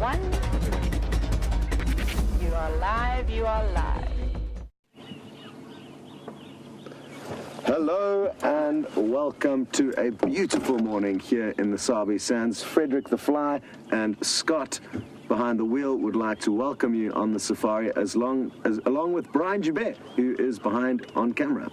1. You are live, you are live. Hello and welcome to a beautiful morning here in the Sabi Sands. Frederick the Fly and Scott behind the wheel would like to welcome you on the safari along with Brian Joubert, who is behind on camera.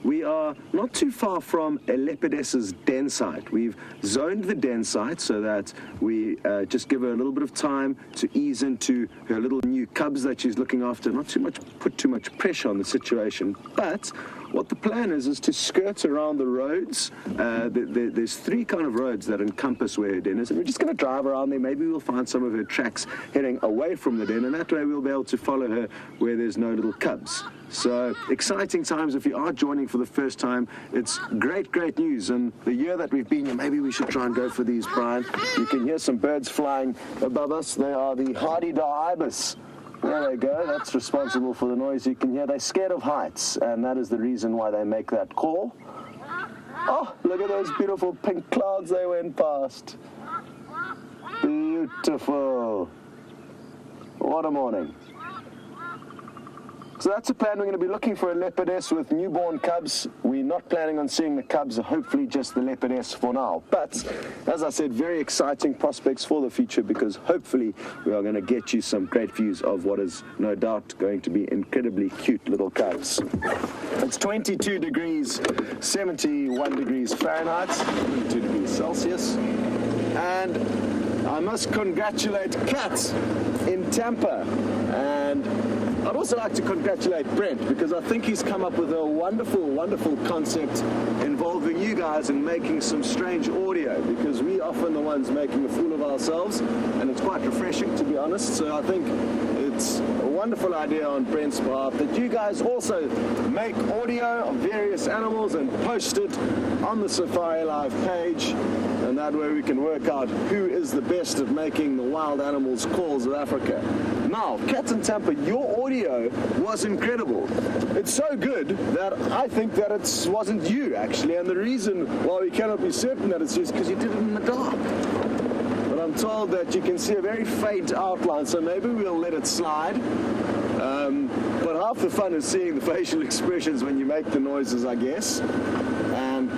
We are not too far from a leopardess's den site. We've zoned the den site so that we just give her a little bit of time to ease into her little new cubs that she's looking after. Not put too much pressure on the situation, but what the plan is to skirt around the roads. There's 3 kind of roads that encompass where her den is, and we're just going to drive around there. Maybe we'll find some of her tracks heading away from the den, and that way we'll be able to follow her where there's no little cubs. So exciting times. If you are joining for the first time, it's great news. And the year that we've been here, maybe we should try and go for these, Brian. You can hear some birds flying above us. They are the hardy-dar ibis. There they go. That's responsible for the noise you can hear. They're scared of heights, and that is the reason why they make that call. Oh, look at those beautiful pink clouds they went past. Beautiful. What a morning. So that's the plan. We're going to be looking for a leopardess with newborn cubs. We're not planning on seeing the cubs, hopefully just the leopardess for now. But, as I said, very exciting prospects for the future, because hopefully we are going to get you some great views of what is no doubt going to be incredibly cute little cubs. It's 22 degrees, 71 degrees Fahrenheit, 22 degrees Celsius. And I must congratulate Kat in Tampa. And I'd also like to congratulate Brent, because I think he's come up with a wonderful concept involving you guys in making some strange audio, because we often the ones making a fool of ourselves, and it's quite refreshing, to be honest. So I think it's a wonderful idea on Brent's behalf that you guys also make audio of various animals and post it on the Safari Live page, and that way we can work out who is the best at making the wild animals calls of Africa. Now, Kat in Tampa, your audio was incredible. It's so good that I think that it wasn't you, actually, and the reason why we cannot be certain that it's just because you did it in the dark. But I'm told that you can see a very faint outline, so maybe we'll let it slide. But half the fun is seeing the facial expressions when you make the noises, I guess. And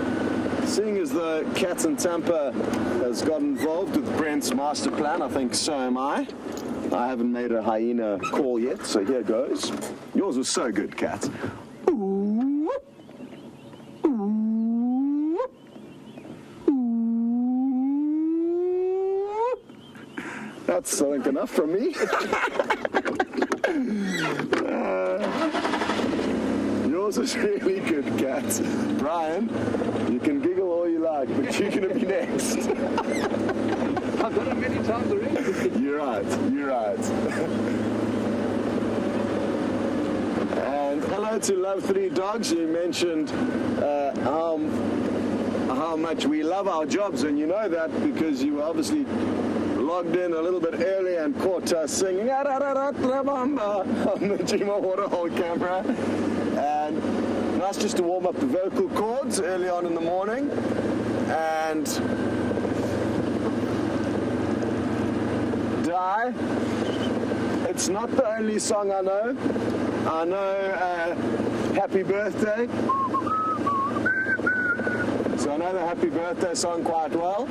seeing as though Kat in Tampa has got involved with Brent's master plan, I think so am I. I haven't made a hyena call yet, so here goes. Yours was so good, Kat. Ooh, ooh, ooh. That's I think enough from me. Yours was really good, Kat. Brian, you can giggle all you like, but you're going to be next. I've done it many times already. You're right. And hello to Love 3 Dogs. You mentioned how much we love our jobs, and you know that because you obviously logged in a little bit early and caught us singing on the Jima Waterhole camera. And nice just to warm up the vocal cords early on in the morning. And it's not the only song I know. I know Happy Birthday. So I know the Happy Birthday song quite well.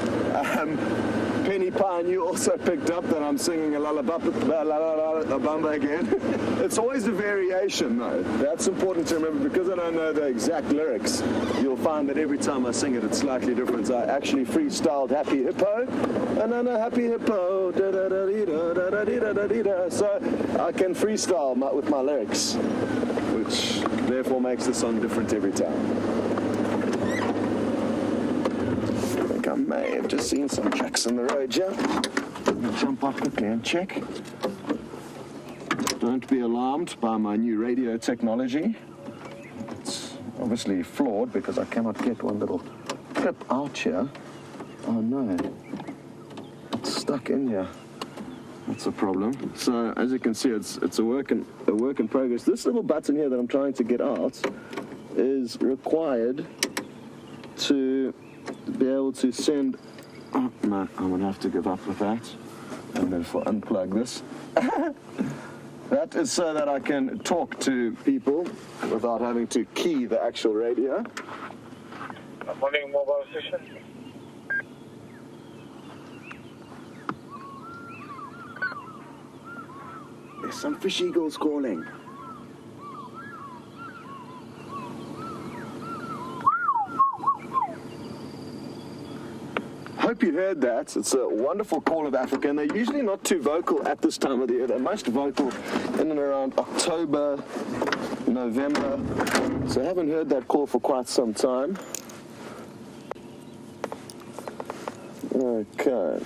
Penny Pine, you also picked up that I'm singing a lullaby again. It's always a variation, though. That's important to remember, because I don't know the exact lyrics. You'll find that every time I sing it, it's slightly different. I actually freestyled Happy Hippo, and then a Happy Hippo, so I can freestyle with my lyrics, which therefore makes the song different every time. I may have just seen some tracks on the road, yeah? Let me jump off quickly and check. Don't be alarmed by my new radio technology. It's obviously flawed because I cannot get one little clip out here. Oh no, it's stuck in here. That's a problem. So as you can see, it's a work in progress. This little button here that I'm trying to get out is required to be able to send. Oh, no, I'm gonna have to give up with that. I'm going to unplug this. That is so that I can talk to people without having to key the actual radio. Morning, mobile station. There's some fish eagles calling. Hope you heard that. It's a wonderful call of Africa, and they're usually not too vocal at this time of the year. They're most vocal in and around October, November. So I haven't heard that call for quite some time. Okay.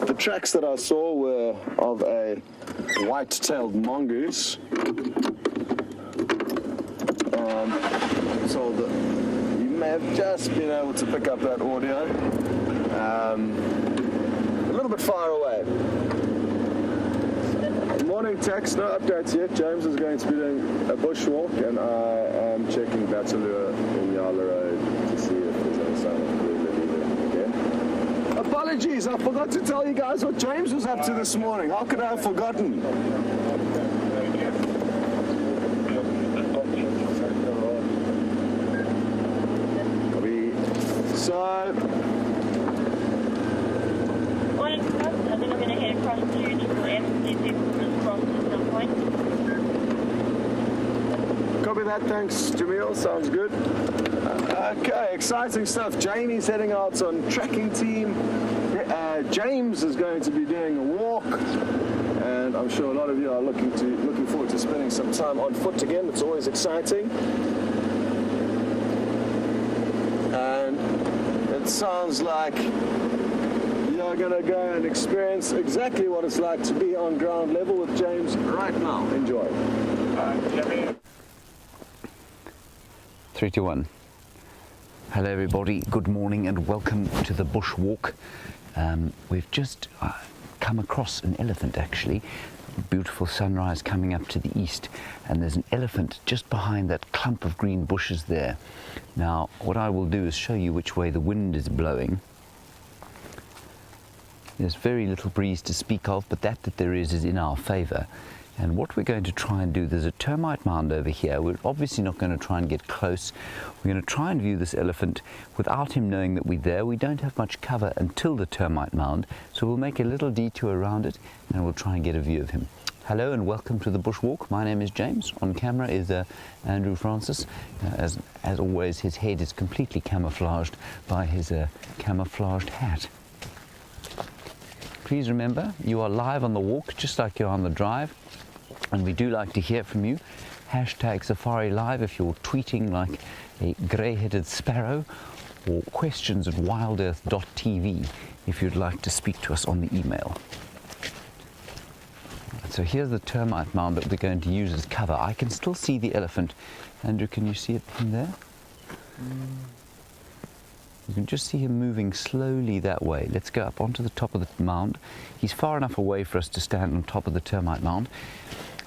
The tracks that I saw were of a white-tailed mongoose. So you may have just been able to pick up that audio. A little bit far away. Morning, Tex. No updates yet. James is going to be doing a bushwalk, and I am checking Batalua in Yala Road to see if there's any sign of blue again. Apologies, I forgot to tell you guys what James was up to this morning. How could I have forgotten? So... I think I'm going to head across to Triple M, see if it's crossed at some point. Copy that, thanks Jamil, sounds good. Okay, exciting stuff. Jamie's heading out on tracking team. James is going to be doing a walk, and I'm sure a lot of you are looking forward to spending some time on foot again. It's always exciting. And it sounds like you're going to go and experience exactly what it's like to be on ground level with James right now. Enjoy. 3, 2, 1. Hello everybody, good morning and welcome to the bushwalk. We've just come across an elephant actually. Beautiful sunrise coming up to the east, and there's an elephant just behind that clump of green bushes there. Now what I will do is show you which way the wind is blowing. There's very little breeze to speak of, but that there is in our favour. And what we're going to try and do, there's a termite mound over here. We're obviously not going to try and get close. We're going to try and view this elephant without him knowing that we're there. We don't have much cover until the termite mound, so we'll make a little detour around it and we'll try and get a view of him. Hello and welcome to the bushwalk. My name is James. On camera is Andrew Francis. As always, his head is completely camouflaged by his camouflaged hat. Please remember, you are live on the walk just like you're on the drive, and we do like to hear from you. Hashtag Safari Live if you're tweeting like a grey-headed sparrow, or questions at wildearth.tv if you'd like to speak to us on the email. So here's the termite mound that we're going to use as cover. I can still see the elephant. Andrew, can you see it from there? You can just see him moving slowly that way. Let's go up onto the top of the mound. He's far enough away for us to stand on top of the termite mound.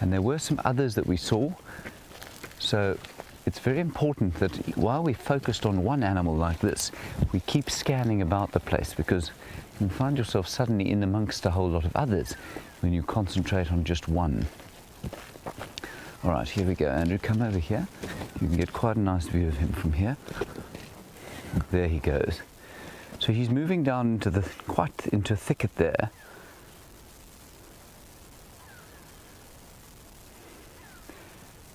And there were some others that we saw. So it's very important that while we're focused on one animal like this, we keep scanning about the place, because you can find yourself suddenly in amongst a whole lot of others when you concentrate on just one. All right, here we go. Andrew, come over here. You can get quite a nice view of him from here. There he goes. So he's moving down into into a thicket there.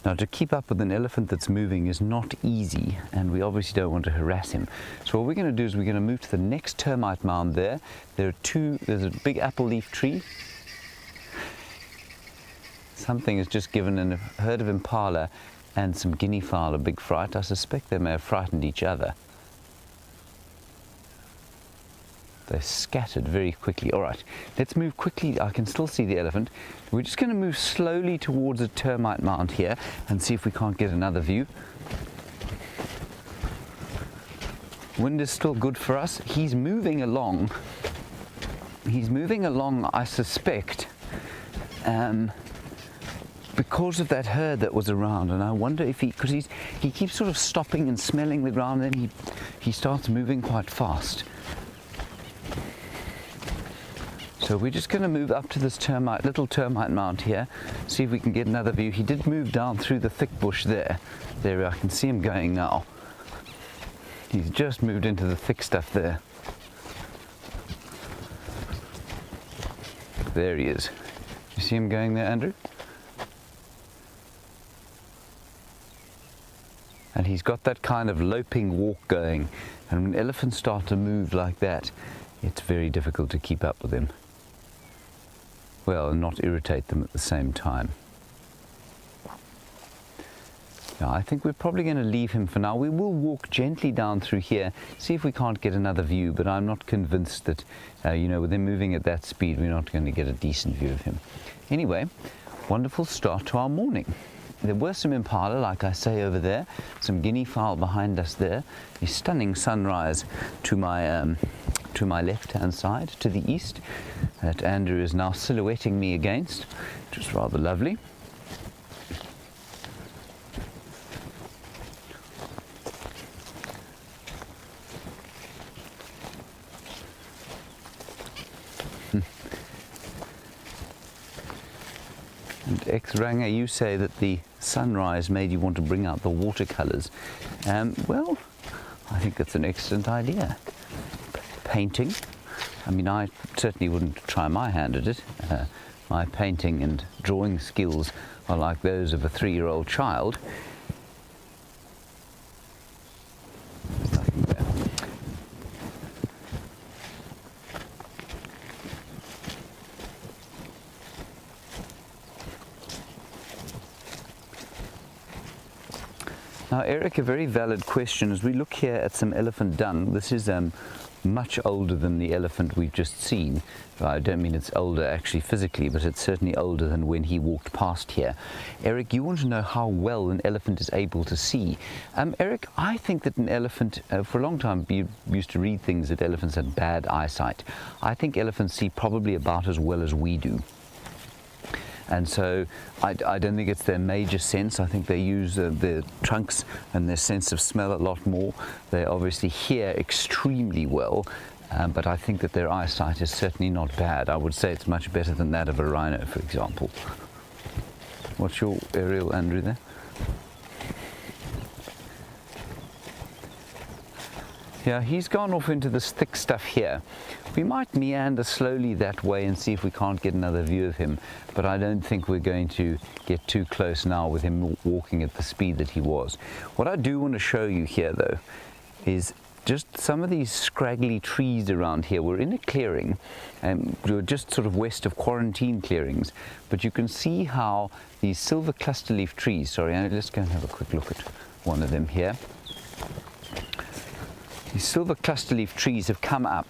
Now, to keep up with an elephant that's moving is not easy, and we obviously don't want to harass him. So what we're going to do is we're going to move to the next termite mound there. There's a big apple leaf tree. Something has just given a herd of impala and some guinea fowl a big fright. I suspect they may have frightened each other. They're scattered very quickly. All right, let's move quickly. I can still see the elephant. We're just going to move slowly towards a termite mound here and see if we can't get another view. Wind is still good for us. He's moving along. He's moving along, I suspect, because of that herd that was around, and I wonder if because he keeps sort of stopping and smelling the ground, and then he starts moving quite fast. So we're just going to move up to this little termite mound here, see if we can get another view. He did move down through the thick bush there. There, I can see him going now. He's just moved into the thick stuff there. There he is. You see him going there, Andrew? And he's got that kind of loping walk going. And when elephants start to move like that, it's very difficult to keep up with him. Well, and not irritate them at the same time. Now, I think we're probably going to leave him for now. We will walk gently down through here, see if we can't get another view, but I'm not convinced that, you know, with him moving at that speed, we're not going to get a decent view of him. Anyway, wonderful start to our morning. There were some impala, like I say, over there, some guinea fowl behind us there, a stunning sunrise to my left-hand side, to the east, that Andrew is now silhouetting me against, which is rather lovely. And X-Ranger, you say that the sunrise made you want to bring out the watercolors. Well, I think that's an excellent idea. Painting. I mean, I certainly wouldn't try my hand at it. My painting and drawing skills are like those of a 3-year-old child. There's nothing there. Now, Eric, a very valid question. As we look here at some elephant dung, this is much older than the elephant we've just seen. I don't mean it's older actually physically, but it's certainly older than when he walked past here. Eric, you want to know how well an elephant is able to see. Eric, I think that an elephant, for a long time you used to read things that elephants had bad eyesight. I think elephants see probably about as well as we do. And so I don't think it's their major sense. I think they use their trunks and their sense of smell a lot more. They obviously hear extremely well, but I think that their eyesight is certainly not bad. I would say it's much better than that of a rhino, for example. What's your aerial, Andrew, there? Yeah, he's gone off into this thick stuff here. We might meander slowly that way and see if we can't get another view of him, but I don't think we're going to get too close now with him walking at the speed that he was. What I do want to show you here, though, is just some of these scraggly trees around here. We're in a clearing, and we're just sort of west of quarantine clearings, but you can see how these silver cluster leaf trees, sorry, let's go and have a quick look at one of them here. These silver cluster leaf trees have come up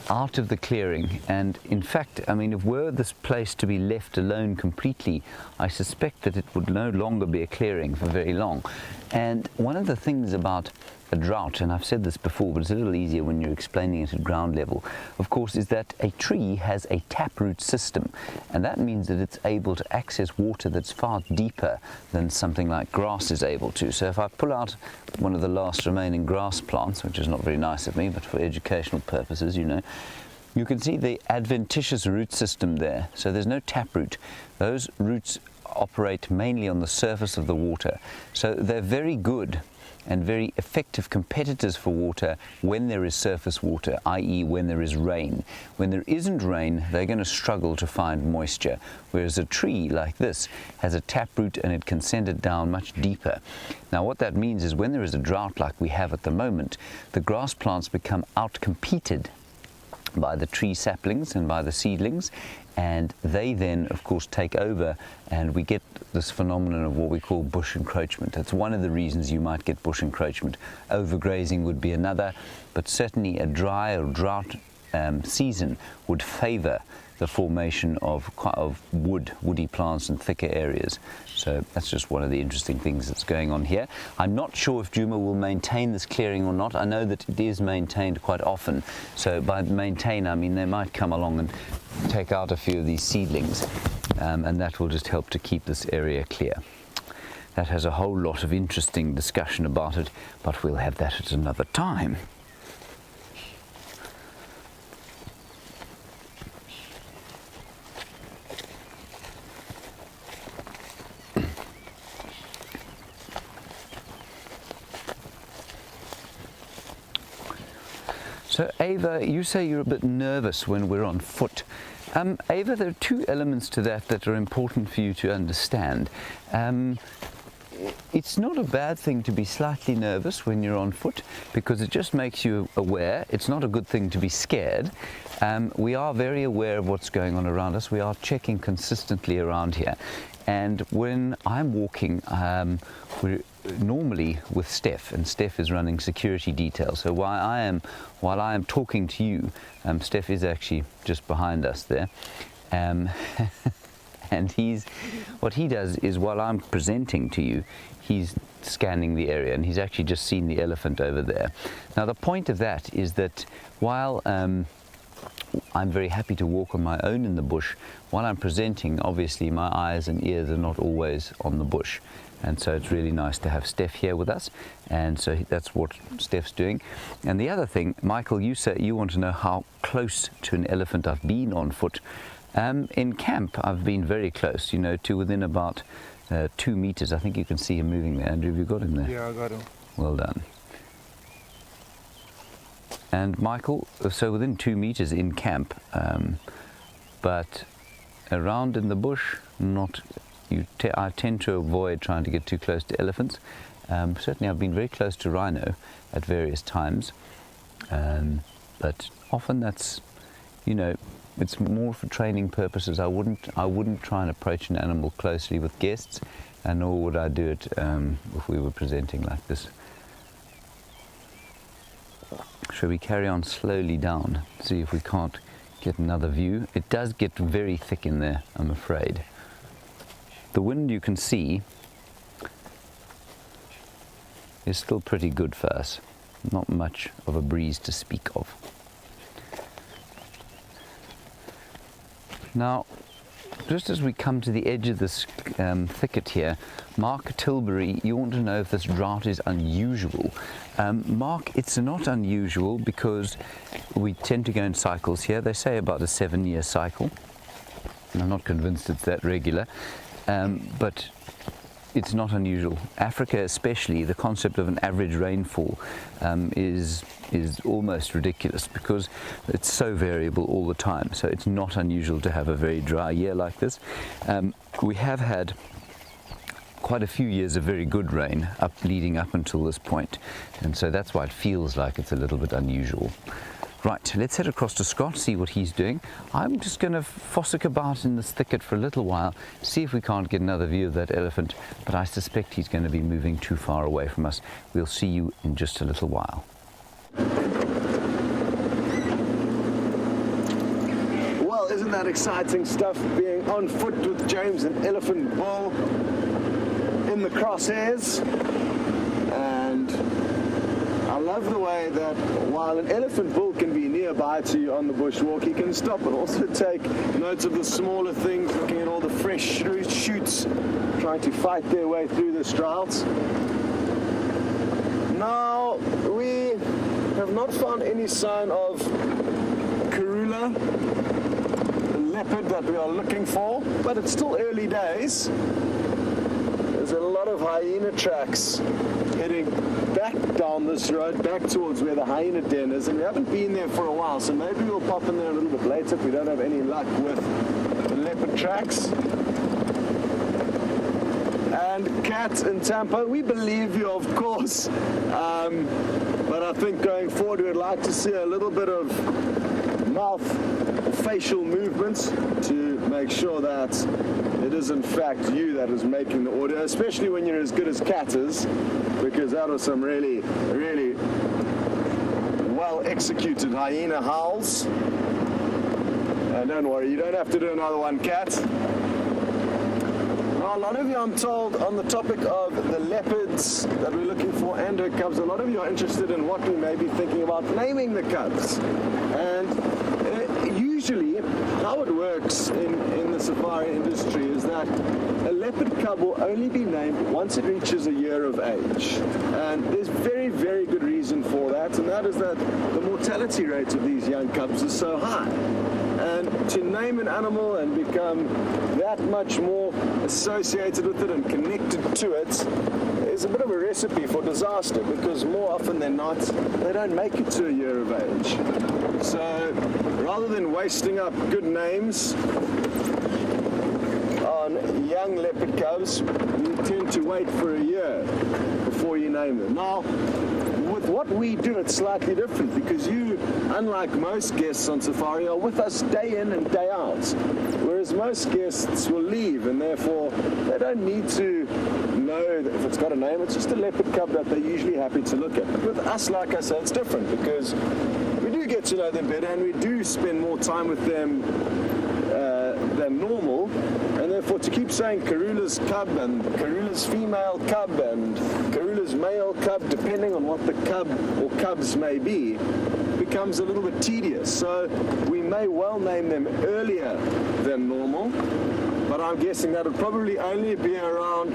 out of the clearing, and in fact, I mean, if were this place to be left alone completely, I suspect that it would no longer be a clearing for very long. And one of the things about a drought, and I've said this before, but it's a little easier when you're explaining it at ground level, of course, is that a tree has a taproot system, and that means that it's able to access water that's far deeper than something like grass is able to. So if I pull out one of the last remaining grass plants, which is not very nice of me, but for educational purposes, you know, you can see the adventitious root system there. So there's no taproot. Those roots operate mainly on the surface of the water. So they're very good and very effective competitors for water when there is surface water, i.e. when there is rain. When there isn't rain, they're going to struggle to find moisture, whereas a tree like this has a taproot and it can send it down much deeper. Now what that means is when there is a drought like we have at the moment, the grass plants become outcompeted by the tree saplings and by the seedlings, and they then of course take over, and we get this phenomenon of what we call bush encroachment. That's one of the reasons you might get bush encroachment. Overgrazing would be another, but certainly a dry or drought season would favor the formation of woody plants and thicker areas. So that's just one of the interesting things that's going on here. I'm not sure if Djuma will maintain this clearing or not. I know that it is maintained quite often. So by maintain, I mean they might come along and take out a few of these seedlings, and that will just help to keep this area clear. That has a whole lot of interesting discussion about it, but we'll have that at another time. So Ava, you say you're a bit nervous when we're on foot. Ava, there are two elements to that are important for you to understand. It's not a bad thing to be slightly nervous when you're on foot because it just makes you aware. It's not a good thing to be scared. We are very aware of what's going on around us. We are checking consistently around here. And when I'm walking, we're normally with Steph, and Steph is running security detail. So while I am talking to you, Steph is actually just behind us there. And what he does is while I'm presenting to you, he's scanning the area, and he's actually just seen the elephant over there. Now the point of that is that while I'm very happy to walk on my own in the bush, while I'm presenting, obviously my eyes and ears are not always on the bush. And so it's really nice to have Steph here with us, and so that's what Steph's doing. And the other thing, Michael, you say you want to know how close to an elephant I've been on foot. In camp, I've been very close, to within about 2 meters. I think you can see him moving there. Andrew, have you got him there? Yeah, I got him. Well done. And Michael, so within 2 meters in camp, but around in the bush, not. I tend to avoid trying to get too close to elephants. Certainly, I've been very close to rhino at various times, but often that's, it's more for training purposes. I wouldn't try and approach an animal closely with guests, and nor would I do it if we were presenting like this. Shall we carry on slowly down, see if we can't get another view? It does get very thick in there, I'm afraid. The wind, you can see, is still pretty good for us. Not much of a breeze to speak of. Now, just as we come to the edge of this thicket here, Mark Tilbury, you want to know if this drought is unusual. Mark, it's not unusual because we tend to go in cycles here. They say about a 7-year cycle. I'm not convinced it's that regular, but it's not unusual. Africa especially, the concept of an average rainfall is almost ridiculous because it's so variable all the time. So it's not unusual to have a very dry year like this. We have had quite a few years of very good rain leading up until this point, and so that's why it feels like it's a little bit unusual. Right, let's head across to Scott, see what he's doing. I'm just going to fossick about in this thicket for a little while, see if we can't get another view of that elephant, but I suspect he's going to be moving too far away from us. We'll see you in just a little while. Well, isn't that exciting stuff, being on foot with James and Elephant Bull in the crosshairs? And I love the way that while an elephant bull can be nearby to you on the bushwalk, he can stop and also take notes of the smaller things, looking at all the fresh shoots, trying to fight their way through this drought. Now, we have not found any sign of Karula, the leopard that we are looking for, but it's still early days. There's a lot of hyena tracks heading back down this road, back towards where the hyena den is, and we haven't been there for a while, so maybe we'll pop in there a little bit later if we don't have any luck with the leopard tracks. And Kat in Tampa, we believe you, of course, but I think going forward we'd like to see a little bit of mouth, facial movements to make sure that it is in fact you that is making the audio, especially when you're as good as Kat is, because that was some really, really well executed hyena howls. And don't worry, you don't have to do another one, Kat. Now, a lot of you, I'm told, on the topic of the leopards that we're looking for and her cubs, a lot of you are interested in what we may be thinking about naming the cubs. And usually, how it works in the safari industry is that a leopard cub will only be named once it reaches a year of age. And there's very, very good reason for that, and that is that the mortality rate of these young cubs is so high. And to name an animal and become that much more associated with it and connected to it is a bit of a recipe for disaster, because more often than not, they don't make it to a year of age. So rather than wasting up good names on young leopard cubs, you tend to wait for a year before you name them. Now, with what we do, it's slightly different, because you, unlike most guests on safari, are with us day in and day out, whereas most guests will leave, and therefore they don't need to know that if it's got a name. It's just a leopard cub that they're usually happy to look at. But with us, like I said, it's different, because we do get to know them better, and we do spend more time with them than normal, and therefore to keep saying Karula's cub and Karula's female cub and Karula's male cub, depending on what the cub or cubs may be, becomes a little bit tedious. So we may well name them earlier than normal, but I'm guessing that would probably only be around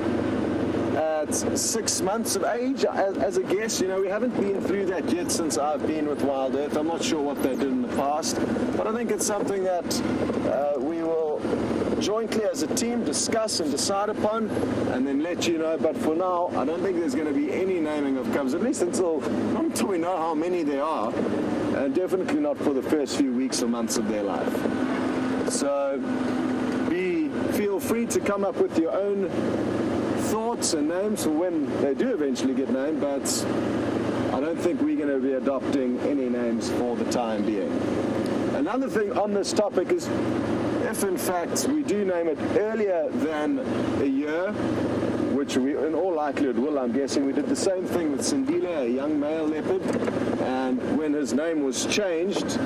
at 6 months of age, as a guess. You know, we haven't been through that yet since I've been with Wild Earth. I'm not sure what they did in the past, but I think it's something that we will jointly as a team discuss and decide upon, and then let you know. But for now, I don't think there's going to be any naming of cubs, at least until we know how many there are, and definitely not for the first few weeks or months of their life. So feel free to come up with your own thoughts and names for when they do eventually get named, but I don't think we're going to be adopting any names for the time being. Another thing on this topic is, if in fact we do name it earlier than a year, which we in all likelihood will, I'm guessing. We did the same thing with Sindila, a young male leopard, and when his name was changed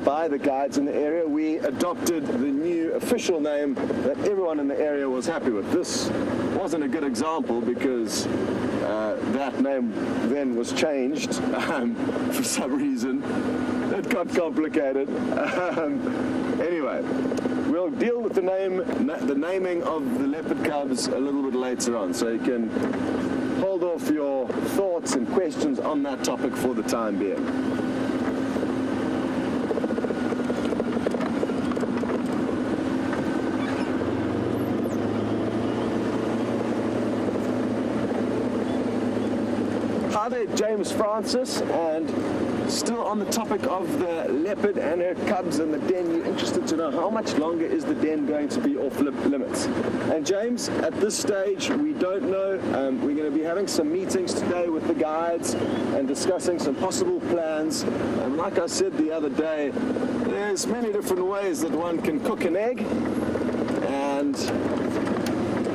by the guides in the area, we adopted the new official name that everyone in the area was happy with. This wasn't a good example, because that name then was changed for some reason. It got complicated. Anyway, we'll deal with the naming of the leopard cubs a little bit later on, so you can hold off your thoughts and questions on that topic for the time being. Hi there, James Francis, and still on the topic of the leopard and her cubs in the den, you're interested to know how much longer is the den going to be off limits. And James, at this stage, we don't know. We're going to be having some meetings today with the guides and discussing some possible plans. Like I said the other day, there's many different ways that one can cook an egg, and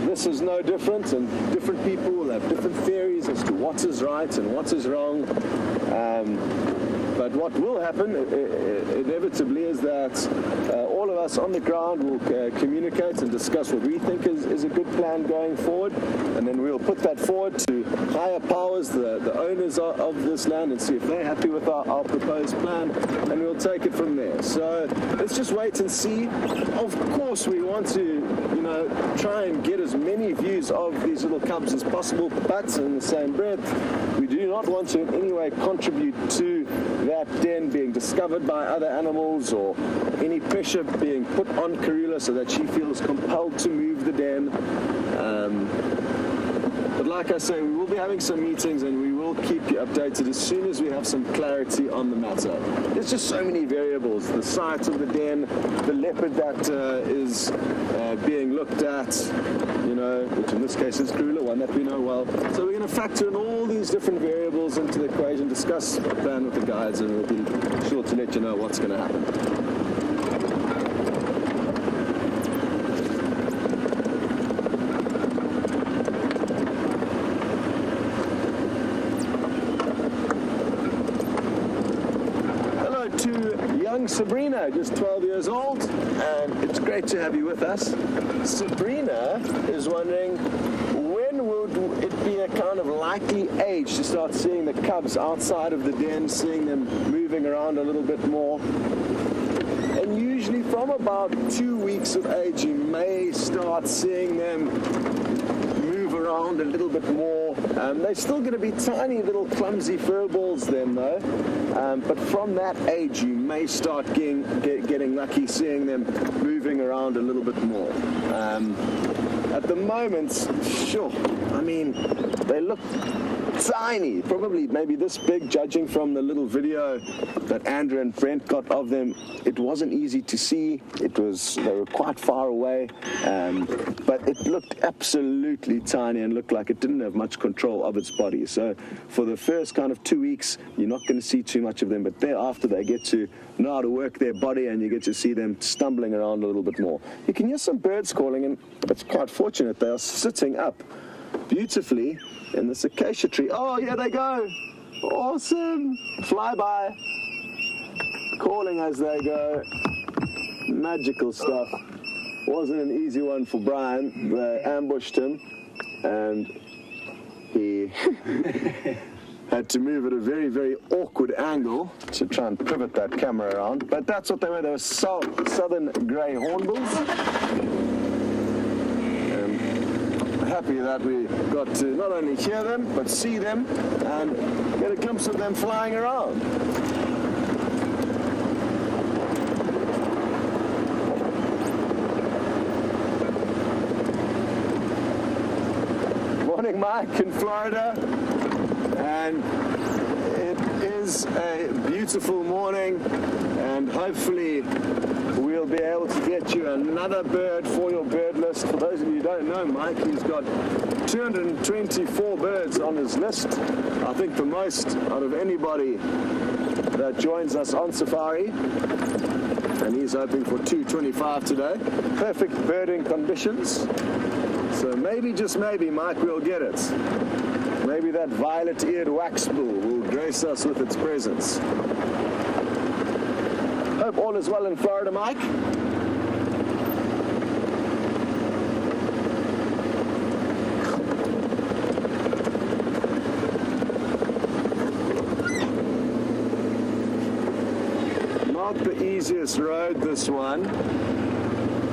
this is no different, and different people will have different theories as to what is right and what is wrong. But what will happen inevitably is that all of us on the ground will communicate and discuss what we think is a good plan going forward, and then we'll put that forward to higher powers, the owners of this land, and see if they're happy with our proposed plan, and we'll take it from there. So let's just wait and see. Of course, we want to try and get as many views of these little cubs as possible, but in the same breath, we do not want to in any way contribute to that den being discovered by other animals, or any pressure being put on Karula so that she feels compelled to move the den. But like I say, we will be having some meetings, and we will keep you updated as soon as we have some clarity on the matter. There's just so many variables: the size of the den, the leopard that is being looked at, which in this case is Karula, one that we know well. So we're going to factor in all these different variables into the equation, discuss the plan with the guides, and we'll be sure to let you know what's going to happen. Sabrina, just 12 years old, and it's great to have you with us. Sabrina is wondering, when would it be a kind of likely age to start seeing the cubs outside of the den, seeing them moving around a little bit more? And usually from about 2 weeks of age, you may start seeing them move around a little bit more. They're still going to be tiny little clumsy fur balls then, though. But from that age, you may start getting lucky, seeing them moving around a little bit more. At the moment, sure, I mean, they look tiny, probably maybe this big, judging from the little video that Andrew and Brent got of them. It wasn't easy to see. They were quite far away, but it looked absolutely tiny and looked like it didn't have much control of its body. So for the first kind of 2 weeks, you're not going to see too much of them, but thereafter they get to know how to work their body, and you get to see them stumbling around a little bit more. You can hear some birds calling, and it's quite fortunate they are sitting up beautifully in this acacia tree. Oh, here they go. Awesome. Flyby. Calling as they go. Magical stuff. Wasn't an easy one for Brian. They ambushed him and he had to move at a very, very awkward angle to try and pivot that camera around. But that's what they were. They were southern grey hornbills. Happy that we got to not only hear them but see them and get a glimpse of them flying around. Morning, Mike, in Florida, and it is a beautiful morning, and hopefully we'll be able to get you another bird for your bird list. For those of you who don't know, Mike, he's got 224 birds on his list. I think the most out of anybody that joins us on safari. And he's hoping for 225 today. Perfect birding conditions. So maybe, just maybe, Mike, we'll get it. Maybe that violet-eared waxbill will grace us with its presence. Hope all is well in Florida, Mike. Not the easiest road, this one,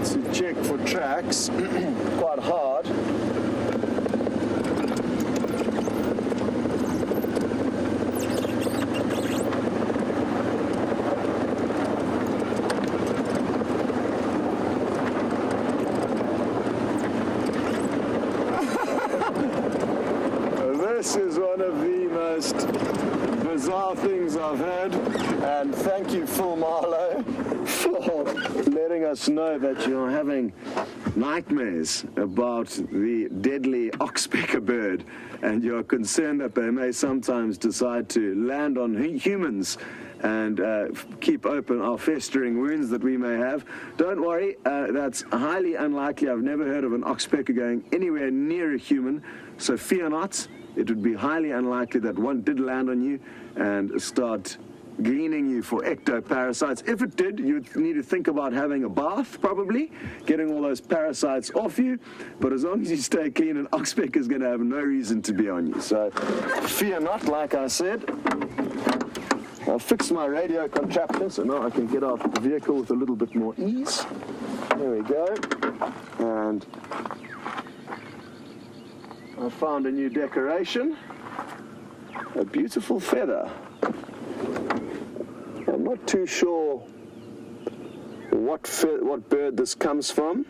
to check for tracks. Quite hard. This is one of the most bizarre things I've heard, and thank you, Phil Marlowe, for letting us know that you're having nightmares about the deadly oxpecker bird, and you're concerned that they may sometimes decide to land on humans and keep open our festering wounds that we may have. Don't worry, that's highly unlikely. I've never heard of an oxpecker going anywhere near a human, so fear not. It would be highly unlikely that one did land on you and start gleaning you for ectoparasites. If it did, you'd need to think about having a bath, probably, getting all those parasites off you. But as long as you stay clean, an oxpecker is going to have no reason to be on you. So fear not, like I said. I'll fix my radio contraption so now I can get out the vehicle with a little bit more ease. There we go. And I found a new decoration, a beautiful feather. I'm not too sure what bird this comes from.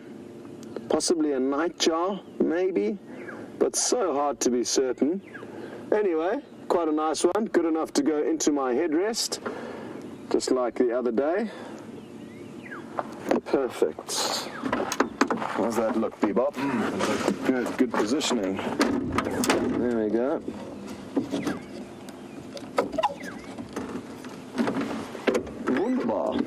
Possibly a nightjar, maybe, but so hard to be certain. Anyway, quite a nice one, good enough to go into my headrest, just like the other day. Perfect. How's that look, Bebop? Good positioning. There we go. Wunderbar.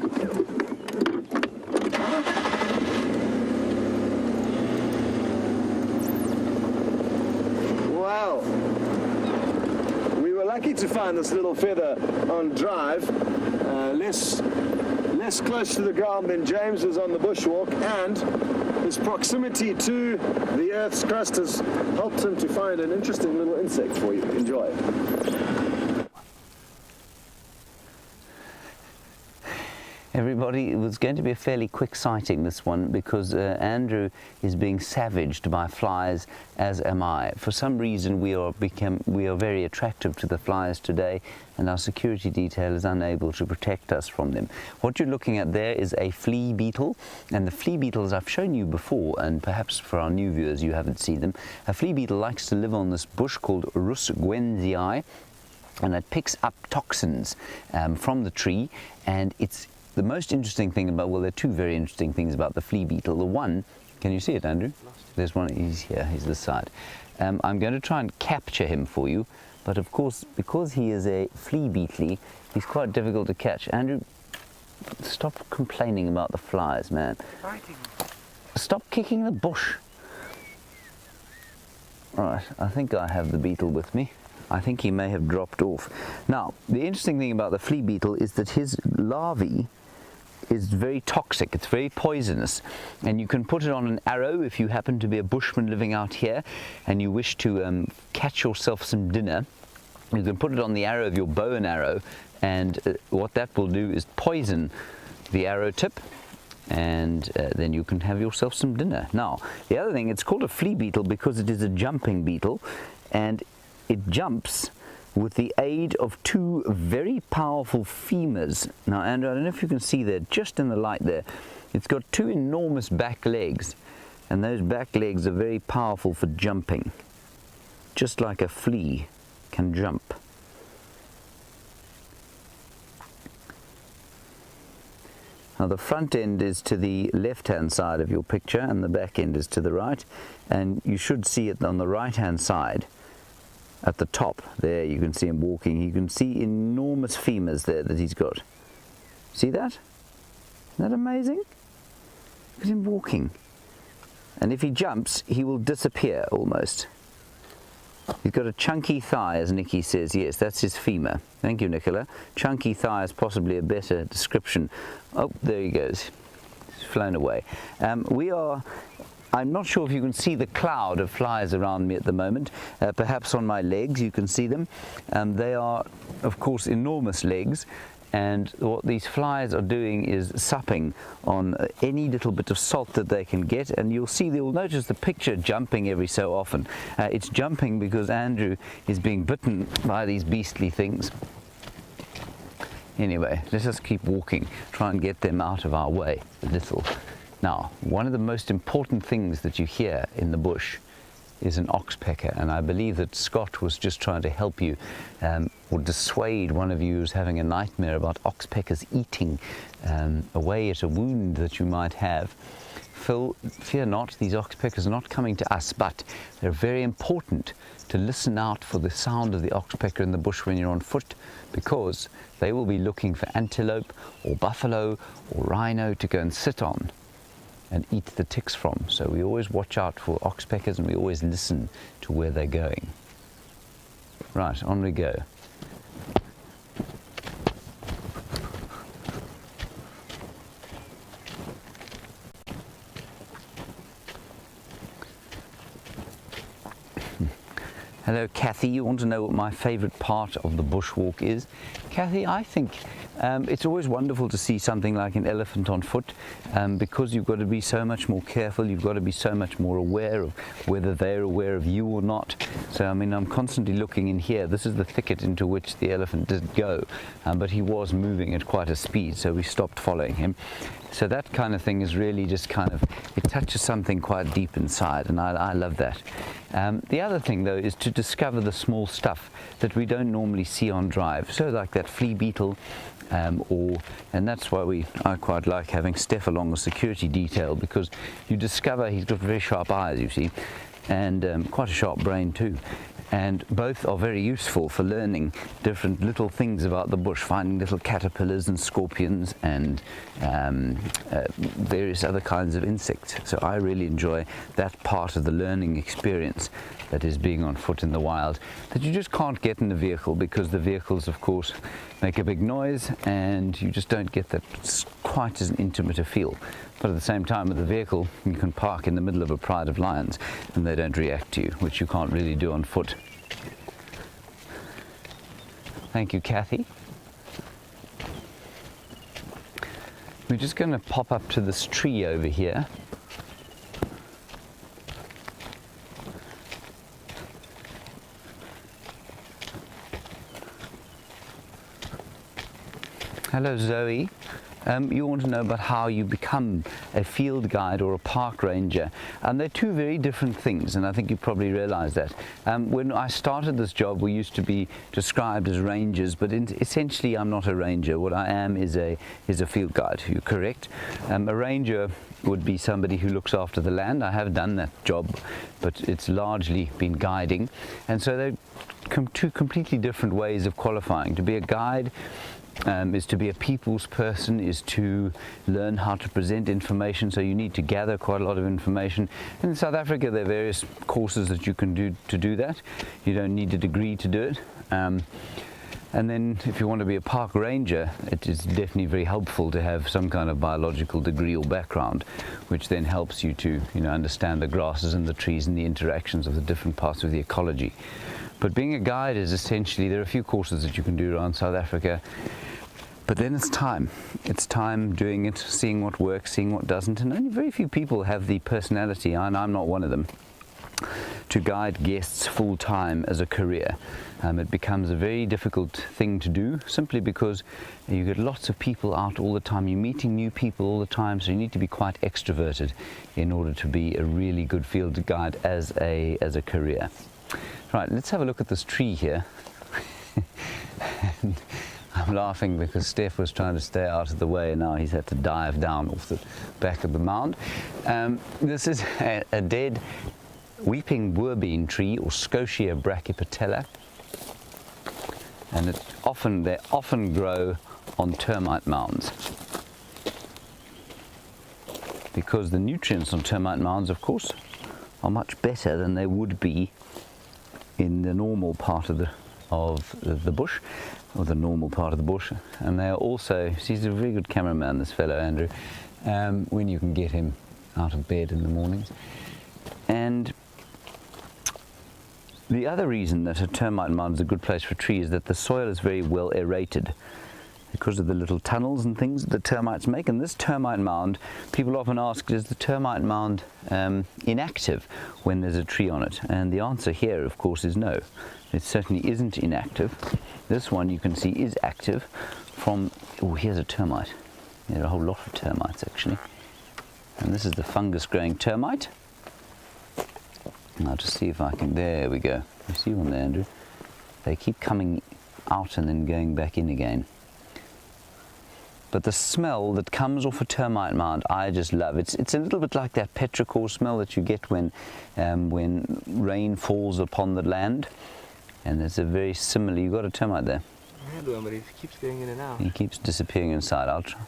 Wow. We were lucky to find this little feather on drive, less close to the ground than James was on the bushwalk, and his proximity to the Earth's crust has helped him to find an interesting little insect for you. Enjoy. Everybody, it was going to be a fairly quick sighting, this one, because Andrew is being savaged by flies, as am I. For some reason we are very attractive to the flies today, and our security detail is unable to protect us from them. What you're looking at there is a flea beetle, and the flea beetles I've shown you before, and perhaps for our new viewers you haven't seen them. A flea beetle likes to live on this bush called Rus gwenzii, and it picks up toxins from the tree, and it's the most interesting thing about, well, there are two very interesting things about the flea beetle. The one, can you see it, Andrew? There's one, he's here, he's this side. I'm going to try and capture him for you, but of course, because he is a flea beetle, he's quite difficult to catch. Andrew, stop complaining about the flies, man. Stop kicking the bush. Right, I think I have the beetle with me. I think he may have dropped off. Now, the interesting thing about the flea beetle is that his larvae is very toxic, it's very poisonous, and you can put it on an arrow if you happen to be a bushman living out here and you wish to catch yourself some dinner. You can put it on the arrow of your bow and arrow, and what that will do is poison the arrow tip, and then you can have yourself some dinner. Now, the other thing, it's called a flea beetle because it is a jumping beetle, and it jumps with the aid of two very powerful femurs. Now, Andrew, I don't know if you can see there, just in the light there, it's got two enormous back legs, and those back legs are very powerful for jumping, just like a flea can jump. Now, the front end is to the left-hand side of your picture, and the back end is to the right, and you should see it on the right-hand side. At the top there, you can see him walking. You can see enormous femurs there that he's got. See that? Isn't that amazing? Look at him walking. And if he jumps, he will disappear almost. He's got a chunky thigh, as Nikki says. Yes, that's his femur. Thank you, Nicola. Chunky thigh is possibly a better description. Oh, there he goes. He's flown away. I'm not sure if you can see the cloud of flies around me at the moment. Perhaps on my legs you can see them. They are, of course, enormous legs, and what these flies are doing is supping on any little bit of salt that they can get, and you'll notice the picture jumping every so often. It's jumping because Andrew is being bitten by these beastly things. Anyway, let's just keep walking, try and get them out of our way a little. Now, one of the most important things that you hear in the bush is an oxpecker, and I believe that Scott was just trying to help you or dissuade one of you who's having a nightmare about oxpeckers eating away at a wound that you might have. Phil, fear not, these oxpeckers are not coming to us, but they're very important to listen out for the sound of the oxpecker in the bush when you're on foot, because they will be looking for antelope or buffalo or rhino to go and sit on and eat the ticks from. So we always watch out for oxpeckers, and we always listen to where they're going. Right, on we go. Hello, Kathy. You want to know what my favourite part of the bushwalk is? Kathy, I think it's always wonderful to see something like an elephant on foot, because you've got to be so much more careful. You've got to be so much more aware of whether they're aware of you or not. So, I mean, I'm constantly looking in here. This is the thicket into which the elephant did go, but he was moving at quite a speed, so we stopped following him. So that kind of thing is really just kind of, it touches something quite deep inside, and I love that. The other thing, though, is to discover the small stuff that we don't normally see on drive. So like that flea beetle, and that's why I quite like having Steph along the security detail, because you discover he's got very sharp eyes, you see, and quite a sharp brain too. And both are very useful for learning different little things about the bush, finding little caterpillars and scorpions and various other kinds of insects. So I really enjoy that part of the learning experience that is being on foot in the wild, that you just can't get in the vehicle, because the vehicles, of course, make a big noise and you just don't get that quite as intimate a feel. But at the same time, with the vehicle, you can park in the middle of a pride of lions and they don't react to you, which you can't really do on foot. Thank you, Kathy. We're just going to pop up to this tree over here. Hello Zoe. You want to know about how you become a field guide or a park ranger, and they're two very different things, and I think you probably realize that. When I started this job, we used to be described as rangers, but essentially I'm not a ranger. What I am is a field guide. You're correct. A ranger would be somebody who looks after the land. I have done that job, but it's largely been guiding, and so they're two completely different ways of qualifying. To be a guide is to be a people's person, is to learn how to present information, so you need to gather quite a lot of information. In South Africa there are various courses that you can do to do that. You don't need a degree to do it. And then if you want to be a park ranger, it is definitely very helpful to have some kind of biological degree or background, which then helps you to understand the grasses and the trees and the interactions of the different parts of the ecology. But being a guide is essentially, there are a few courses that you can do around South Africa, but then it's time. It's time doing it, seeing what works, seeing what doesn't, and only very few people have the personality, and I'm not one of them, to guide guests full time as a career. It becomes a very difficult thing to do, simply because you get lots of people out all the time, you're meeting new people all the time, so you need to be quite extroverted in order to be a really good field guide as a career. Right, let's have a look at this tree here. And I'm laughing because Steph was trying to stay out of the way, and now he's had to dive down off the back of the mound. This is a dead weeping boerbean tree, or Scotia brachypetala, and they often grow on termite mounds, because the nutrients on termite mounds, of course, are much better than they would be in the normal part of the bush, or the normal part of the bush. And they are also, he's a very good cameraman, this fellow Andrew, when you can get him out of bed in the mornings. And the other reason that a termite mound is a good place for a tree is that the soil is very well aerated, because of the little tunnels and things that the termites make. And this termite mound, people often ask, is the termite mound inactive when there's a tree on it? And the answer here, of course, is no. It certainly isn't inactive. This one, you can see, is active from, oh, here's a termite. There are a whole lot of termites, actually. And this is the fungus-growing termite. I'll just see if I can, there we go. You see one there, Andrew? They keep coming out and then going back in again. But the smell that comes off a termite mound, I just love. It's a little bit like that petrichor smell that you get when rain falls upon the land. And there's a very similar, you've got a termite there. I had one, but he keeps going in and out. He keeps disappearing inside. I'll try.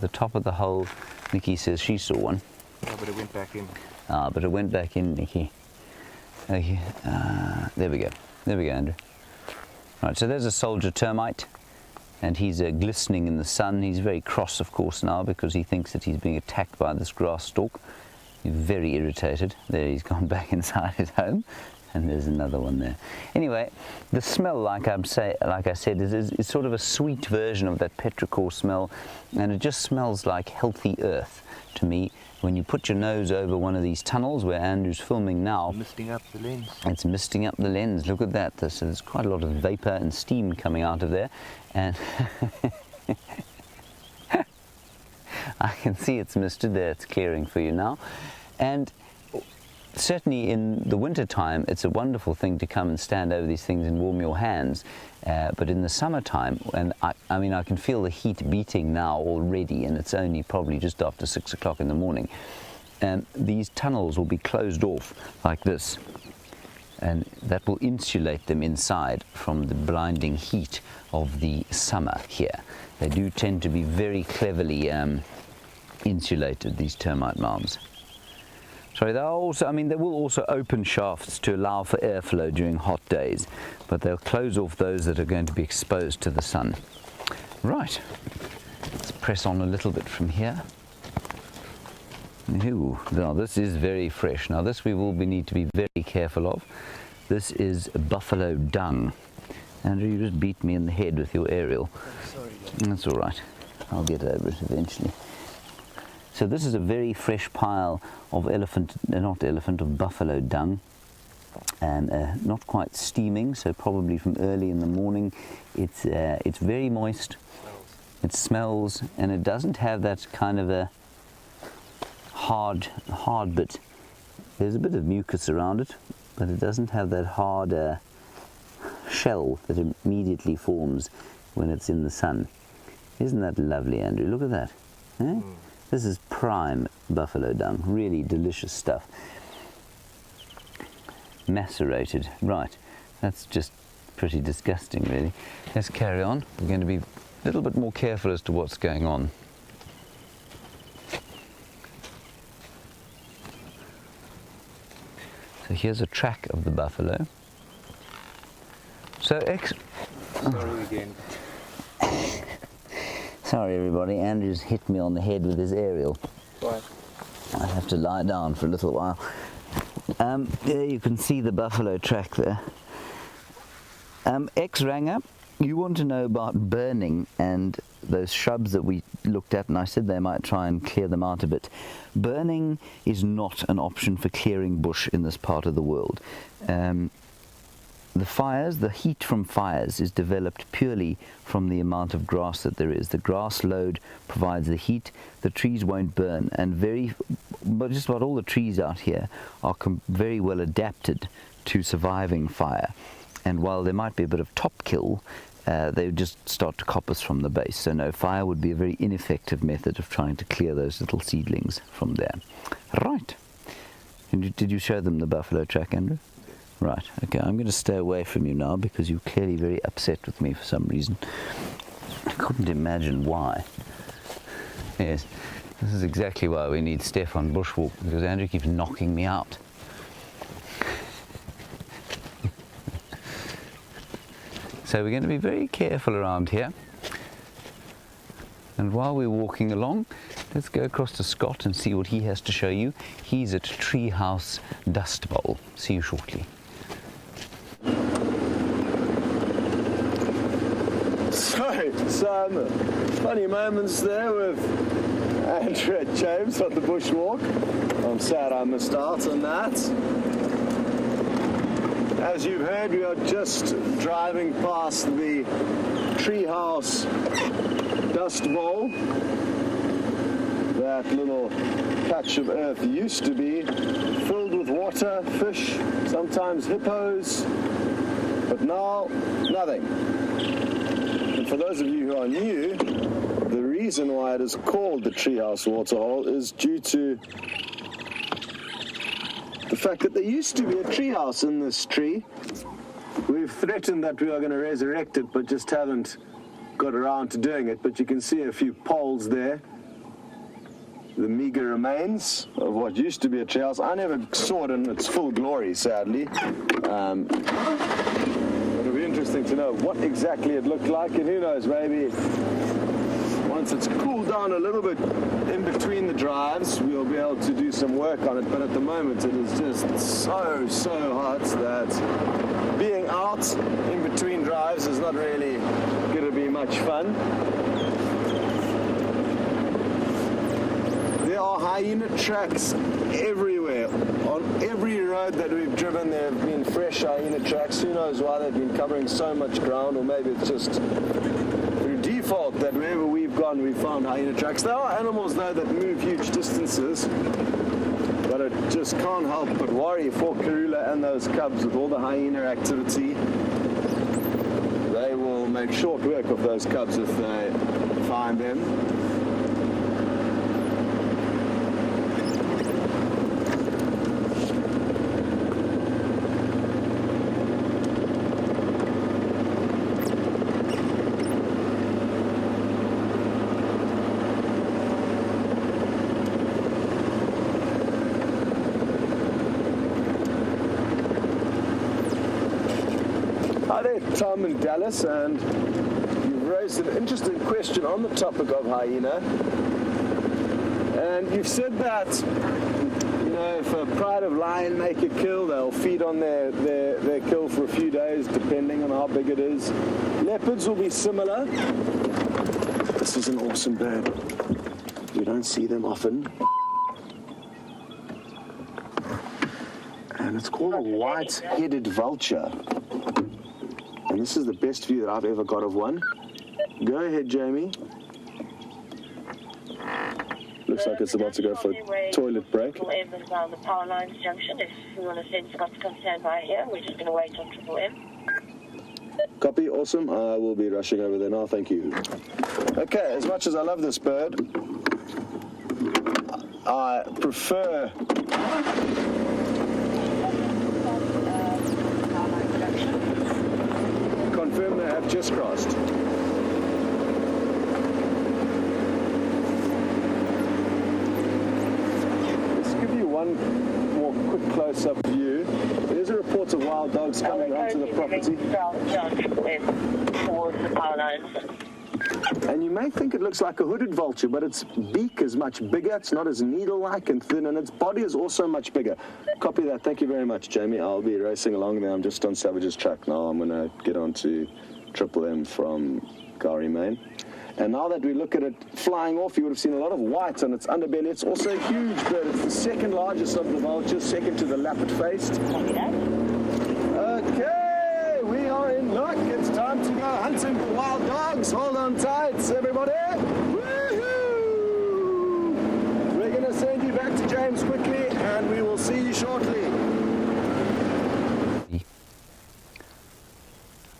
The top of the hole, Nikki says she saw one. Yeah, but it went back in. Ah, but it went back in, Nikki. Okay. There we go. There we go, Andrew. Right, so there's a soldier termite, and he's glistening in the sun. He's very cross, of course, now, because he thinks that he's being attacked by this grass stalk. He's very irritated. There, he's gone back inside his home, and there's another one there. Anyway, the smell, like I said, is sort of a sweet version of that petrichor smell, and it just smells like healthy earth to me. When you put your nose over one of these tunnels where Andrew's filming now, Misting up the lens. it's misting up the lens. Look at that. There's quite a lot of vapor and steam coming out of there, and I can see it's misted there. It's clearing for you now. And certainly in the winter time, it's a wonderful thing to come and stand over these things and warm your hands. But in the summertime, and I mean, I can feel the heat beating now already, and it's only probably just after 6 o'clock in the morning. And these tunnels will be closed off like this, and that will insulate them inside from the blinding heat of the summer here. They do tend to be very cleverly insulated, these termite mounds. Sorry, they'll also, I mean, they will also open shafts to allow for airflow during hot days, but they'll close off those that are going to be exposed to the sun. Right, let's press on a little bit from here. Ooh, now this is very fresh. Now this we will need to be very careful of. This is buffalo dung. Andrew, you just beat me in the head with your aerial. Sorry, That's all right. I'll get over it eventually. So this is a very fresh pile of of buffalo dung. Not quite steaming, so probably from early in the morning. It's very moist. It smells, and it doesn't have that kind of a hard bit. There's a bit of mucus around it, but it doesn't have that hard shell that immediately forms when it's in the sun. Isn't that lovely, Andrew? Look at that. Eh? This is prime buffalo dung, really delicious stuff. Macerated, right. That's just pretty disgusting, really. Let's carry on. We're going to be a little bit more careful as to what's going on. So here's a track of the buffalo. So Sorry again. Sorry everybody, Andrew's hit me on the head with his aerial. Right. I have to lie down for a little while. There you can see the buffalo track there. X rang up. You want to know about burning and those shrubs that we looked at, and I said they might try and clear them out a bit. Burning is not an option for clearing bush in this part of the world. The heat from fires is developed purely from the amount of grass that there is. The grass load provides the heat. The trees won't burn, and just about all the trees out here are very well adapted to surviving fire. And while there might be a bit of top kill, they would just start to coppice from the base. So no, fire would be a very ineffective method of trying to clear those little seedlings from there. Right. Did you show them the buffalo track, Andrew? Right, okay, I'm going to stay away from you now because you're clearly very upset with me for some reason. I couldn't imagine why. Yes, this is exactly why we need Steph on bushwalk, because Andrew keeps knocking me out. So we're going to be very careful around here. And while we're walking along, let's go across to Scott and see what he has to show you. He's at Treehouse Dust Bowl. See you shortly. So, some funny moments there with Andrew and James on the bushwalk. I'm sad I missed out on that. As you've heard, we are just driving past the Treehouse Dust Bowl. That little patch of earth used to be filled with water, fish, sometimes hippos, but now nothing. And for those of you who are new, the reason why it is called the Treehouse Waterhole is due to the fact that there used to be a treehouse in this tree. We've threatened that we are going to resurrect it, but just haven't got around to doing it. But you can see a few poles there. The meager remains of what used to be a treehouse. I never saw it in its full glory, sadly. It'll be interesting to know what exactly it looked like, and who knows, maybe once it's cooled down a little bit in between the drives, we'll be able to do some work on it. But at the moment, it is just so hot that being out in between drives is not really going to be much fun. There are hyena tracks everywhere. On every road that we've driven, there have been fresh hyena tracks. Who knows why they've been covering so much ground, or maybe it's just through default that wherever we've gone, we've found hyena tracks. There are animals, though, that move huge distances, but it just can't help but worry for Karula and those cubs with all the hyena activity. They will make short work of those cubs if they find them. Hi there, Tom and Dallas, and you've raised an interesting question on the topic of hyena. And you've said that, you know, if a pride of lion make a kill, they'll feed on their kill for a few days, depending on how big it is. Leopards will be similar. This is an awesome bird. You don't see them often. And it's called a white-headed vulture. And this is the best view that I've ever got of one. Go ahead, Jamie. Looks like it's about to go for a toilet break. Evans on the power lines junction. If we want to send Scott to come stand by here, we're just going to wait on Triple M. Copy, awesome. I will be rushing over there now, thank you. Okay, as much as I love this bird, I prefer... Confirm they have just crossed. Let's give you one more quick close-up view. There's a report of wild dogs coming onto the property. Towards the power lines. And you may think it looks like a hooded vulture, but its beak is much bigger. It's not as needle-like and thin, and its body is also much bigger. Copy that. Thank you very much, Jamie. I'll be racing along there. I'm just on Savage's track now. I'm going to get on to Triple M from Gari, Main. And now that we look at it flying off, you would have seen a lot of white on its underbelly. It's also a huge bird. It's the second largest of the vultures, second to the lappet-faced. Okay, we are in luck. It's time to go hunting for wild dogs. Hold on tight, everybody. Woohoo! We're going to send you back to James quickly, and we will see you shortly.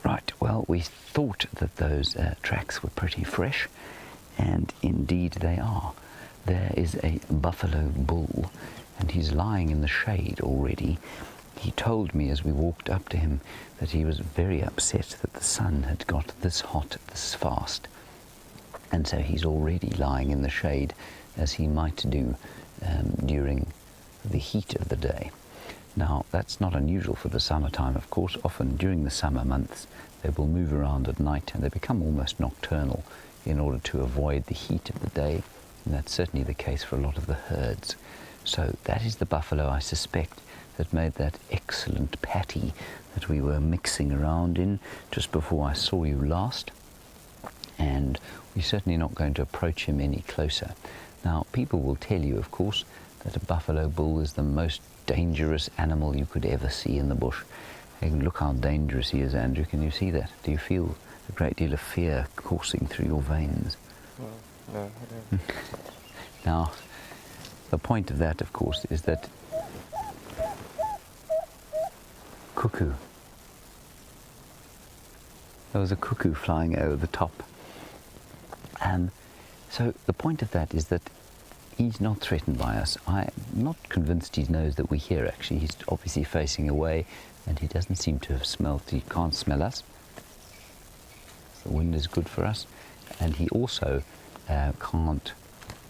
Right, well, we thought that those tracks were pretty fresh, and indeed they are. There is a buffalo bull, and he's lying in the shade already. He told me as we walked up to him that he was very upset that the sun had got this hot this fast, and so he's already lying in the shade, as he might do during the heat of the day. Now, that's not unusual for the summertime, of course. Often during the summer months they will move around at night, and they become almost nocturnal in order to avoid the heat of the day, and that's certainly the case for a lot of the herds. So that is the buffalo, I suspect, that made that excellent patty that we were mixing around in just before I saw you last, and we're certainly not going to approach him any closer. Now, people will tell you, of course, that a buffalo bull is the most dangerous animal you could ever see in the bush. And look how dangerous he is, Andrew. Can you see that? Do you feel a great deal of fear coursing through your veins? Well, no, I don't. Now, the point of that, of course, is that cuckoo. There was a cuckoo flying over the top. So the point of that is that he's not threatened by us. I'm not convinced he knows that we're here, actually. He's obviously facing away, and he doesn't seem to have smelt. He can't smell us. The wind is good for us. And he also can't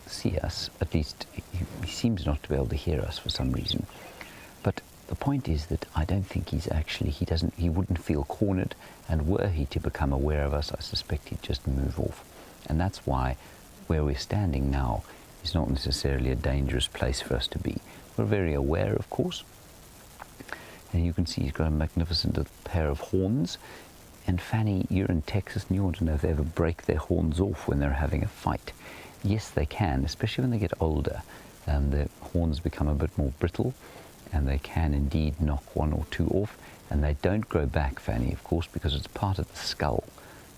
see us. At least he seems not to be able to hear us for some reason. But the point is that I don't think he's actually, he wouldn't feel cornered, and were he to become aware of us, I suspect he'd just move off. And that's why where we're standing now is not necessarily a dangerous place for us to be. We're very aware, of course, and you can see he's got a magnificent pair of horns. And Fanny, you're in Texas, and you want to know if they ever break their horns off when they're having a fight. Yes, they can, especially when they get older. Their horns become a bit more brittle, and they can indeed knock one or two off. And they don't grow back, Fanny, of course, because it's part of the skull.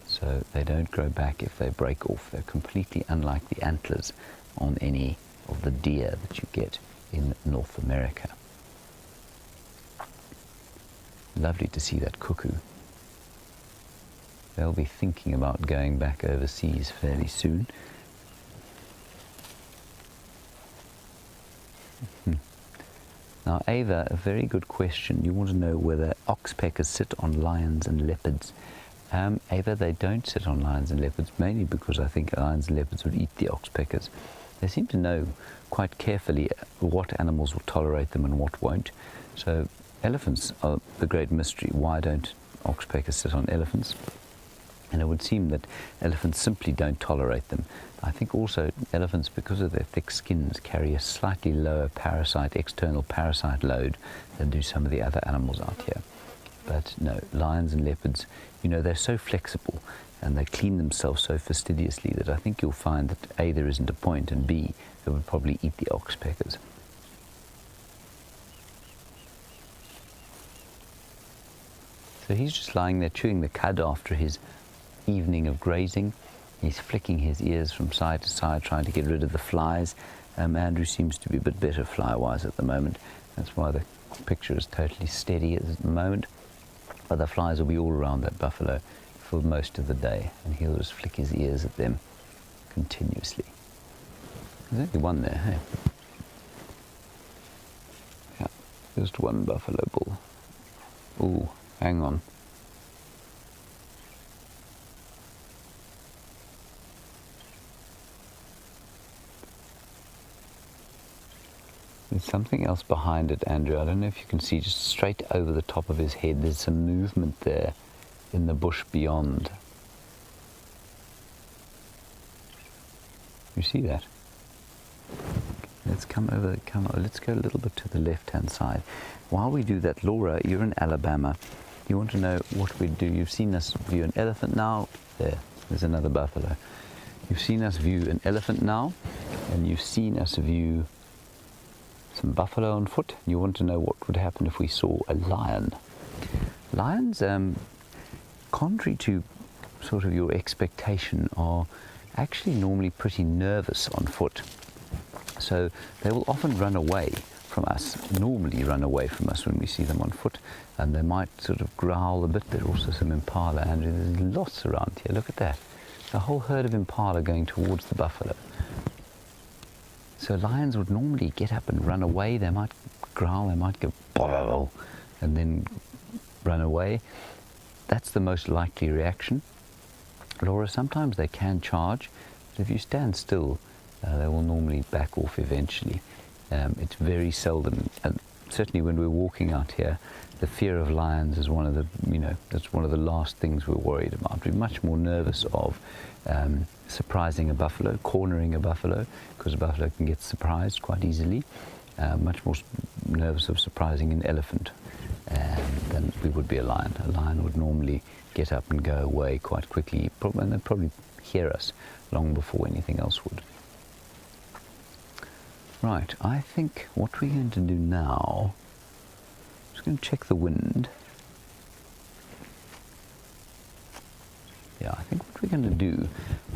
So they don't grow back if they break off. They're completely unlike the antlers on any of the deer that you get in North America. Lovely to see that cuckoo. They'll be thinking about going back overseas fairly soon. Now, Ava, a very good question. You want to know whether oxpeckers sit on lions and leopards. Ava, they don't sit on lions and leopards, mainly because I think lions and leopards would eat the oxpeckers. They seem to know quite carefully what animals will tolerate them and what won't. So elephants are the great mystery. Why don't oxpeckers sit on elephants? And it would seem that elephants simply don't tolerate them. I think also elephants, because of their thick skins, carry a slightly lower external parasite load than do some of the other animals out here. But no, lions and leopards, you know, they're so flexible, and they clean themselves so fastidiously that I think you'll find that A, there isn't a point, and B, they would probably eat the oxpeckers. So he's just lying there chewing the cud after his evening of grazing. He's flicking his ears from side to side, trying to get rid of the flies. Andrew seems to be a bit better fly-wise at the moment. That's why the picture is totally steady at the moment. But the flies will be all around that buffalo for most of the day, and he'll just flick his ears at them continuously. There's only one there, hey? Yeah, just one buffalo bull. Ooh, hang on. There's something else behind it, Andrew. I don't know if you can see, just straight over the top of his head. There's some movement there in the bush beyond. You see that? Let's come over, let's go a little bit to the left-hand side. While we do that, Laura, you're in Alabama. You want to know what we do. You've seen us view an elephant now. There's another buffalo. You've seen us view an elephant now, and you've seen us view some buffalo on foot. You want to know what would happen if we saw a lion. Lions, contrary to sort of your expectation, are actually normally pretty nervous on foot. So they will often run away from us, normally run away from us when we see them on foot, and they might sort of growl a bit. There are also some impala, Andrew. There's lots around here. Look at that. A whole herd of impala going towards the buffalo. So lions would normally get up and run away. They might growl, they might go "Bow," and then run away. That's the most likely reaction. Laura, sometimes they can charge, but if you stand still, they will normally back off eventually. It's very seldom, and certainly when we're walking out here, the fear of lions is one of the, that's one of the last things we're worried about. We're much more nervous of surprising a buffalo, cornering a buffalo, because a buffalo can get surprised quite easily. Much more nervous of surprising an elephant than we would be a lion. A lion would normally get up and go away quite quickly, and they'd probably hear us long before anything else would. Right, I think what we're going to do now, I'm just going to check the wind. Yeah, I think what we're going to do,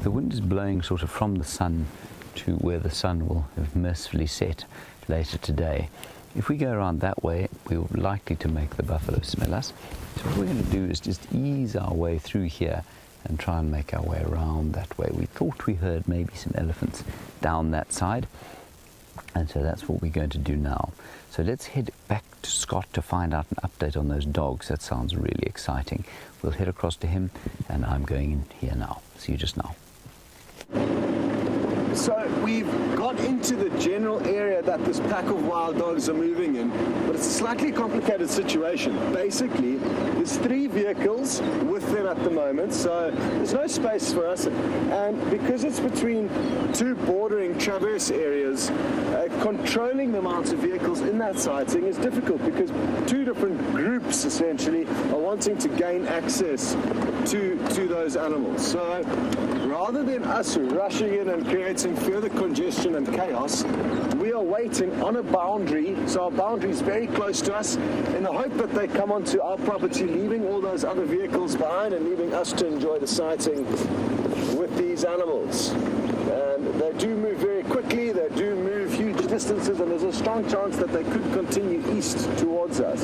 the wind is blowing sort of from the sun to where the sun will have mercifully set later today. If we go around that way, we're likely to make the buffalo smell us. So what we're going to do is just ease our way through here and try and make our way around that way. We thought we heard maybe some elephants down that side, and so that's what we're going to do now. So let's head back to Scott to find out an update on those dogs. That sounds really exciting. We'll head across to him, and I'm going in here now. See you just now. So we've got into the general area that this pack of wild dogs are moving in, but it's a slightly complicated situation. Basically, there's 3 vehicles with them at the moment, so there's no space for us, and because it's between 2 bordering traverse areas, controlling the amount of vehicles in that sighting is difficult because 2 different groups essentially are wanting to gain access to those animals. So rather than us rushing in and creating further congestion and chaos, we are waiting on a boundary, so our boundary is very close to us, in the hope that they come onto our property, leaving all those other vehicles behind and leaving us to enjoy the sighting with these animals. And they do move very quickly, they do move huge distances, and there's a strong chance that they could continue east towards us.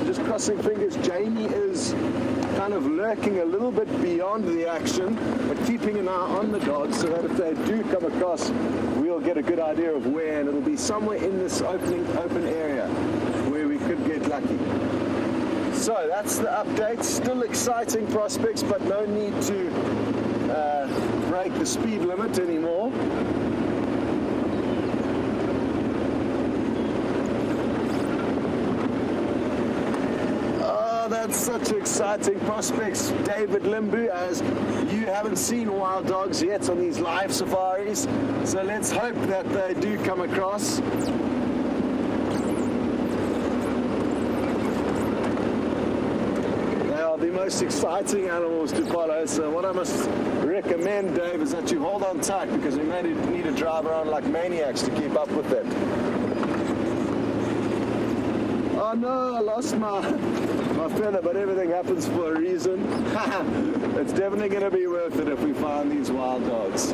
Just crossing fingers, Jamie is kind of lurking a little bit beyond the action, but keeping an eye on the dogs so that if they do come across, we'll get a good idea of where, and it'll be somewhere in this open area where we could get lucky. So that's the update. Still exciting prospects, but no need to break the speed limit anymore. That's such exciting prospects, David Limbu, as you haven't seen wild dogs yet on these live safaris, so let's hope that they do come across. They are the most exciting animals to follow. So what I must recommend, Dave, is that you hold on tight because we may need to drive around like maniacs to keep up with them. Oh no, I lost my feather, but everything happens for a reason. It's definitely going to be worth it if we find these wild dogs.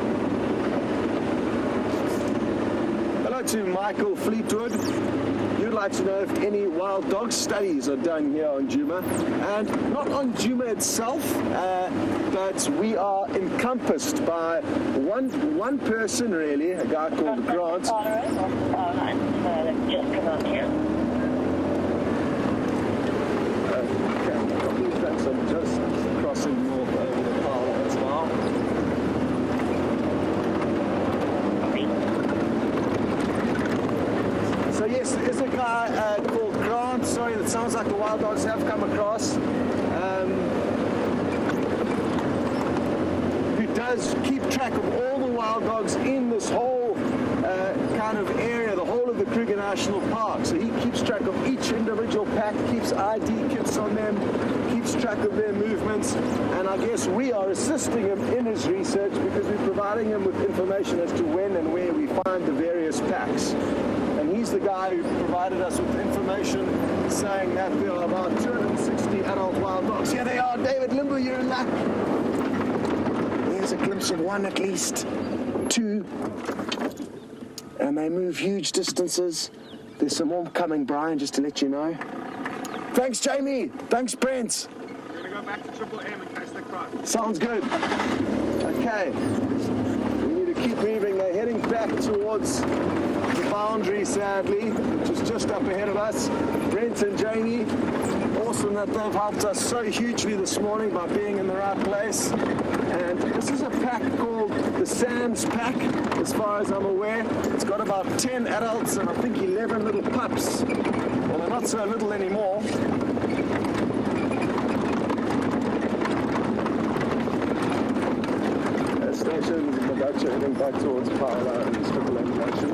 Hello to Michael Fleetwood. You'd like to know if any wild dog studies are done here on Djuma, and not on Djuma itself, but we are encompassed by one person really, a guy called Grant. Just come out here. So I'm just crossing north over the Paarl as well. So yes, there is a guy called Grant. Sorry, that sounds like the wild dogs have come across. Who does keep track of all the wild dogs in this whole kind of area, the whole of the Kruger National Park. So he keeps track of each individual pack, keeps ID kits on them, keeps track of their movements, and I guess we are assisting him in his research because we're providing him with information as to when and where we find the various packs. And he's the guy who provided us with information saying that there are about 260 adult wild dogs. Here they are, David Limbo, you're in luck. There's a glimpse of one at least, two, and they move huge distances. There's some more coming, Brian, just to let you know. Thanks, Jamie. Thanks, Brent. We're going to go back to Triple M in case they cry. Sounds good. Okay. We need to keep moving. They're heading back towards the boundary, sadly, which is just up ahead of us. Brent and Jamie, awesome that they've helped us so hugely this morning by being in the right place. And this is a pack called the Sands Pack, as far as I'm aware. It's got about 10 adults and I think 11 little pups. Well, they're not so little anymore. Stations in the Dutch are heading back towards Paarl and Triple M Station.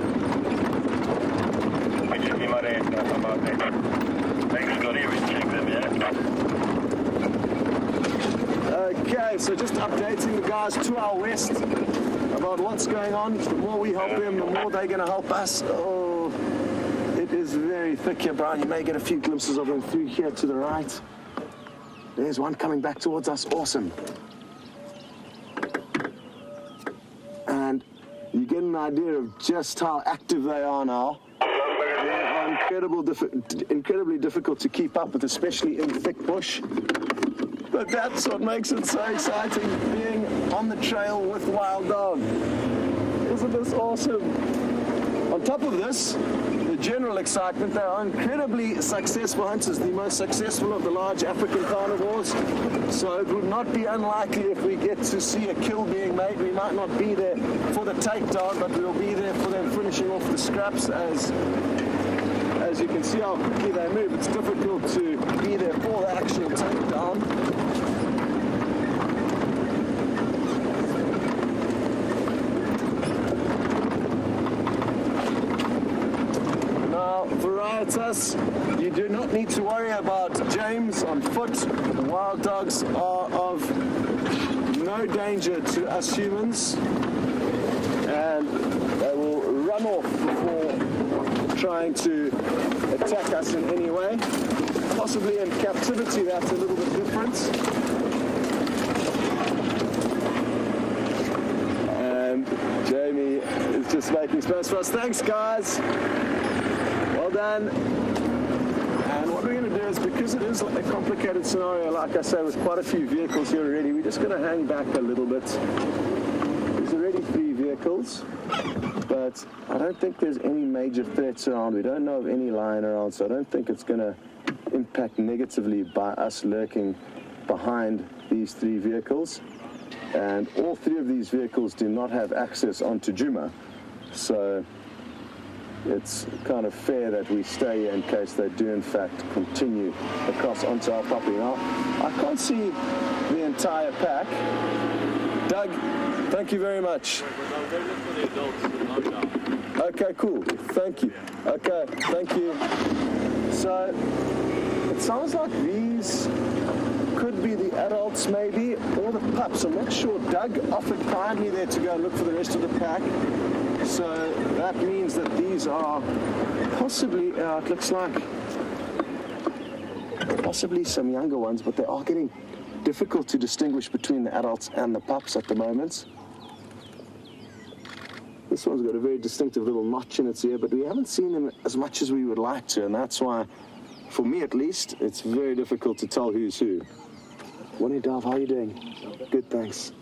Okay, so just updating the guys to our west about what's going on. The more we help them, the more they're going to help us. Oh, it is very thick here, Brian. You may get a few glimpses of them through here to the right. There's one coming back towards us. Awesome. And you get an idea of just how active they are now. They are incredibly difficult to keep up with, especially in thick bush. But that's what makes it so exciting, being on the trail with wild dog. Isn't this awesome? On top of this, the general excitement, they are incredibly successful hunters, the most successful of the large African carnivores. So it would not be unlikely if we get to see a kill being made. We might not be there for the takedown, but we'll be there for them finishing off the scraps. As you can see how quickly they move, it's difficult to be there for the actual takedown. Now, varietas, you do not need to worry about James on foot. The wild dogs are of no danger to us humans, and they will run off before trying to attack us in any way. Possibly in captivity, that's a little bit different. And Jamie is just making space for us. Thanks, guys. Well done. And what we're going to do is, because it is a complicated scenario, like I say, with quite a few vehicles here already, we're just going to hang back a little bit. There's already 3 vehicles. But I don't think there's any major threats around. We don't know of any lying around, so I don't think it's going to impact negatively by us lurking behind these 3 vehicles. And all 3 of these vehicles do not have access onto Djuma, so it's kind of fair that we stay here in case they do in fact continue across onto our property. Now, I can't see the entire pack. Doug, thank you very much. Okay, cool. Thank you. Okay, thank you. So, it sounds like these could be the adults maybe, or the pups. I'm not sure. Doug offered kindly there to go and look for the rest of the pack. So that means that these are possibly, it looks like, possibly some younger ones, but they are getting difficult to distinguish between the adults and the pups at the moment. This one's got a very distinctive little notch in its ear, but we haven't seen them as much as we would like to, and that's why, for me at least, it's very difficult to tell who's who. Morning, Dave, how are you doing? Good, thanks.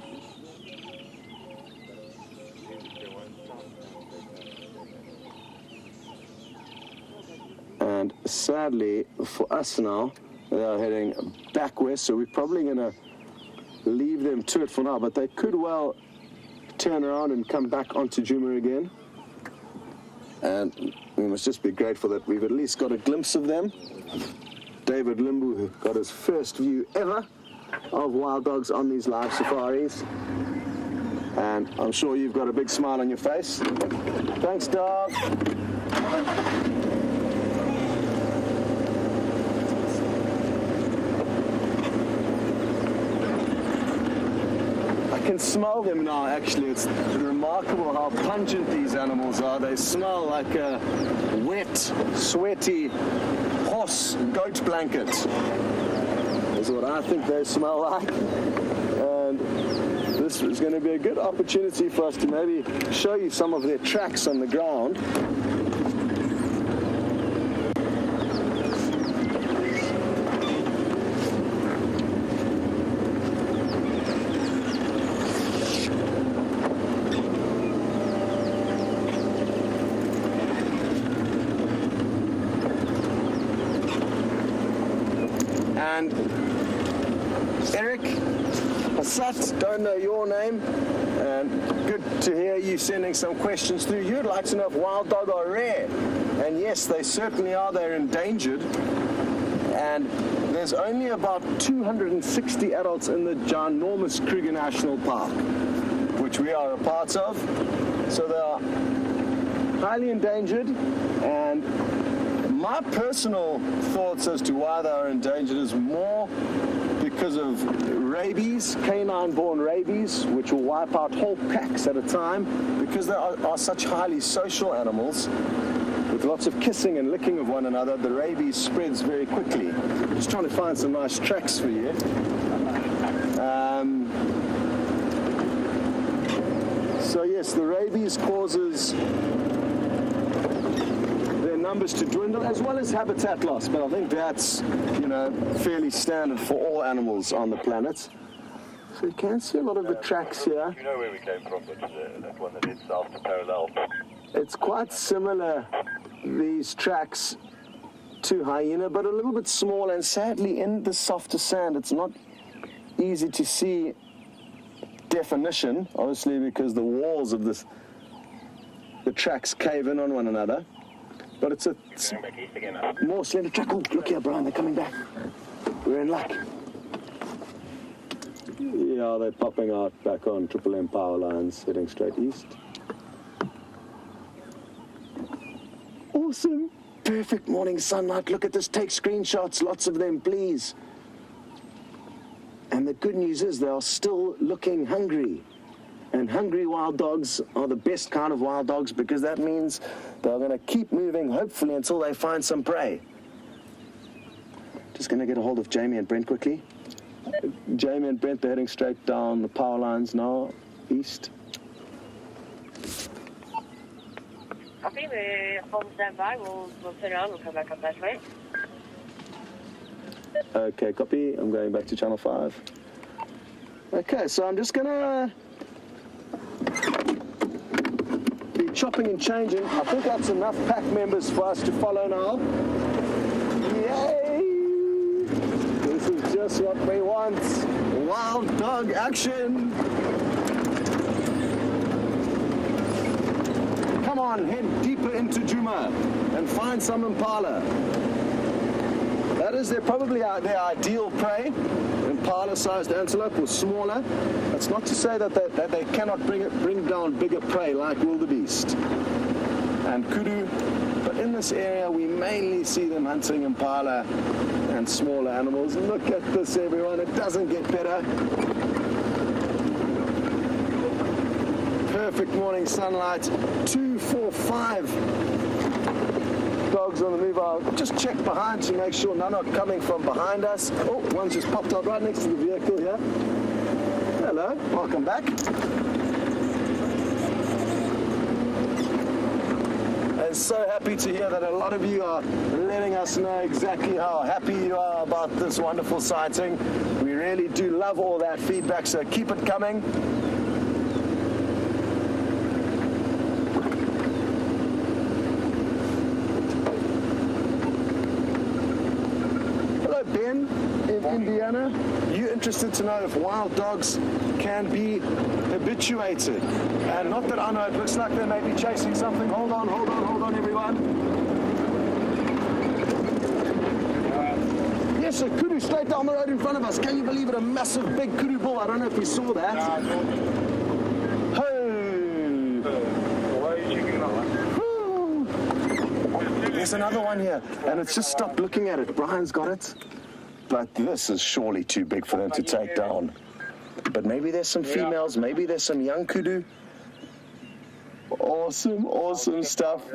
And sadly, for us now, they are heading back west, so we're probably going to leave them to it for now, but they could well turn around and come back onto Juma again. And we must just be grateful that we've at least got a glimpse of them. David Limbu got his first view ever of wild dogs on these live safaris. And I'm sure you've got a big smile on your face. Thanks, dog. I can smell them now, actually. It's remarkable how pungent these animals are. They smell like a wet, sweaty horse goat blanket. Is what I think they smell like. And this is going to be a good opportunity for us to maybe show you some of their tracks on the ground. And Eric, Asat, don't know your name, and good to hear you sending some questions through. You'd like to know if wild dog are rare, and yes, they certainly are. They're endangered, and there's only about 260 adults in the ginormous Kruger National Park, which we are a part of. So they are highly endangered, and my personal thoughts as to why they are endangered is more because of rabies, canine-borne rabies, which will wipe out whole packs at a time, because they are such highly social animals. With lots of kissing and licking of one another, the rabies spreads very quickly. Just trying to find some nice tracks for you. So yes, the rabies causes numbers to dwindle, as well as habitat loss, but I think that's, fairly standard for all animals on the planet. So you can see a lot of the tracks here. You know where we came from, that one that heads south to Parallel. It's quite similar, these tracks, to hyena, but a little bit smaller, and sadly in the softer sand it's not easy to see definition, obviously because the walls of the tracks cave in on one another. But it's a more slender track. Oh, look here, Brian, they're coming back. We're in luck. Yeah, they're popping out back on Triple M power lines, heading straight east. Awesome. Perfect morning sunlight. Look at this. Take screenshots, lots of them, please. And the good news is they are still looking hungry. And hungry wild dogs are the best kind of wild dogs, because that means they're going to keep moving, hopefully, until they find some prey. Just going to get a hold of Jamie and Brent quickly. Jamie and Brent, they're heading straight down the power lines now, east. Copy, we're on standby. We'll turn around. We'll come back up that way. Okay, copy. I'm going back to channel 5. Okay, so I'm just going to be chopping and changing. I think that's enough pack members for us to follow now. Yay! This is just what we want. Wild dog action! Come on, head deeper into Juma and find some impala. That is probably their ideal prey. Impala-sized antelope or smaller. That's not to say that they cannot bring down bigger prey like wildebeest and kudu. But in this area, we mainly see them hunting impala and smaller animals. Look at this, everyone. It doesn't get better. Perfect morning sunlight. 2, 4, 5 dogs on the move. I'll just check behind to make sure none are coming from behind us. Oh, one just popped out right next to the vehicle here. Hello, welcome back. And so happy to hear that a lot of you are letting us know exactly how happy you are about this wonderful sighting. We really do love all that feedback, so keep it coming. Hello, Ben in Indiana. You interested to know if wild dogs can be habituated? And not that I know, it looks like they may be chasing something. Hold on, everyone. Yes, a kudu straight down the road in front of us. Can you believe it? A massive, big kudu bull. I don't know if you saw that. Hey! Why are you checking that one? There's another one here, and it's just stopped looking at it. Brian's got it. But this is surely too big for them to take down. But maybe there's some females, maybe there's some young kudu. Awesome stuff.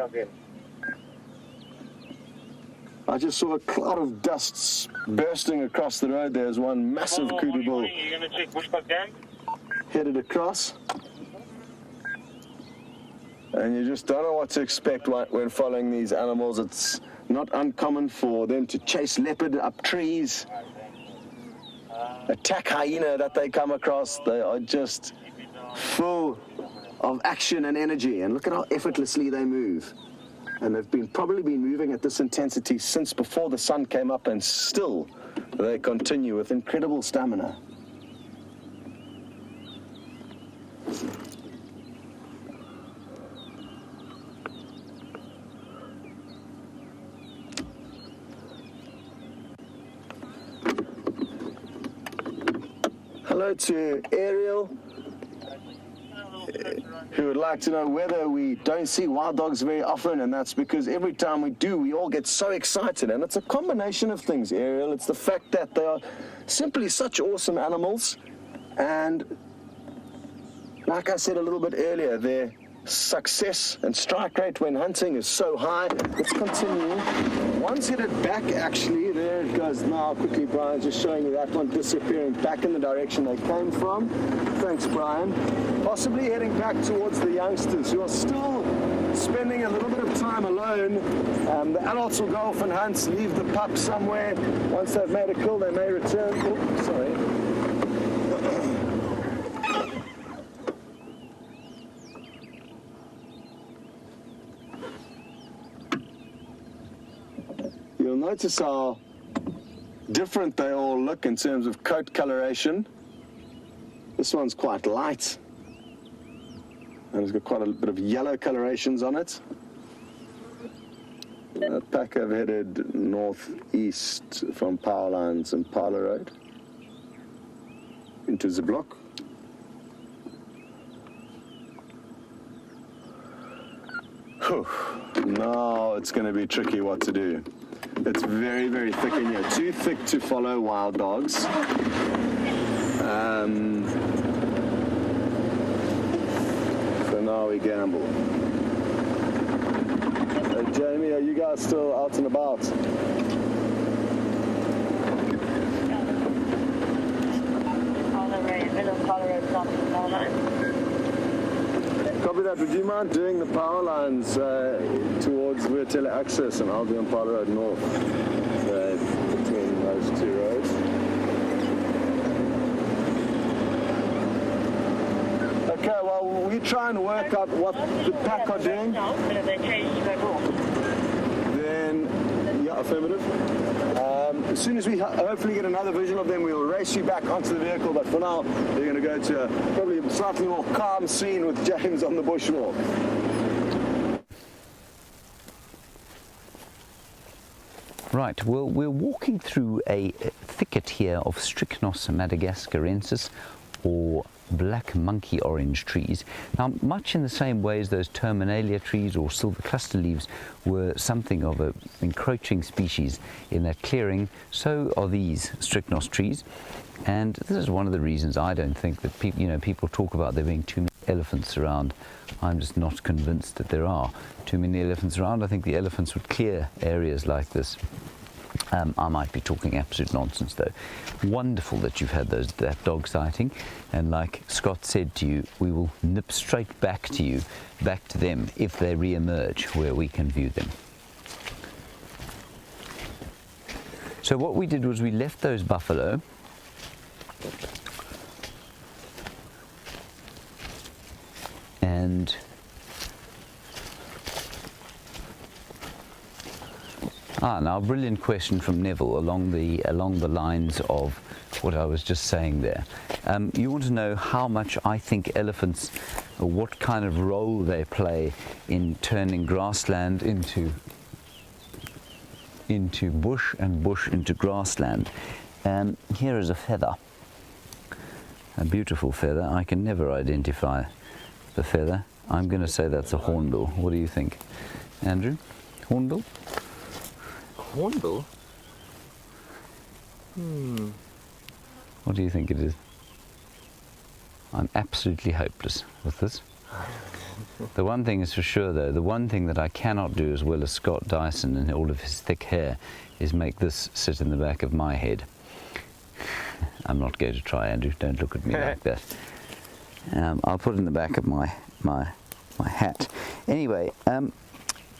I just saw a cloud of dust bursting across the road. There's one massive kudu bull You're going to check bushbuck dam? headed across. And you just don't know what to expect when following these animals. It's not uncommon for them to chase leopard up trees, attack hyena that they come across. They are just full of action and energy, and look at how effortlessly they move. And they've probably been moving at this intensity since before the sun came up, and still they continue with incredible stamina. Hello to Ariel, who would like to know whether we don't see wild dogs very often, and that's because every time we do, we all get so excited. And it's a combination of things, Ariel. It's the fact that they are simply such awesome animals, and like I said a little bit earlier, their success and strike rate when hunting is so high. Let's continue. One's headed back, actually. There it goes now. Quickly, Brian, just showing you that one disappearing back in the direction they came from. Thanks, Brian. Possibly heading back towards the youngsters who are still spending a little bit of time alone. The adults will go off and hunt, leave the pups somewhere. Once they've made a kill, they may return. Oh, sorry. You'll notice how different they all look in terms of coat coloration. This one's quite light, and it's got quite a bit of yellow colorations on it. That pack have headed northeast from power lines and Parlour Road into the block. Whew. Now it's going to be tricky what to do. It's very, very thick in here. Too thick to follow wild dogs. So now we gamble. Jamie, are you guys still out and about? Copy that. Would you mind doing the power lines towards Vertella Access, and I'll be on Parlour Road North between those two roads? Okay, well, we try and work out what the pack are doing. Then, yeah, affirmative. As soon as we hopefully get another vision of them, we'll race you back onto the vehicle. But for now, we're going to go to probably a slightly more calm scene with James on the bushwalk. Right, well, we're walking through a thicket here of Strychnos madagascarensis, or black monkey orange trees. Now, much in the same way as those terminalia trees or silver cluster leaves were something of an encroaching species in that clearing, so are these strychnos trees. And this is one of the reasons I don't think that people talk about there being too many elephants around. I'm just not convinced that there are too many elephants around. I think the elephants would clear areas like this. I might be talking absolute nonsense though. Wonderful that you've had that dog sighting, and like Scott said to you, we will nip straight back to them if they re-emerge where we can view them. So what we did was we left those buffalo and now a brilliant question from Neville along the lines of what I was just saying there. You want to know how much I think elephants, or what kind of role they play in turning grassland into bush and bush into grassland. Here is a feather, a beautiful feather. I can never identify the feather. I'm going to say that's a hornbill. What do you think, Andrew? Hornbill? Hornbill? What do you think it is? I'm absolutely hopeless with this. The one thing is for sure though, the one thing that I cannot do as well as Scott Dyson and all of his thick hair is make this sit in the back of my head. I'm not going to try, Andrew, don't look at me like that. I'll put it in the back of my hat. Anyway,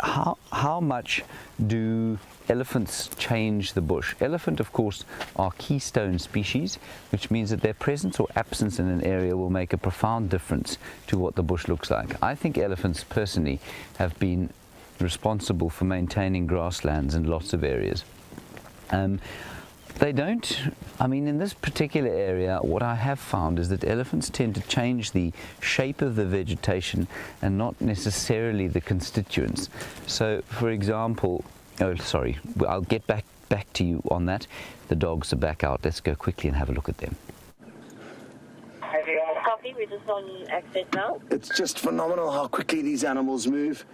how much do elephants change the bush? Elephant, of course, are keystone species, which means that their presence or absence in an area will make a profound difference to what the bush looks like. I think elephants, personally, have been responsible for maintaining grasslands in lots of areas. They don't, in this particular area, what I have found is that elephants tend to change the shape of the vegetation and not necessarily the constituents. So, for example, I'll get back to you on that. The dogs are back out. Let's go quickly and have a look at them. Copy, we're just on access now. It's just phenomenal how quickly these animals move.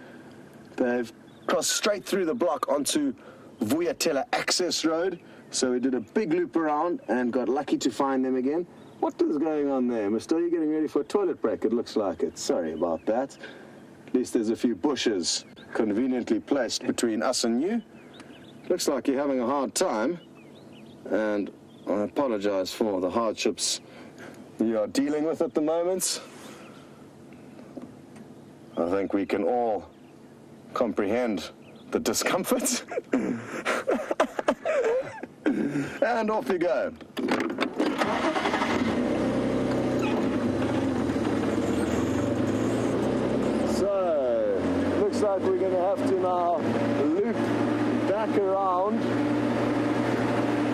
They've crossed straight through the block onto Vuyatela Access Road. So we did a big loop around and got lucky to find them again. What is going on there? Mister, you're getting ready for a toilet break, it looks like it. Sorry about that. At least there's a few bushes conveniently placed between us and you. Looks like you're having a hard time, and I apologize for the hardships you are dealing with at the moment. I think we can all comprehend the discomfort. And off you go. So, looks like we're going to have to now loop back around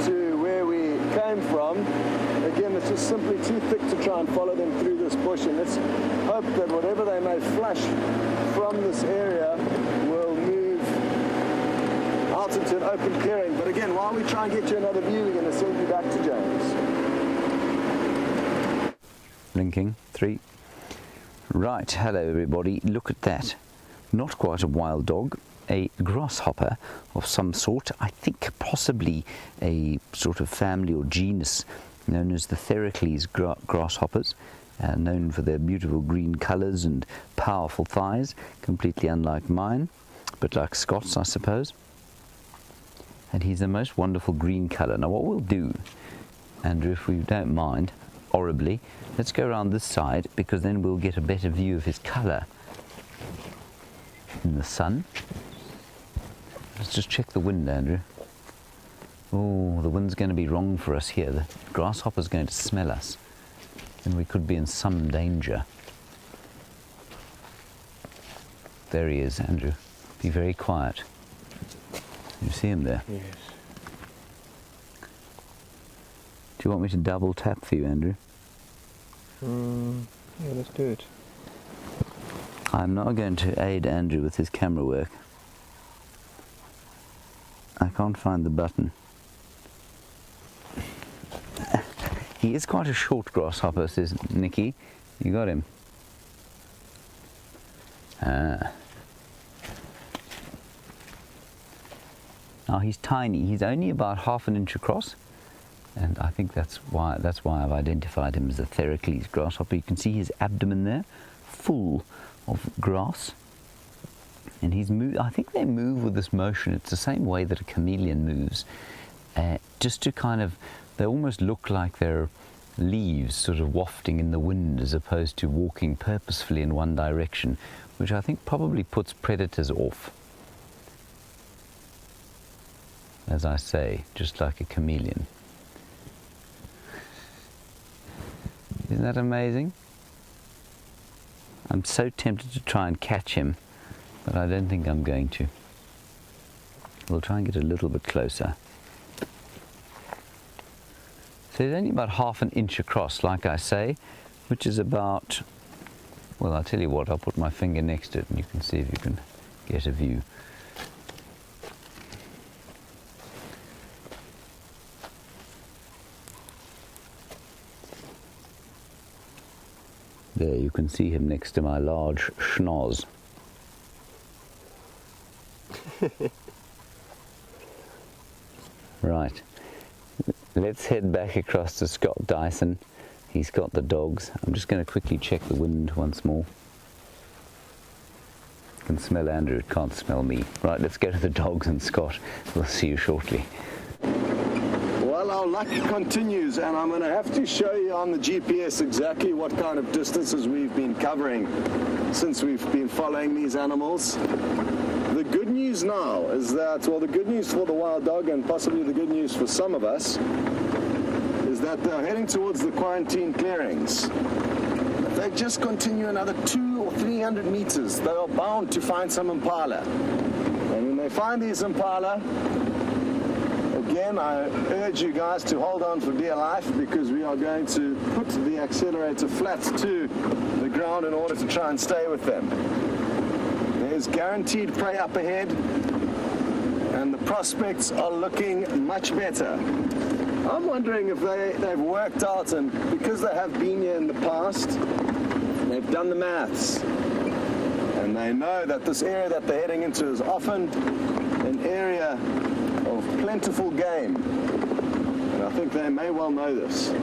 to where we came from. Again, it's just simply too thick to try and follow them through this bush, and let's hope that whatever they may flash from this area will move out into an open clearing. But again, while we try and get you another view, we're going to send you back to James. Blinking, 3. Right, hello everybody, look at that. Not quite a wild dog, a grasshopper of some sort. I think possibly a sort of family or genus known as the Theracles grasshoppers, known for their beautiful green colours and powerful thighs, completely unlike mine, but like Scott's, I suppose. And he's the most wonderful green colour. Now what we'll do, Andrew, if we don't mind, horribly, let's go around this side, because then we'll get a better view of his colour in the sun. Let's just check the wind, Andrew. Oh, the wind's going to be wrong for us here. The grasshopper's going to smell us, and we could be in some danger. There he is, Andrew. Be very quiet. You see him there? Yes. Do you want me to double tap for you, Andrew? Yeah, let's do it. I'm not going to aid Andrew with his camera work. I can't find the button. He is quite a short grasshopper, says Nikki. You got him. Ah. Now he's tiny. He's only about ½ an inch across, and I think that's why I've identified him as a Theracles grasshopper. You can see his abdomen there, full of grass, and I think they move with this motion. It's the same way that a chameleon moves, just to kind of, they almost look like they're leaves sort of wafting in the wind as opposed to walking purposefully in one direction, which I think probably puts predators off. As I say, just like a chameleon. Isn't that amazing? I'm so tempted to try and catch him, but I don't think I'm going to. We'll try and get a little bit closer. So he's only about ½ an inch across, like I say, which is about, well, I'll tell you what, I'll put my finger next to it and you can see if you can get a view. There, you can see him next to my large schnoz. Right, let's head back across to Scott Dyson. He's got the dogs. I'm just going to quickly check the wind once more. I can smell Andrew, it can't smell me. Right, let's go to the dogs and Scott. We'll see you shortly. Well, our luck continues, and I'm going to have to show you on the GPS exactly what kind of distances we've been covering since we've been following these animals. The good news now is that, well, the good news for the wild dog and possibly the good news for some of us is that they're heading towards the quarantine clearings. If they just continue another 200 or 300 meters, they are bound to find some impala. And when they find these impala, again, I urge you guys to hold on for dear life, because we are going to put the accelerator flat to the ground in order to try and stay with them. There's guaranteed prey up ahead, and the prospects are looking much better. I'm wondering if they've worked out, and because they have been here in the past, they've done the maths. And they know that this area that they're heading into is often an area of plentiful game. And I think they may well know this.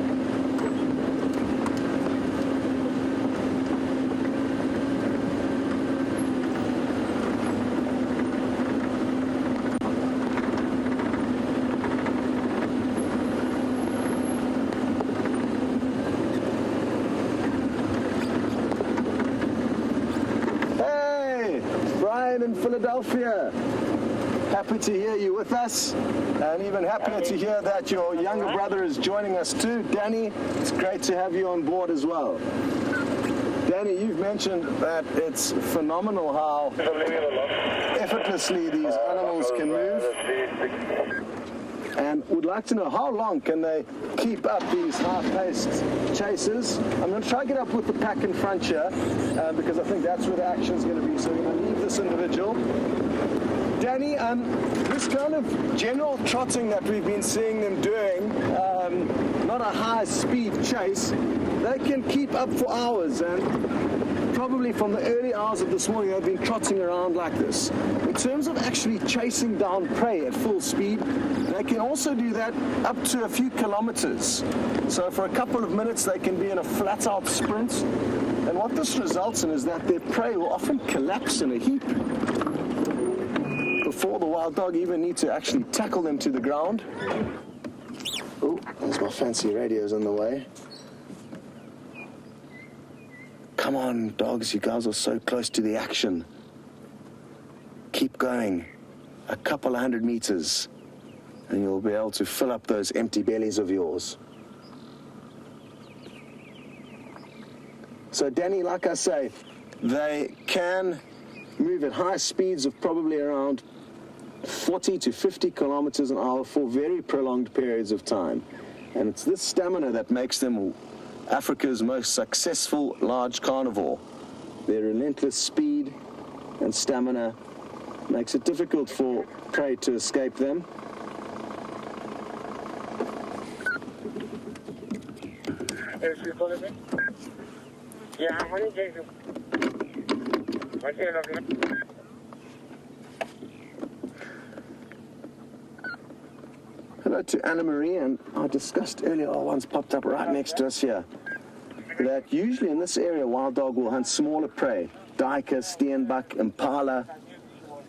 In Philadelphia. Happy to hear you with us, and even happier to hear that your younger brother is joining us too. Danny, it's great to have you on board as well. Danny, you've mentioned that it's phenomenal how effortlessly these animals can move, and would like to know how long can they keep up these high-paced chases. I'm going to try to get up with the pack in front here, because I think that's where the action is going to be. So we're going to leave this individual. Danny, this kind of general trotting that we've been seeing them doing, not a high-speed chase, they can keep up for hours, and probably from the early hours of this morning they've been trotting around like this. In terms of actually chasing down prey at full speed, they can also do that up to a few kilometers. So for a couple of minutes they can be in a flat-out sprint, and what this results in is that their prey will often collapse in a heap before the wild dog even needs to actually tackle them to the ground. Oh, there's my fancy radios on the way. Come on, dogs, you guys are so close to the action. Keep going. A couple of 100 meters, and you'll be able to fill up those empty bellies of yours. So, Danny, like I say, they can move at high speeds of probably around 40 to 50 kilometers an hour for very prolonged periods of time. And it's this stamina that makes them Africa's most successful large carnivore. Their relentless speed and stamina makes it difficult for prey to escape them. Yeah, what is it? What's your location? Hello to Anna Marie, and I discussed earlier, one's popped up right next to us here, that usually in this area wild dog will hunt smaller prey, duiker, steenbuck, impala,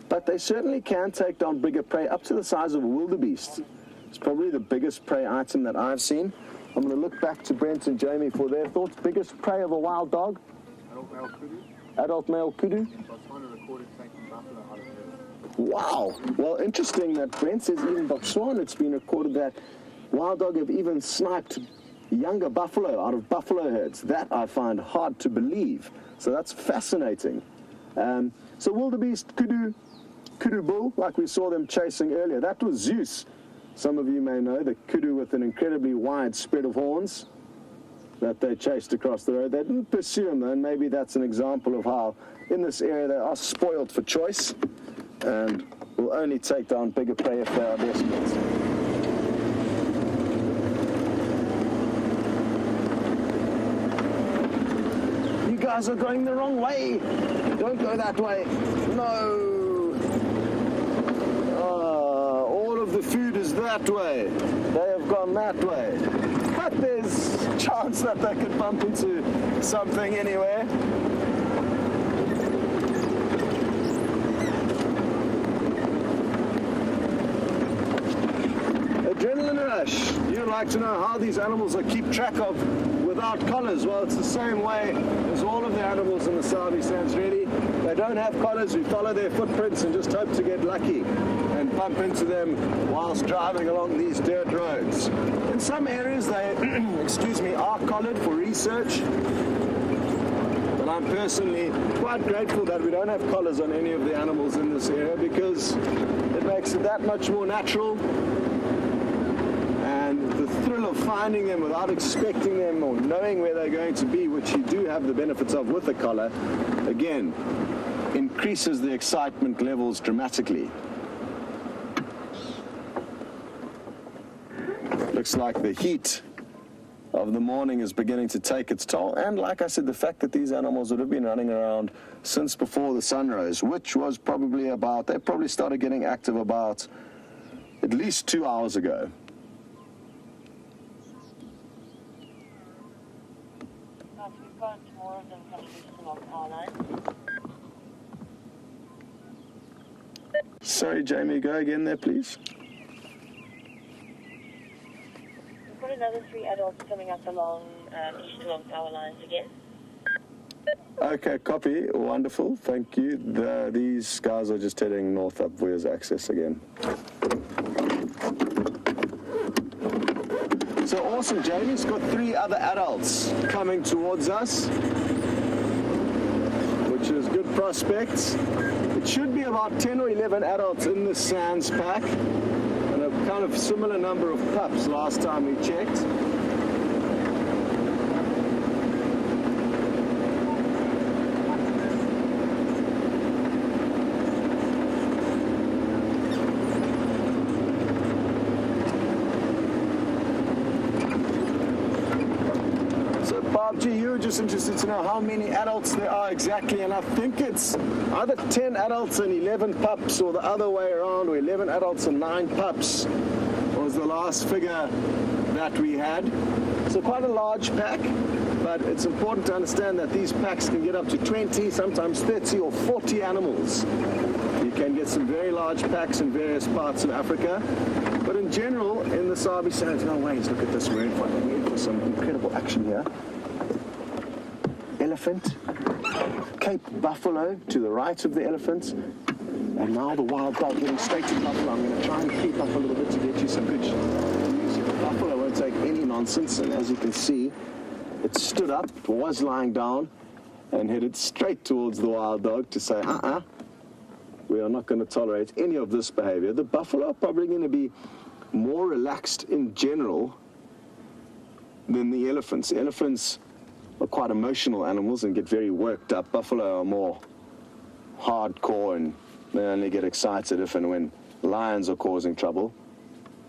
but they certainly can take down bigger prey up to the size of a wildebeest. It's probably the biggest prey item that I've seen. I'm going to look back to Brent and Jamie for their thoughts. Biggest prey of a wild dog? Adult male kudu. Adult male kudu? Botswana recorded taking buffalo out of there. Wow. Well, interesting that Brent says even Botswana, it's been recorded that wild dog have even sniped younger buffalo out of buffalo herds. That I find hard to believe. So that's fascinating. So wildebeest, kudu bull, like we saw them chasing earlier, that was Zeus. Some of you may know the kudu with an incredibly wide spread of horns that they chased across the road. They didn't pursue him, though, and maybe that's an example of how in this area they are spoiled for choice and will only take down bigger prey if they are desperate. You guys are going the wrong way. Don't go that way. No. All of the food is that way. They have gone that way. But there's a chance that they could bump into something anyway. Adrenaline rush. You'd like to know how these animals are keep track of without collars. Well, it's the same way as all of the animals in the Sabi Sands, really. They don't have collars. We follow their footprints and just hope to get lucky and bump into them whilst driving along these dirt roads. In some areas they, are collared for research. But I'm personally quite grateful that we don't have collars on any of the animals in this area because it makes it that much more natural. And the thrill of finding them without expecting them or knowing where they're going to be, which you do have the benefits of with a collar, again, increases the excitement levels dramatically. Looks like the heat of the morning is beginning to take its toll. And like I said, the fact that these animals would have been running around since before the sun rose, which was probably about, they probably started getting active about at least 2 hours ago. We've got more of them coming along our line. Sorry, Jamie, go again there, please. We've got another 3 adults coming up along east along power lines again. Okay, copy. Wonderful. Thank you. These guys are just heading north up Vuya's access again. So awesome, Jamie's got 3 other adults coming towards us, which is good prospects. It should be about 10 or 11 adults in the Sands pack, and a kind of similar number of pups last time we checked. You were just interested to know how many adults there are exactly, and I think it's either 10 adults and 11 pups, or the other way around, or 11 adults and 9 pups was the last figure that we had. So quite a large pack, but it's important to understand that these packs can get up to 20, sometimes 30 or 40 animals. You can get some very large packs in various parts of Africa, but in general, in the Sabi Sands, no ways, look at this, we're in for some incredible action here. Elephant, Cape buffalo to the right of the elephant, and now the wild dog getting straight to buffalo. I'm going to try and creep up a little bit to get you some good news. The buffalo won't take any nonsense, and as you can see, it stood up, was lying down, and headed straight towards the wild dog to say, we are not going to tolerate any of this behavior. The buffalo are probably going to be more relaxed in general than the elephants. The elephants are quite emotional animals and get very worked up. Buffalo are more hardcore and they only get excited if and when lions are causing trouble.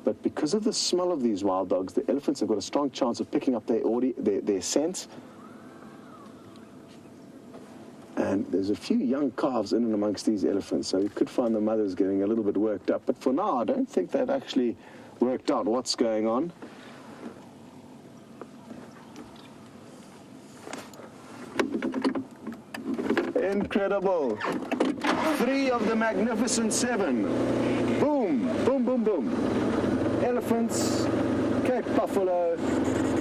but because of the smell of these wild dogs, the elephants have got a strong chance of picking up their scent. And there's a few young calves in and amongst these elephants, so you could find the mothers getting a little bit worked up. But for now, I don't think they've actually worked out what's going on. Incredible. 3 of the magnificent 7. Boom, boom, boom, boom. Elephants, Cape buffalo,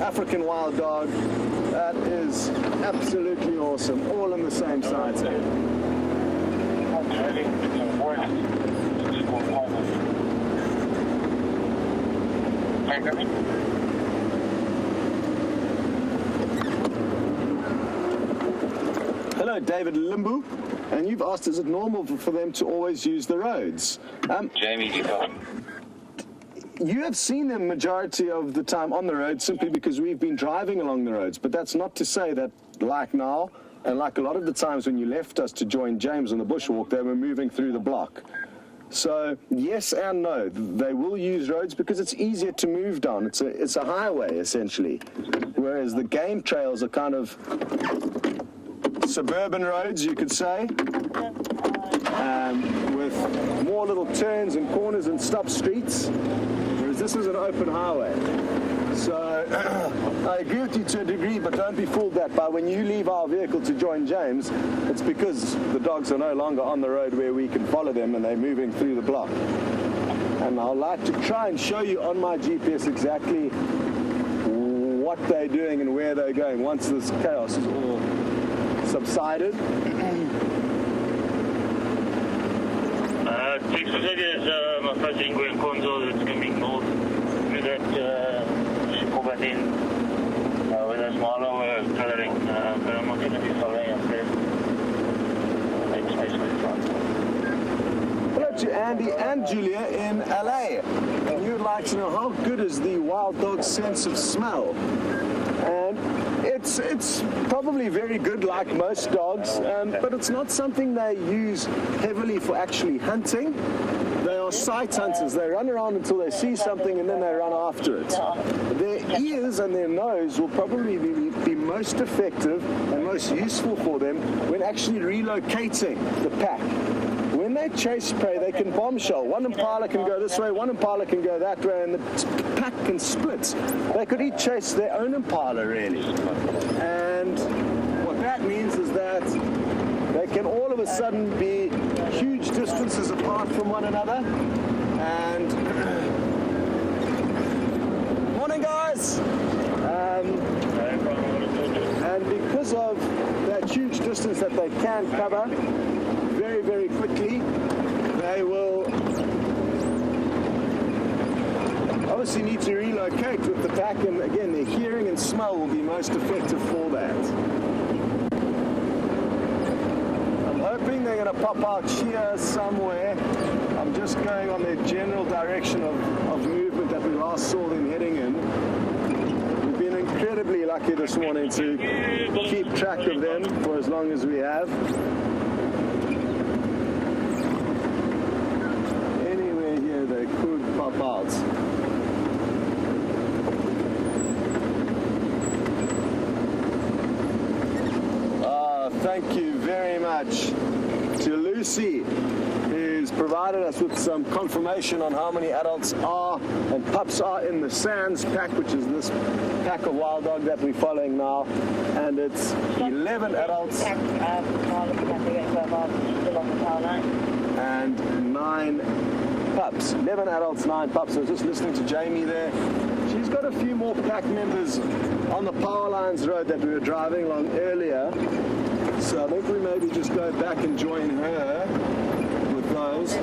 African wild dog. That is absolutely awesome. All on the same side. Hello, David Limbu. And you've asked, is it normal for them to always use the roads? Jamie, you go. You have seen them majority of the time on the road simply because we've been driving along the roads. But that's not to say that, like now, and like a lot of the times when you left us to join James on the bushwalk, they were moving through the block. So, yes and no. They will use roads because it's easier to move down. It's a highway, essentially. Whereas the game trails are kind of suburban roads, you could say, with more little turns and corners and stop streets, whereas this is an open highway. So I agree with you to a degree, but don't be fooled that by when you leave our vehicle to join James, it's because the dogs are no longer on the road where we can follow them and they're moving through the block. And I'd like to try and show you on my GPS exactly what they're doing and where they're going once this chaos is all subsided. Six is approaching Grand Conzo, it's coming north through that Shikobatin with a smaller coloring, but I'm not going to be following up there. Next basically front. Hello to Andy and Julia in LA. And you'd like to know how good is the wild dog's sense of smell? And it's probably very good, like most dogs, but it's not something they use heavily for actually hunting. They are sight hunters. They run around until they see something and then they run after it. Their ears and their nose will probably be most effective and most useful for them when actually relocating the pack. When they chase prey, they can bombshell. One impala can go this way, one impala can go that way, and the pack can split. They could each chase their own impala, really. And what that means is that they can all of a sudden be huge distances apart from one another. And morning, guys. And because of that huge distance that they can cover very, very quickly, they will obviously need to relocate with the pack, and again, their hearing and smell will be most effective for that. I'm hoping they're going to pop out here somewhere. I'm just going on their general direction of movement that we last saw them heading in. We've been incredibly lucky this morning to keep track of them for as long as we have. Anywhere here they could pop out. Thank you very much to Lucy, who's provided us with some confirmation on how many adults are and pups are in the Sands pack, which is this pack of wild dog that we're following now. And it's 11 adults and 9 pups. 11 adults, 9 pups. I was just listening to Jamie there. She's got a few more pack members on the Power Lines Road that we were driving along earlier. So I think we maybe just go back and join her with those.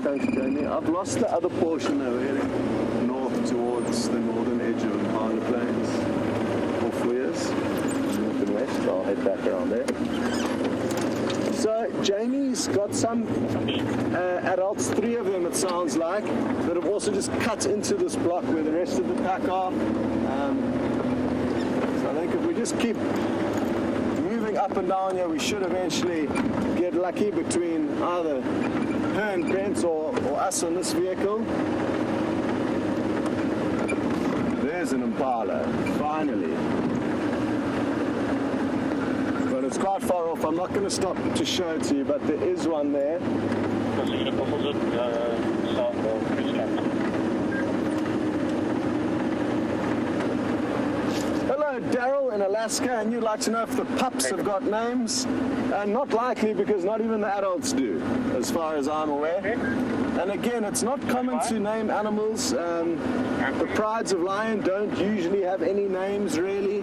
Thanks, Jamie. I've lost the other portion now. We're heading north towards the northern edge of Impala Plains. 4 years. North and west. I'll head back around there. So Jamie's got some adults, 3 of them it sounds like, that have also just cut into this block where the rest of the pack are. So I think if we just keep moving up up and down here, we should eventually get lucky between either her and Brent or us on this vehicle. There's an Impala, finally. But it's quite far off. I'm not going to stop to show it to you, but there is one there. Hello, Daryl in Alaska, and you'd like to know if the pups have got names? Not likely, because not even the adults do, as far as I'm aware. And again, it's not common to name animals. The prides of lion don't usually have any names, really.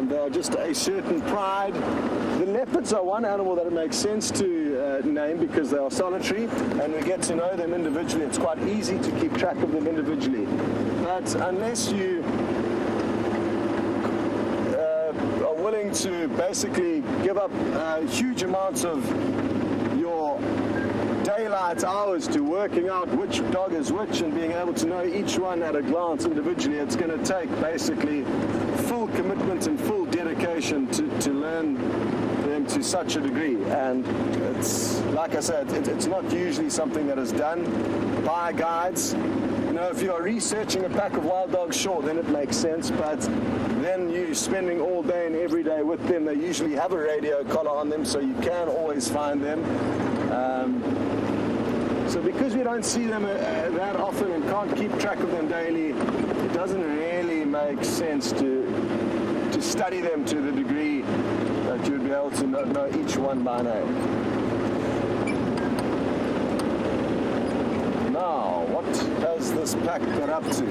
They are just a certain pride. The leopards are one animal that it makes sense to name because they are solitary, and we get to know them individually. It's quite easy to keep track of them individually. But unless you are willing to basically give up huge amounts of your daylight hours to working out which dog is which and being able to know each one at a glance individually, it's going to take basically full commitment and full dedication to learn them to such a degree. And it's, like I said, it's not usually something that is done by guides. You know, if you're researching a pack of wild dogs, sure, then it makes sense, but then you're spending all day and every day with them. They usually have a radio collar on them, so you can always find them. So because we don't see them that often and can't keep track of them daily, it doesn't really make sense to study them to the degree that you'd be able to know each one by name. Now, what has this pack got up to?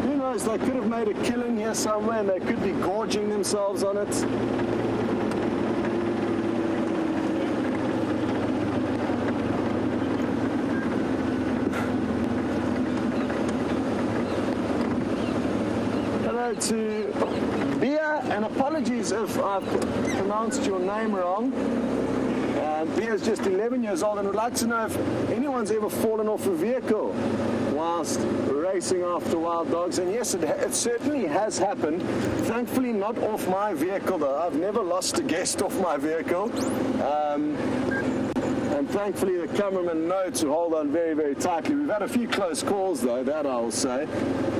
Who knows, they could have made a killing here somewhere and they could be gorging themselves on it. To Bia, and apologies if I've pronounced your name wrong. Bia's just 11 years old and would like to know if anyone's ever fallen off a vehicle whilst racing after wild dogs. And yes, it certainly has happened. Thankfully not off my vehicle though. I've never lost a guest off my vehicle. And thankfully the cameramen know to hold on very, very tightly. We've had a few close calls though, that I will say,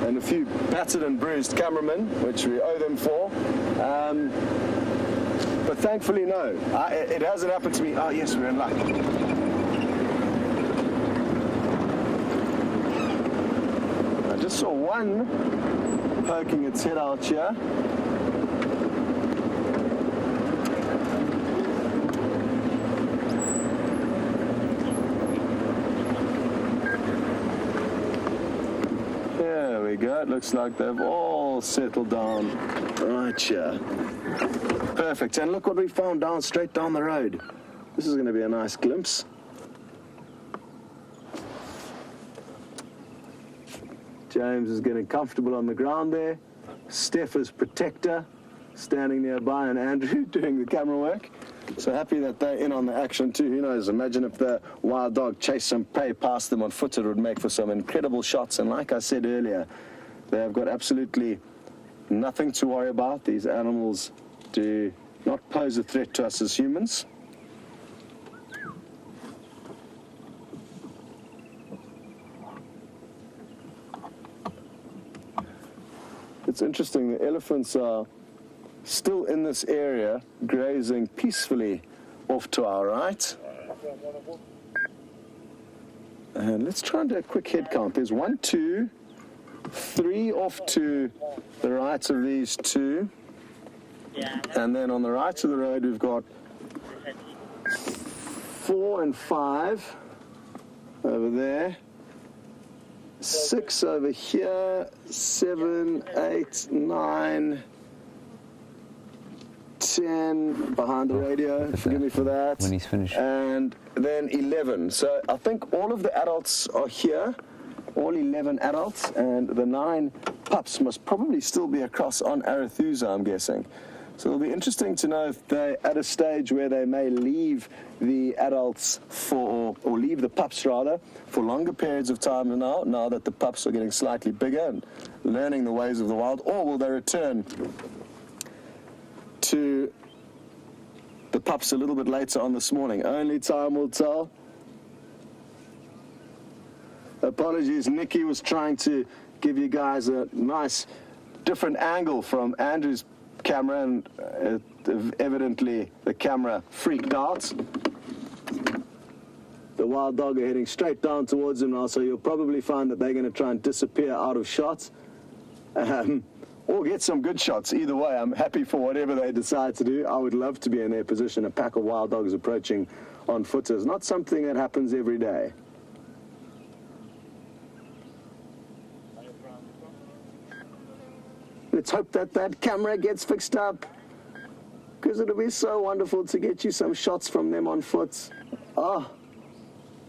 and a few battered and bruised cameramen, which we owe them for. But thankfully no, it hasn't happened to me. Oh yes, we're in luck. I just saw one poking its head out here. There we go. It looks like they've all settled down right here. Perfect. And look what we found straight down the road. This is going to be a nice glimpse. James is getting comfortable on the ground there. Steph is protector, standing nearby, and Andrew doing the camera work. So happy that they're in on the action too. Who knows, imagine if the wild dog chased some prey past them on foot, it would make for some incredible shots. And like I said earlier, they have got absolutely nothing to worry about. These animals do not pose a threat to us as humans. It's interesting, the elephants are still in this area, grazing peacefully off to our right. And let's try and do a quick head count. There's 1, 2, 3 off to the right of these two. And then on the right of the road, we've got 4 and 5 over there. 6 over here, 7, 8, 9, 10 behind the radio, forgive me for that. When he's finished. And then 11. So I think all of the adults are here, all 11 adults, and the 9 pups must probably still be across on Arathusa, I'm guessing. So it'll be interesting to know if they're at a stage where they may leave the adults or leave the pups rather, for longer periods of time now that the pups are getting slightly bigger and learning the ways of the wild, or will they return to the pups a little bit later on this morning. Only time will tell. Apologies, Nikki was trying to give you guys a nice different angle from Andrew's camera, and evidently the camera freaked out. The wild dog are heading straight down towards him now, so you'll probably find that they're going to try and disappear out of shot. Or get some good shots. Either way, I'm happy for whatever they decide to do. I would love to be in their position. A pack of wild dogs approaching on foot is not something that happens every day. Let's hope that that camera gets fixed up, because it'll be so wonderful to get you some shots from them on foot. Ah,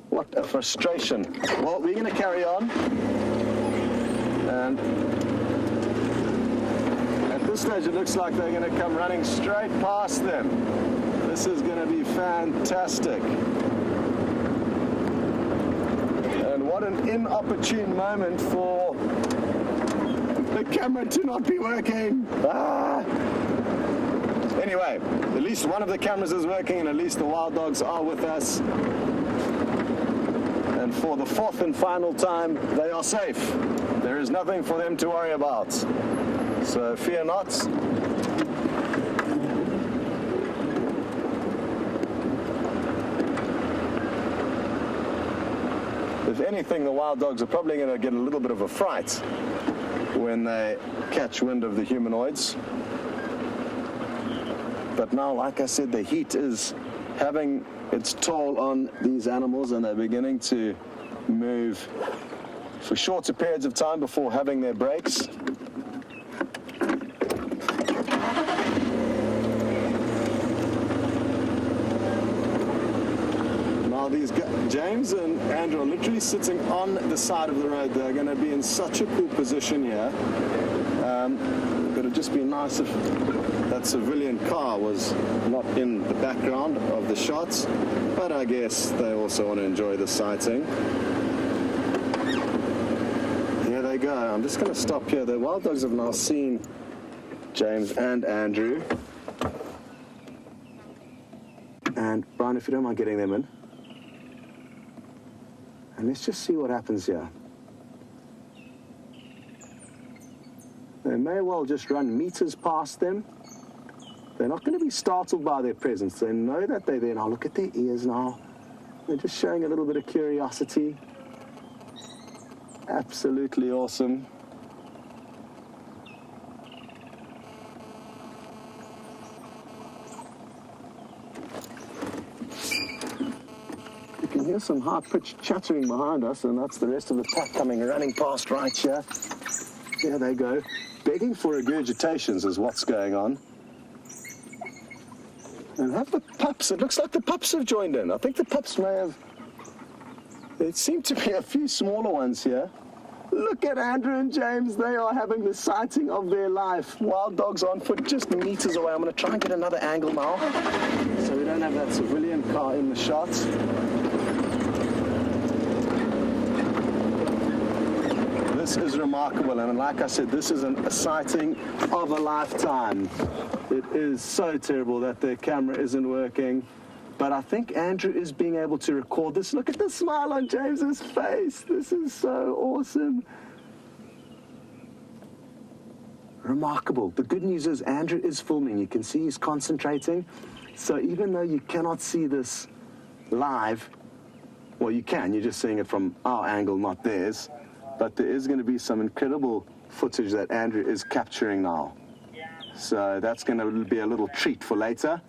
what a frustration. Well, we're going to carry on. And at this stage, it looks like they're going to come running straight past them. This is going to be fantastic. And what an inopportune moment for the camera to not be working. Anyway, at least one of the cameras is working, and at least the wild dogs are with us. And for the fourth and final time, they are safe. There is nothing for them to worry about. So fear not. If anything, the wild dogs are probably going to get a little bit of a fright when they catch wind of the humanoids. But now, like I said, the heat is having its toll on these animals, and they're beginning to move for shorter periods of time before having their breaks. Now these James and Andrew are literally sitting on the side of the road. They're going to be in such a cool position here. But it'd just be nice if that civilian car was not in the background of the shots. But I guess they also want to enjoy the sighting. Here they go. I'm just going to stop here. The wild dogs have now seen James and Andrew. And Brian, if you don't mind getting them in. And let's just see what happens here. They may well just run meters past them. They're not going to be startled by their presence. They know that they're there. Now look at their ears now. They're just showing a little bit of curiosity. Absolutely awesome. You can hear some high-pitched chattering behind us, and that's the rest of the pack coming running past right here. There they go. Begging for regurgitations is what's going on. And have the pups, it looks like the pups have joined in. I think the pups may have, there seem to be a few smaller ones here. Look at Andrew and James, they are having the sighting of their life. Wild dogs on foot just meters away. I'm going to try and get another angle now, so we don't have that civilian car in the shots. This is remarkable, and like I said, this is a sighting of a lifetime. It is so terrible that their camera isn't working, but I think Andrew is being able to record this. Look at the smile on James's face. This is so awesome. Remarkable. The good news is Andrew is filming. You can see he's concentrating. So even though you cannot see this live, well, you can. You're just seeing it from our angle, not theirs. But there is going to be some incredible footage that Andrew is capturing now. So that's going to be a little treat for later.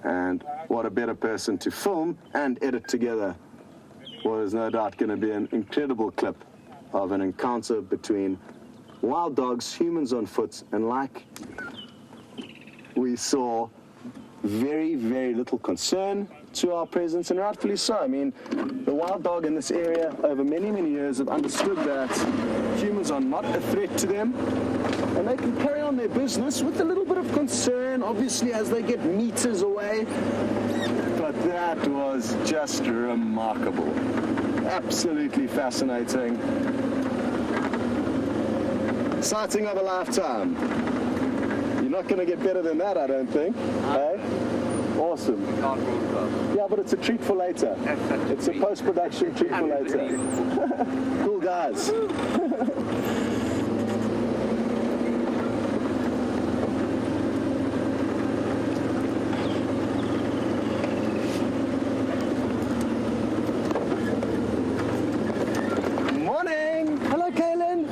And what a better person to film and edit together. Well, there's no doubt going to be an incredible clip of an encounter between wild dogs, humans on foot, and like we saw, very, very little concern to our presence, and rightfully so. I mean, the wild dog in this area over many, many years have understood that humans are not a threat to them, and they can carry on their business with a little bit of concern, obviously, as they get meters away. But that was just remarkable. Absolutely fascinating. Sighting of a lifetime. You're not going to get better than that, I don't think. Hey? Awesome. Can't broadcast. Yeah, but it's a treat for later. It's a post-production treat for later. Cool guys. Morning. Hello, Kaylin.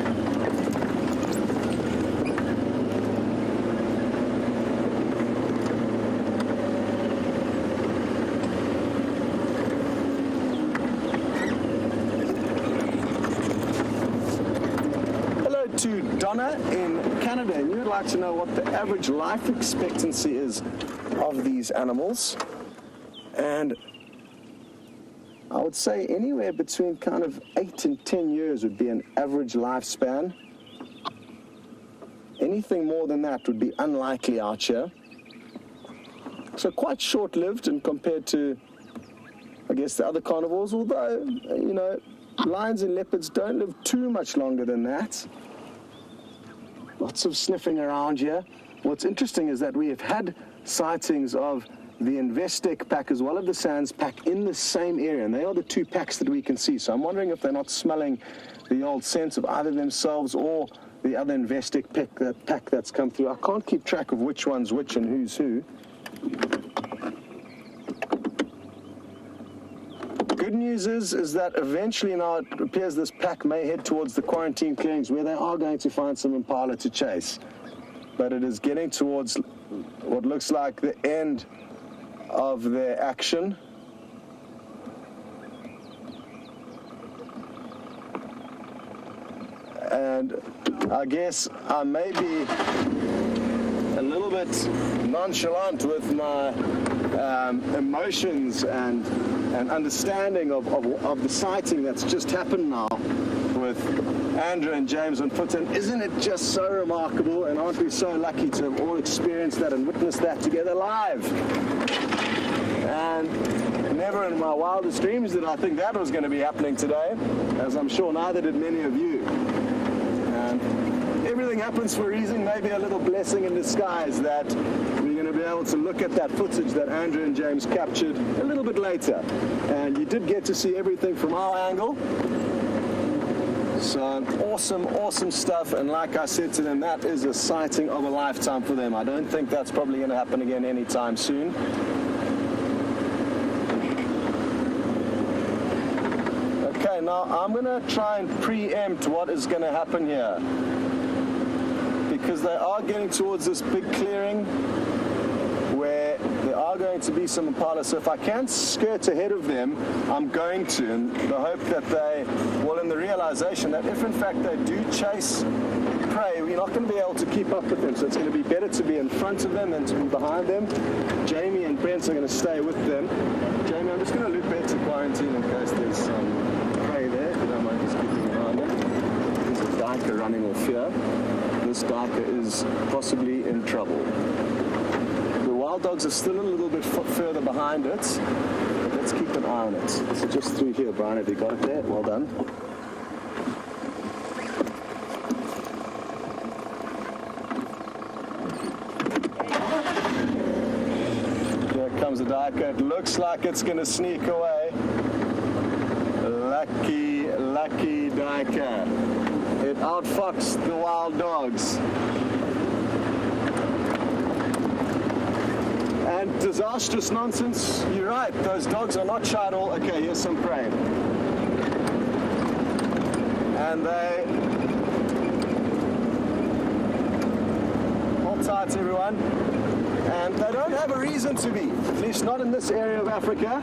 To Donna in Canada, and you would like to know what the average life expectancy is of these animals. And I would say anywhere between kind of 8 and 10 years would be an average lifespan. Anything more than that would be unlikely out here. So quite short-lived and compared to, I guess, the other carnivores, although, you know, lions and leopards don't live too much longer than that. Lots of sniffing around here. What's interesting is that we have had sightings of the Investec pack as well as the Sands pack in the same area, and they are the two packs that we can see. So I'm wondering if they're not smelling the old scent of either themselves or the other Investec pack that's come through. I can't keep track of which one's which and who's who. Good news is that eventually now it appears this pack may head towards the quarantine clearings where they are going to find some impala to chase. But it is getting towards what looks like the end of their action. And I guess I may be a little bit nonchalant with my emotions and understanding of the sighting that's just happened now with Andrew and James on foot. And isn't it just so remarkable, and aren't we so lucky to have all experienced that and witnessed that together live? And never in my wildest dreams did I think that was going to be happening today, as I'm sure neither did many of you. And everything happens for a reason, maybe a little blessing in disguise that we're going to be able to look at that footage that Andrew and James captured a little bit later. And you did get to see everything from our angle. So awesome stuff. And like I said to them, that is a sighting of a lifetime for them. I don't think that's probably going to happen again anytime soon. Okay, now I'm going to try and preempt what is going to happen here, because they are getting towards this big clearing where there are going to be some impala. So if I can skirt ahead of them, I'm going to, in the hope that they, well, in the realization that if in fact they do chase prey, we're not going to be able to keep up with them. So it's going to be better to be in front of them than to be behind them. Jamie and Brent are going to stay with them. Jamie, I'm just going to loop into quarantine in case there's some prey there. If you don't mind just keeping an eye on them. There's a duiker running off here. This duiker is possibly in trouble. The wild dogs are still a little bit further behind it, but let's keep an eye on it. So just through here, Brian, have you got it there? Well done. Here comes the duiker. It looks like it's going to sneak away. Lucky duiker. It outfoxed the wild dogs. And disastrous nonsense, you're right, those dogs are not shy at all. Okay, here's some prey. And they... Hold tight, everyone. And they don't have a reason to be, at least not in this area of Africa.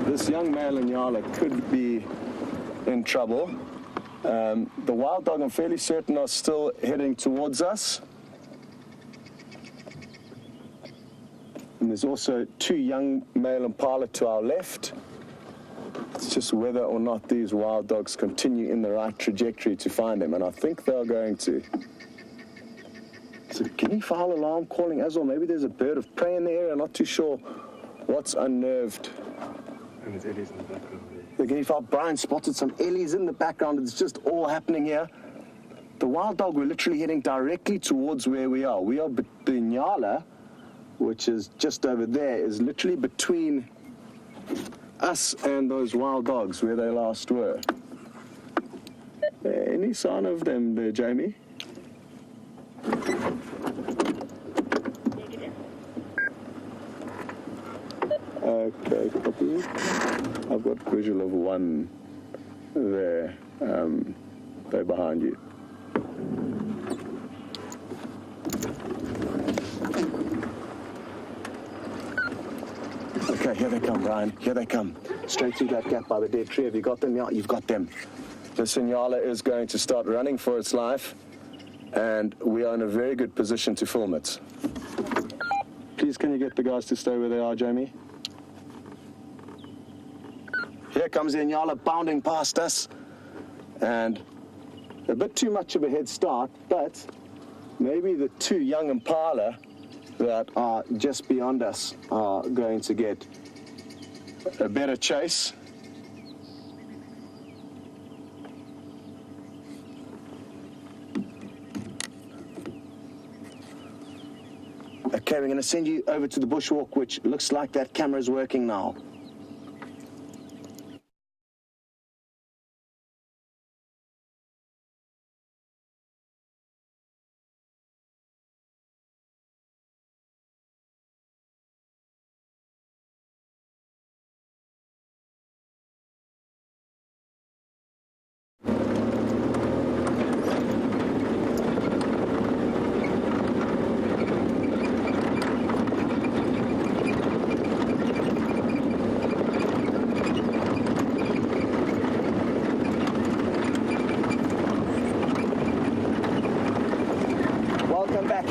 This young male Inyala could be in trouble. The wild dog, I'm fairly certain, are still heading towards us. And there's also two young male impala to our left. It's just whether or not these wild dogs continue in the right trajectory to find them, and I think they're going to. Is it a guinea fowl alarm calling as well? Maybe there's a bird of prey in the area, I'm not too sure what's unnerved. And there's Eddie's in the background there. The guinea fowl, Brian spotted some ellies in the background. It's just all happening here. the wild dog were literally heading directly towards where we are. We are, the Nyala, which is just over there, is literally between us and those wild dogs where they last were. Any sign of them there, Jamie? Okay, copy. I've got visual of one there. They're behind you. Okay, here they come, Brian. Here they come. Straight through that gap by the dead tree. Have you got them? Yeah, you've got them. The Signala is going to start running for its life, and we are in a very good position to film it. Please, can you get the guys to stay where they are, Jamie? Here comes the Inyala bounding past us, and a bit too much of a head start, but maybe the two young Impala that are just beyond us are going to get a better chase. Okay, we're going to send you over to the bushwalk, which looks like that camera is working now.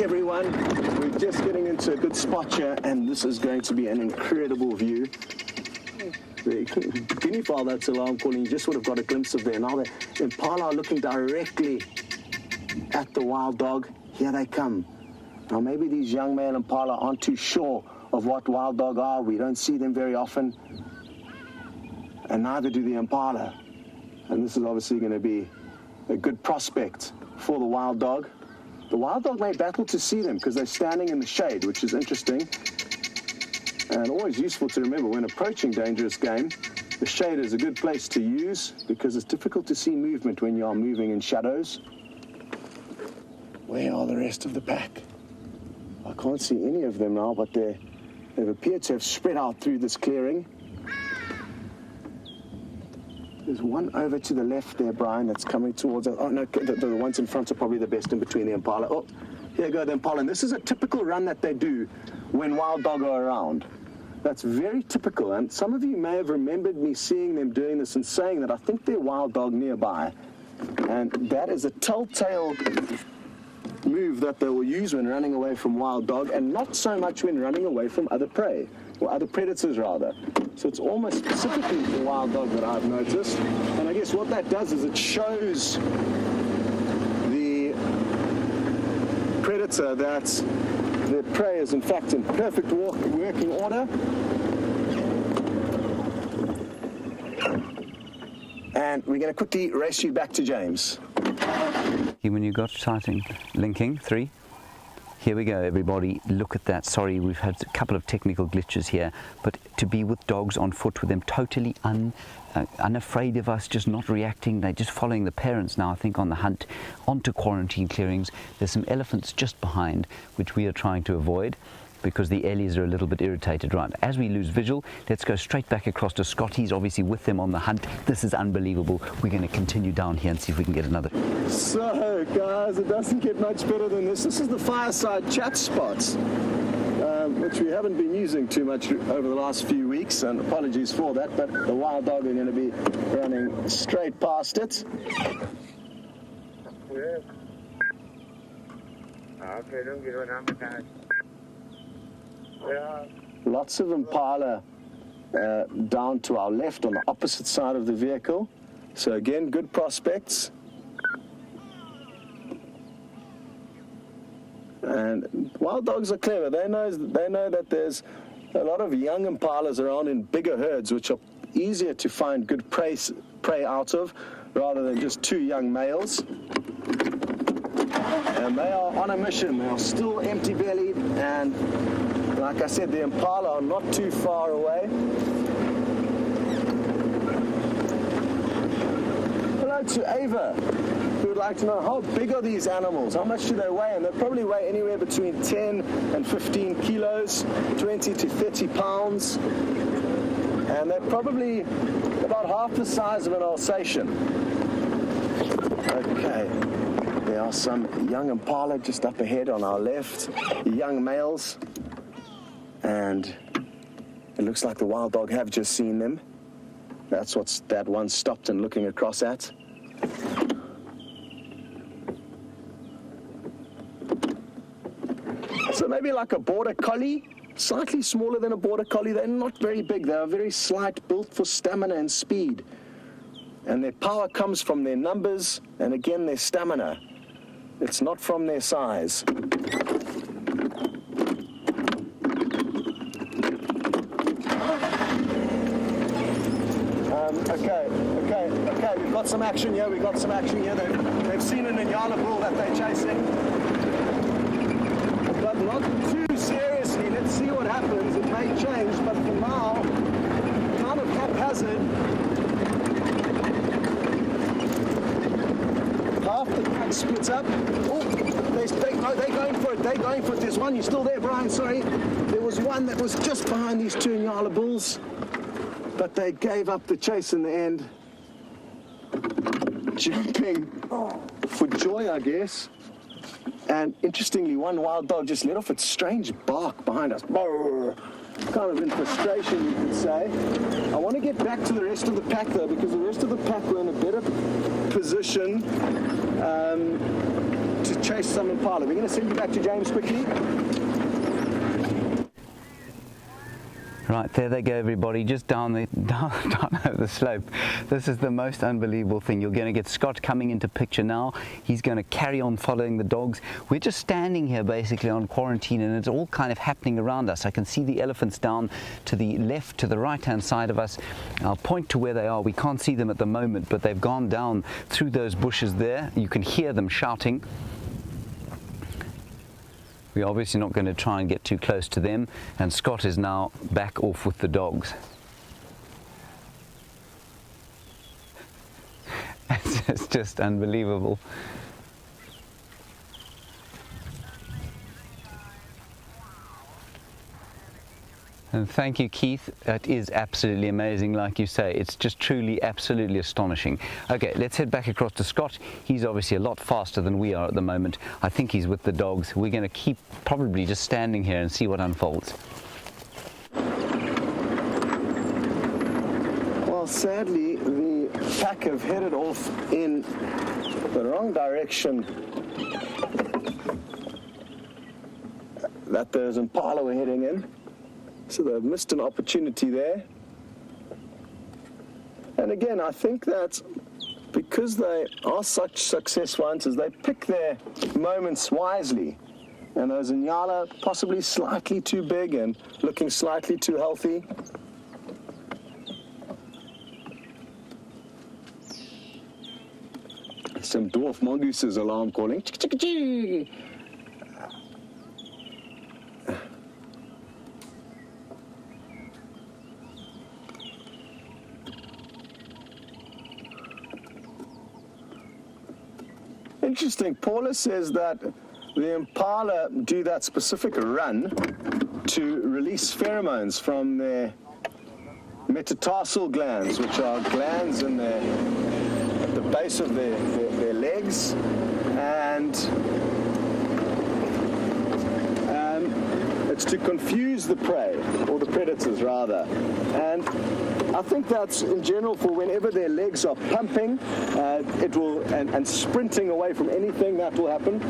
Everyone, we're just getting into a good spot here, and this is going to be an incredible view. The guinea fowl that's alarm calling, you just would have got a glimpse of there. Now the Impala are looking directly at the wild dog. Here they come. Now maybe these young male Impala aren't too sure of what wild dog are. We don't see them very often, and neither do the Impala. And this is obviously going to be a good prospect for the wild dog. The wild dog may battle to see them because they're standing in the shade, which is interesting. And always useful to remember when approaching dangerous game, the shade is a good place to use because it's difficult to see movement when you are moving in shadows. Where are the rest of the pack? I can't see any of them now, but they've appeared to have spread out through this clearing. There's one over to the left there, Brian, that's coming towards us. Oh, no, the ones in front are probably the best in between the Impala. Oh, here go the Impala. And this is a typical run that they do when wild dog are around. That's very typical. And some of you may have remembered me seeing them doing this and saying that I think they're wild dog nearby. And that is a telltale move that they will use when running away from wild dog, and not so much when running away from other prey, or other predators rather. So it's almost specifically for wild dog that I've noticed. And I guess what that does is it shows the predator that the prey is in fact in perfect working order. And we're going to quickly race you back to James. When you got sighting, linking, 3. Here we go, everybody. Look at that. Sorry, we've had a couple of technical glitches here, but to be with dogs on foot with them totally unafraid of us, just not reacting. They're just following the parents now, I think, on the hunt onto quarantine clearings. There's some elephants just behind, which we are trying to avoid because the ellies are a little bit irritated. Right, as we lose visual, let's go straight back across to Scott. He's obviously with them on the hunt. This is unbelievable. We're going to continue down here and see if we can get another. So, guys, it doesn't get much better than this. This is the fireside chat spots, which we haven't been using too much over the last few weeks, and apologies for that, but the wild dog are going to be running straight past it. Lots of Impala down to our left on the opposite side of the vehicle. So again, good prospects. And wild dogs are clever. They know that there's a lot of young Impalas around in bigger herds, which are easier to find good prey out of, rather than just two young males. And they are on a mission. They are still empty-bellied, and like I said, the impala are not too far away. Hello to Ava, who would like to know how big are these animals? How much do they weigh? And they probably weigh anywhere between 10 and 15 kilos, 20 to 30 pounds. And they're probably about half the size of an Alsatian. Okay. There are some young impala just up ahead on our left, young males, and it looks like the wild dog have just seen them. That's what that one stopped and looking across at. So maybe like a border collie, slightly smaller than a border collie. They're not very big. They are very slight, built for stamina and speed. And their power comes from their numbers and again their stamina. It's not from their size. Okay, we've got some action here, They've seen an Inyala bull that they're chasing. But not too seriously. Let's see what happens. It may change, but for now, kind of haphazard. Half the pack splits up. Oh, they're going for it. They're going for it. There's one. You're still there, Brian. Sorry. There was one that was just behind these two Inyala bulls, but they gave up the chase in the end. Jumping for joy, I guess. And interestingly, one wild dog just let off its strange bark behind us. Brrr. Kind of in frustration, you could say. I want to get back to the rest of the pack, though, because the rest of the pack were in a better position to chase some impala. We're going to send you back to James quickly. Right, there they go, everybody, just down over the slope. This is the most unbelievable thing. You're going to get Scott coming into picture now. He's going to carry on following the dogs. We're just standing here basically on quarantine, and it's all kind of happening around us. I can see the elephants down to the left, to the right-hand side of us. I'll point to where they are. We can't see them at the moment, but they've gone down through those bushes there. You can hear them shouting. We're obviously not going to try and get too close to them, and Scott is now back off with the dogs. It's just unbelievable. And thank you, Keith. That is absolutely amazing, like you say. It's just truly, absolutely astonishing. Okay, let's head back across to Scott. He's obviously a lot faster than we are at the moment. I think he's with the dogs. We're going to keep probably just standing here and see what unfolds. Well, sadly, the pack have headed off in the wrong direction that those impala were heading in. So they've missed an opportunity there. And again, I think that because they are such successful hunters, they pick their moments wisely. And those Inyala, possibly slightly too big and looking slightly too healthy. Some dwarf mongooses alarm calling. Interesting. Paula says that the impala do that specific run to release pheromones from their metatarsal glands, which are glands in at the base of their legs, and it's to confuse the prey, or the predators rather. And I think that's in general for whenever their legs are pumping, it will, and sprinting away from anything, that will happen.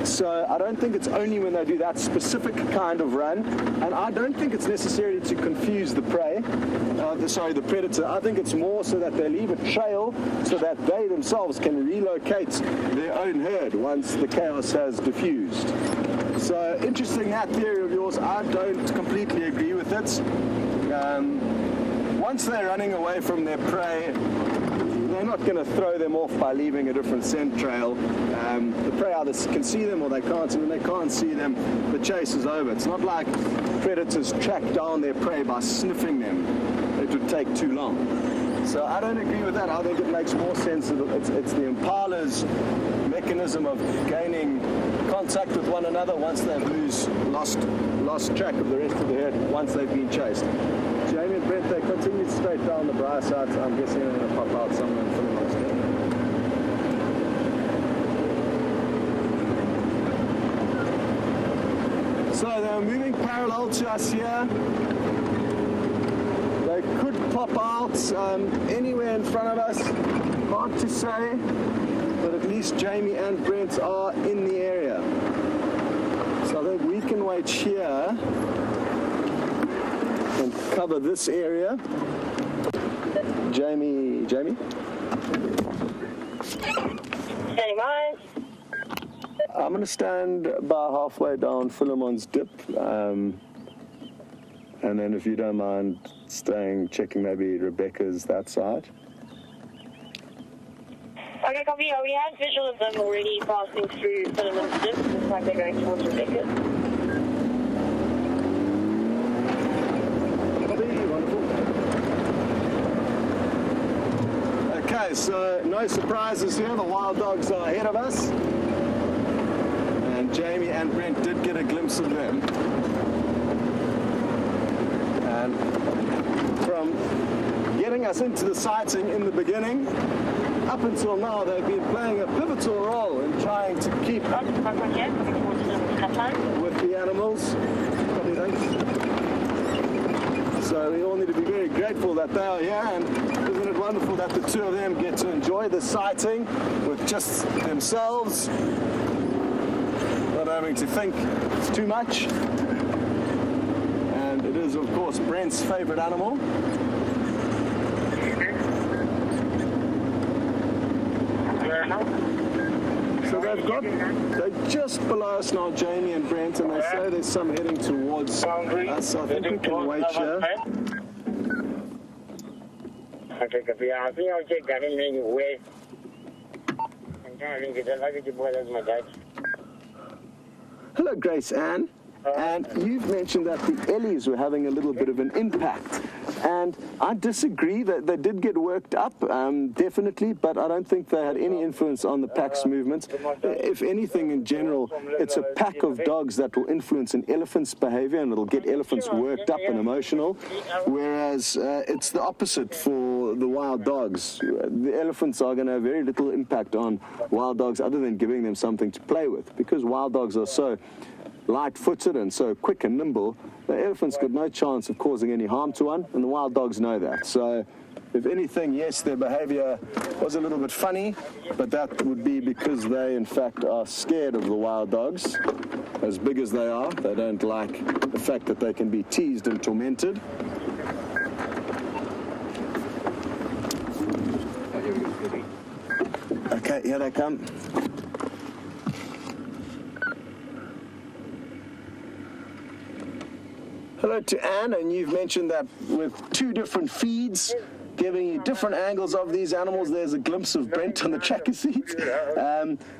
So I don't think it's only when they do that specific kind of run, and I don't think it's necessarily to confuse the prey, the predator. I think it's more so that they leave a trail so that they themselves can relocate their own herd once the chaos has diffused. So interesting, that theory of yours. I don't completely agree with it. Once they're running away from their prey, they're not going to throw them off by leaving a different scent trail. The prey either can see them or they can't, and when they can't see them, the chase is over. It's not like predators track down their prey by sniffing them. It would take too long. So I don't agree with that. I think it makes more sense that it's the impala's mechanism of gaining contact with one another once they've lost track of the rest of the herd once they've been chased. Jamie and Brent, they continue straight down the brae side. I'm guessing they're going to pop out somewhere in Philemon's Den. So they're moving parallel to us here. They could pop out anywhere in front of us. Hard to say, but at least Jamie and Brent are in the area. So I think we can wait here and cover this area. Jamie? Standing by. I'm going to stand about halfway down Philemon's dip. And then if you don't mind checking maybe Rebecca's that side. Okay, copy. We had visual of them already passing through Philemon's dip. Looks like they're going towards Rebecca. Okay, so no surprises here. The wild dogs are ahead of us. And Jamie and Brent did get a glimpse of them. And from getting us into the sighting in the beginning, up until now, they've been playing a pivotal role in trying to keep up with the animals. So we all need to be very grateful that they are here, and isn't it wonderful that the two of them get to enjoy the sighting with just themselves, not having to think too much. And it is, of course, Brent's favorite animal. So they're just below us now, Jamie and Brent, and they say there's some heading towards us. I think we can wait here. Hello, Grace Ann. And you've mentioned that the Ellies were having a little bit of an impact. And I disagree that they did get worked up, definitely, but I don't think they had any influence on the pack's movements. If anything, in general, it's a pack of dogs that will influence an elephant's behavior and it'll get elephants worked up and emotional, whereas it's the opposite for the wild dogs. The elephants are going to have very little impact on wild dogs other than giving them something to play with, because wild dogs are so light-footed and so quick and nimble, the elephant's got no chance of causing any harm to one, and the wild dogs know that. So, if anything, yes, their behavior was a little bit funny, but that would be because they, in fact, are scared of the wild dogs. As big as they are, they don't like the fact that they can be teased and tormented. Okay, here they come. Hello to Anne, and you've mentioned that with two different feeds, giving you different angles of these animals. There's a glimpse of Brent on the tracker seat.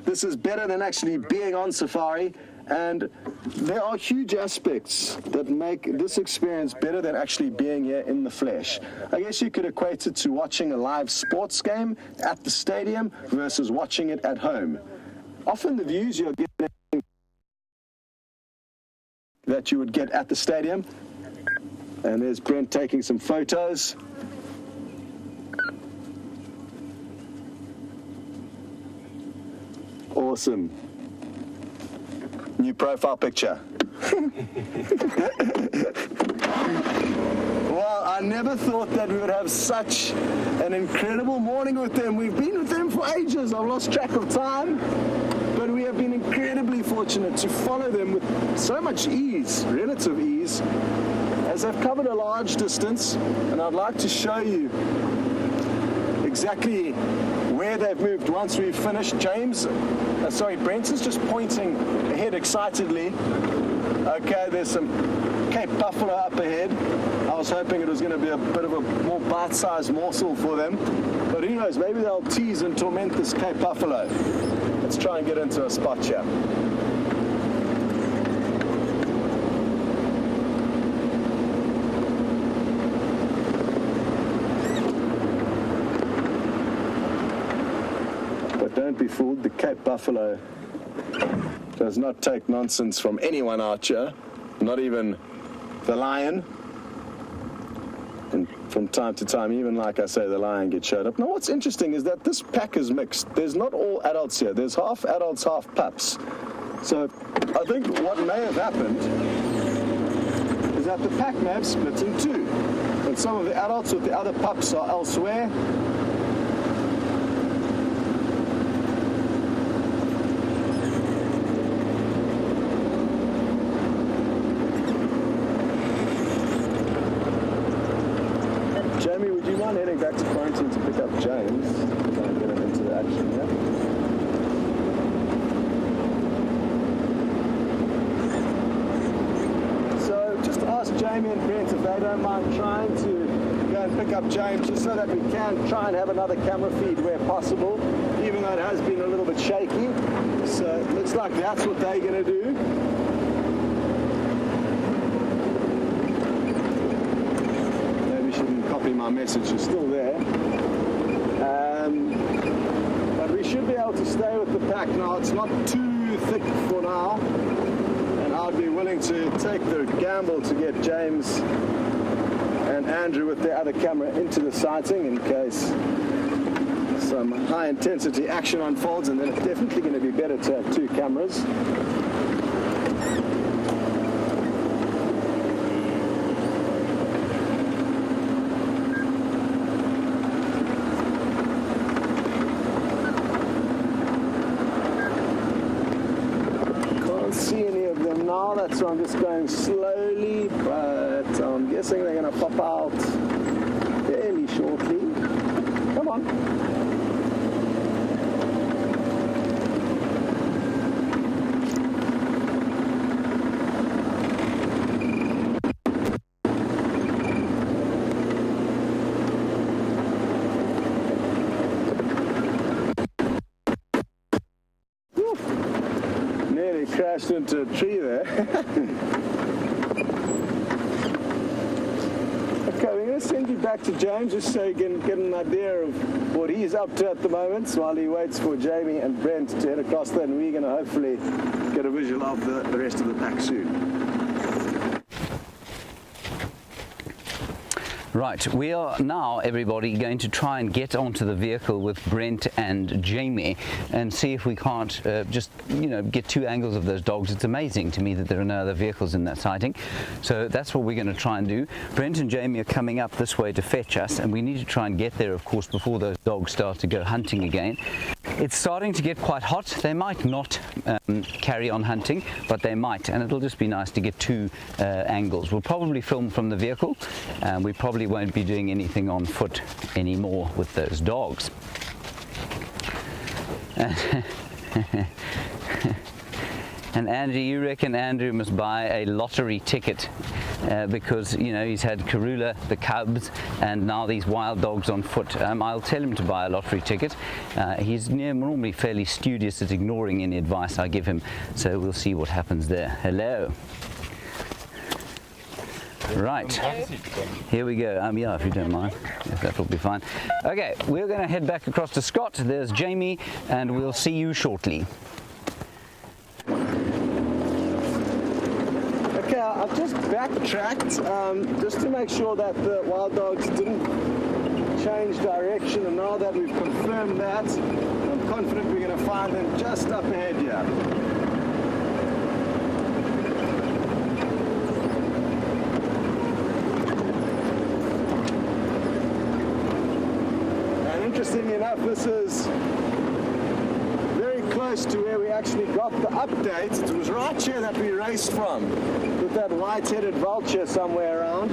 This is better than actually being on safari, and there are huge aspects that make this experience better than actually being here in the flesh. I guess you could equate it to watching a live sports game at the stadium versus watching it at home. Often the views you're getting that you would get at the stadium. And there's Brent taking some photos. Awesome. New profile picture. Well, I never thought that we would have such an incredible morning with them. We've been with them for ages. I've lost track of time. But we have been incredibly fortunate to follow them with so much ease, relative ease, as they've covered a large distance. And I'd like to show you exactly where they've moved once we've finished. Brent is just pointing ahead excitedly. Okay, there's some Cape buffalo up ahead. I was hoping it was going to be a bit of a more bite-sized morsel for them. But who knows, maybe they'll tease and torment this Cape buffalo. Let's try and get into a spot here. But don't be fooled, the Cape buffalo does not take nonsense from anyone out here, not even the lion. And from time to time, even like I say, the lion gets showed up. Now what's interesting is that this pack is mixed. There's not all adults here. There's half adults, half pups. So I think what may have happened is that the pack may have split in two. And some of the adults with the other pups are elsewhere. Jamie, would you mind heading back to quarantine to pick up James? Try and get him into the action, yeah? So just ask Jamie and Brent if they don't mind trying to go and pick up James, just so that we can try and have another camera feed where possible, even though it has been a little bit shaky. So it looks like that's what they're going to do. My message is still there, but we should be able to stay with the pack now. It's not too thick for now, and I'd be willing to take the gamble to get James and Andrew with their other camera into the sighting in case some high intensity action unfolds, and then it's definitely going to be better to have two cameras. So I'm just going slowly, but I'm guessing they're going to pop out fairly shortly. Come on. Nearly crashed into a tree there. Okay, we're going to send you back to James just so you can get an idea of what he's up to at the moment while he waits for Jamie and Brent to head across there, and we're going to hopefully get a visual of the rest of the pack soon. Right, we are now, everybody, going to try and get onto the vehicle with Brent and Jamie and see if we can't just, get two angles of those dogs. It's amazing to me that there are no other vehicles in that sighting. So that's what we're going to try and do. Brent and Jamie are coming up this way to fetch us, and we need to try and get there, of course, before those dogs start to go hunting again. It's starting to get quite hot. They might not carry on hunting, but they might, and it'll just be nice to get two angles. We'll probably film from the vehicle, and we probably won't be doing anything on foot anymore with those dogs. And Angie, you reckon Andrew must buy a lottery ticket because, he's had Karula, the cubs, and now these wild dogs on foot. I'll tell him to buy a lottery ticket. He's normally fairly studious at ignoring any advice I give him, so we'll see what happens there. Hello. Right, here we go. Yeah, if you don't mind, that will be fine. Okay, we're going to head back across to Scott. There's Jamie, and we'll see you shortly. Okay, I've just backtracked just to make sure that the wild dogs didn't change direction, and now that we've confirmed that, I'm confident we're going to find them just up ahead here. Interestingly enough, this is very close to where we actually got the update. It was right here that we raced from, with that white-headed vulture somewhere around.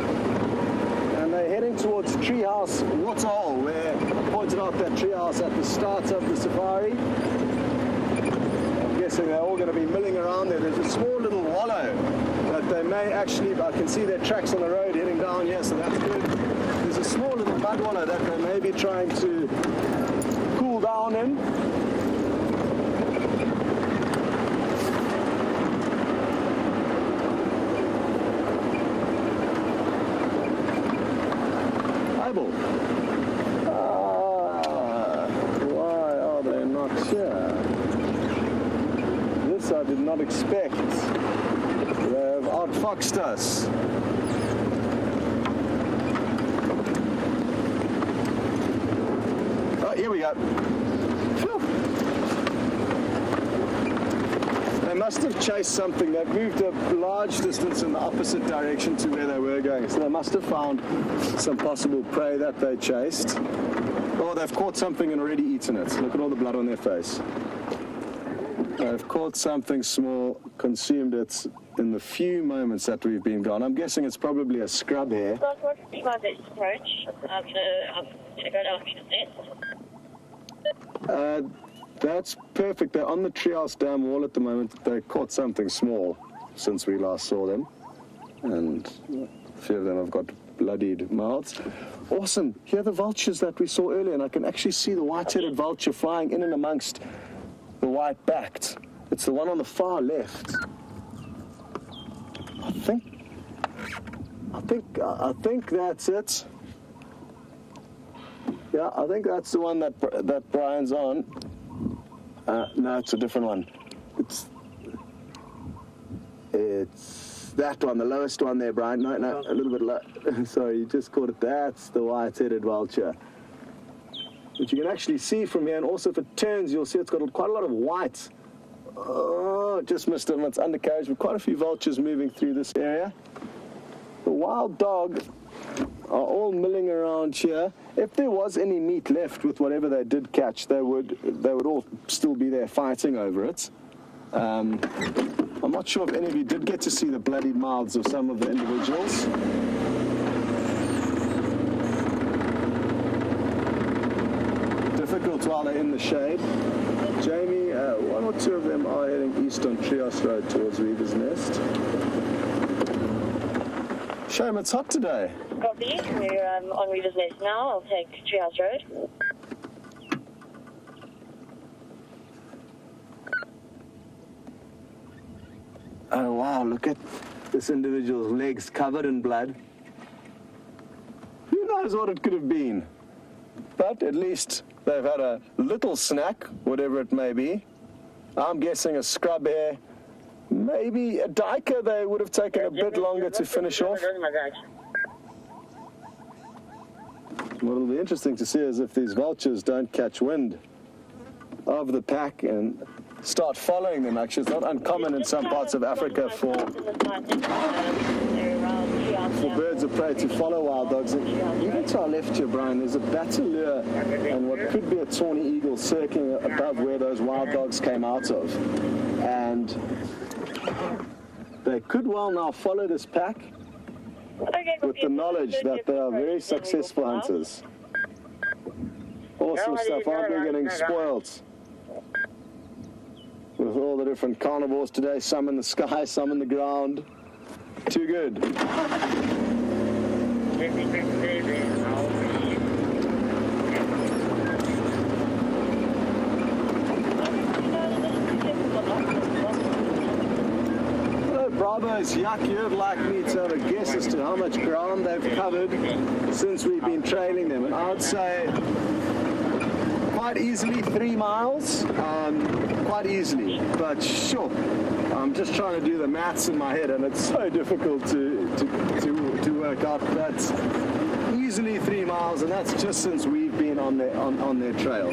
And they're heading towards Treehouse Waterhole, where I pointed out that treehouse at the start of the safari. I'm guessing guessing they're all going to be milling around there. There's a small little wallow that they may actually, I can see their tracks on the road heading down here, so that's good. There's a small little mud wallow that they may be trying to cool down in. Bible. Why are they not here? This I did not expect. They have outfoxed us. Oh, here we go. Phew. They must have chased something. They've moved a large distance in the opposite direction to where they were going. So they must have found some possible prey that they chased. Or they've caught something and already eaten it. Look at all the blood on their face. They've caught something small, consumed it in the few moments that we've been gone. I'm guessing it's probably a scrub hare. What's the advantage approach? I'm going to go down the net. That's perfect. They're on the Treehouse Dam wall at the moment. They caught something small since we last saw them. And a few of them have got bloodied mouths. Awesome. Here are the vultures that we saw earlier, and I can actually see the white-headed vulture flying in and amongst the white-backed. It's the one on the far left. I think that's it. Yeah, I think that's the one that Brian's on. No, it's a different one. It's that one, the lowest one there, Brian. No, a little bit low. Sorry, you just caught it. That's the white-headed vulture. Which you can actually see from here, and also if it turns, you'll see it's got quite a lot of white. Oh, just missed it. It's undercarriage with quite a few vultures moving through this area. The wild dog are all milling around here. If there was any meat left with whatever they did catch, they would all still be there fighting over it. I'm not sure if any of you did get to see the bloodied mouths of some of the individuals. Difficult while they're in the shade. Jamie, one or two of them are heading east on Treehouse Road towards Weaver's Nest. Shame it's hot today. Copy. We're on Weaver's Nest now. I'll take Treehouse Road. Oh wow, look at this individual's legs covered in blood. Who knows what it could have been? But at least they've had a little snack, whatever it may be. I'm guessing a scrub hare, maybe a diker. They would have taken a bit longer to finish off. What'll be interesting to see is if these vultures don't catch wind of the pack and start following them. Actually, it's not uncommon in some parts of Africa for birds of prey to follow wild dogs. And even to our left here, Brian, there's a bataleur and what could be a tawny eagle circling above where those wild dogs came out of. And they could well now follow this pack with the knowledge that they are very successful hunters. Awesome stuff. Aren't we getting spoiled with all the different carnivores today? Some in the sky, some in the ground. Too good. Hello, Bravos. Yuck, you'd like me to have a guess as to how much ground they've covered since we've been trailing them. And I would say quite easily 3 miles, quite easily, but sure. I'm just trying to do the maths in my head, and it's so difficult to work out. That's easily 3 miles, and that's just since we've been on their trail.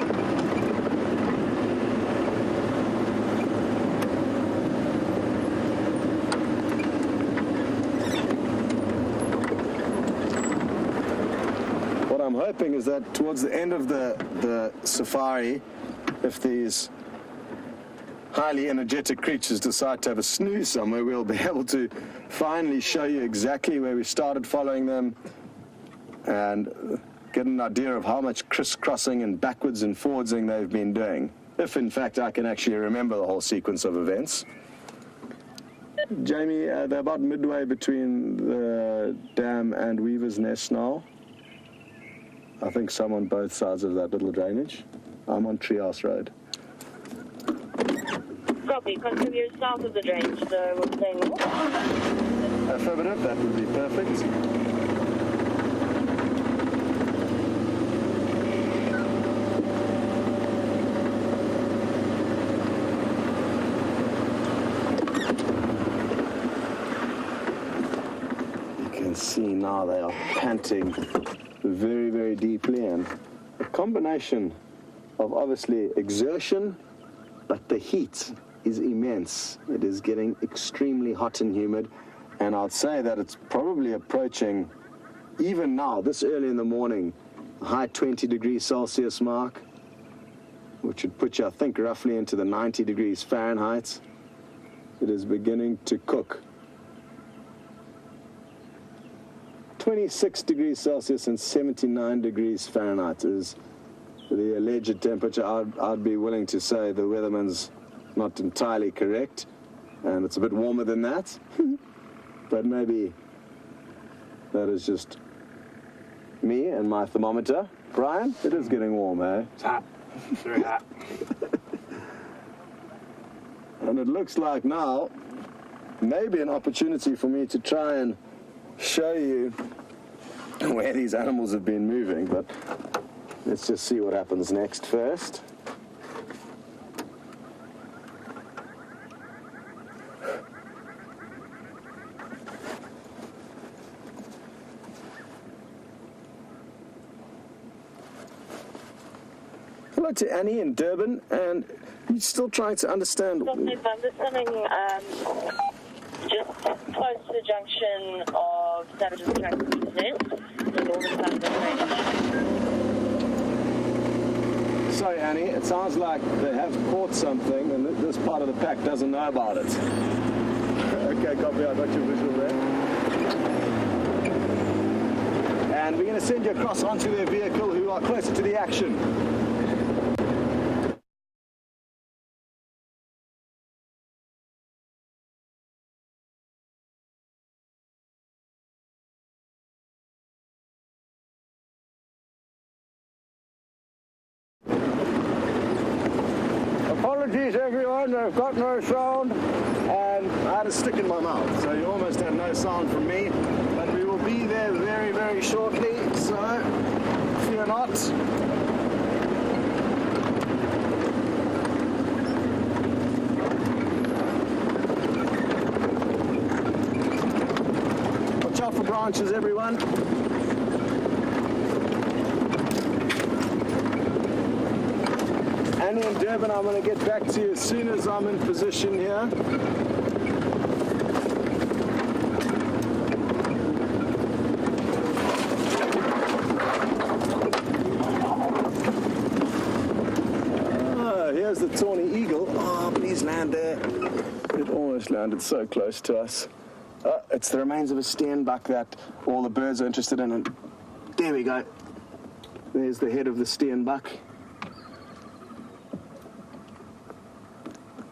What I'm hoping is that towards the end of the safari, if these highly energetic creatures decide to have a snooze somewhere, we'll be able to finally show you exactly where we started following them and get an idea of how much crisscrossing and backwards and forwardsing they've been doing. if in fact I can actually remember the whole sequence of events. Jamie, they're about midway between the dam and Weaver's Nest now. I think some on both sides of that little drainage. I'm on Treehouse Road. Copy. Continue south of the drainage, so we're staying north. Affirmative, that would be perfect. See now they are panting very, very deeply, and a combination of obviously exertion, but the heat is immense. It is getting extremely hot and humid, and I'd say that it's probably approaching, even now, this early in the morning, a high 20 degrees Celsius mark, which would put you, I think, roughly into the 90 degrees Fahrenheit. It is beginning to cook. 26 degrees Celsius and 79 degrees Fahrenheit is the alleged temperature. I'd be willing to say the weatherman's not entirely correct, and it's a bit warmer than that. But maybe that is just me and my thermometer. Brian, it is getting warm, eh? It's hot. Very hot. And it looks like now maybe an opportunity for me to try and show you where these animals have been moving, but let's just see what happens next first. Hello to Annie in Durban, and you're still trying to understand. There's something just close to the junction of Savage's Track and Nest, the northern side of the drainage. Sorry, Annie, it sounds like they have caught something, and this part of the pack doesn't know about it. Okay, copy, I got your visual there. And we're going to send you across onto their vehicle who are closer to the action. Apologies everyone, I've got no sound and I had a stick in my mouth, so you almost had no sound from me, but we will be there very, very shortly, so fear not. Watch out for branches, everyone. Annie and Durban, I'm going to get back to you as soon as I'm in position here. Here's the tawny eagle. Oh, please land there. It almost landed so close to us. It's the remains of a steenbok that all the birds are interested in. And there we go. There's the head of the steenbok.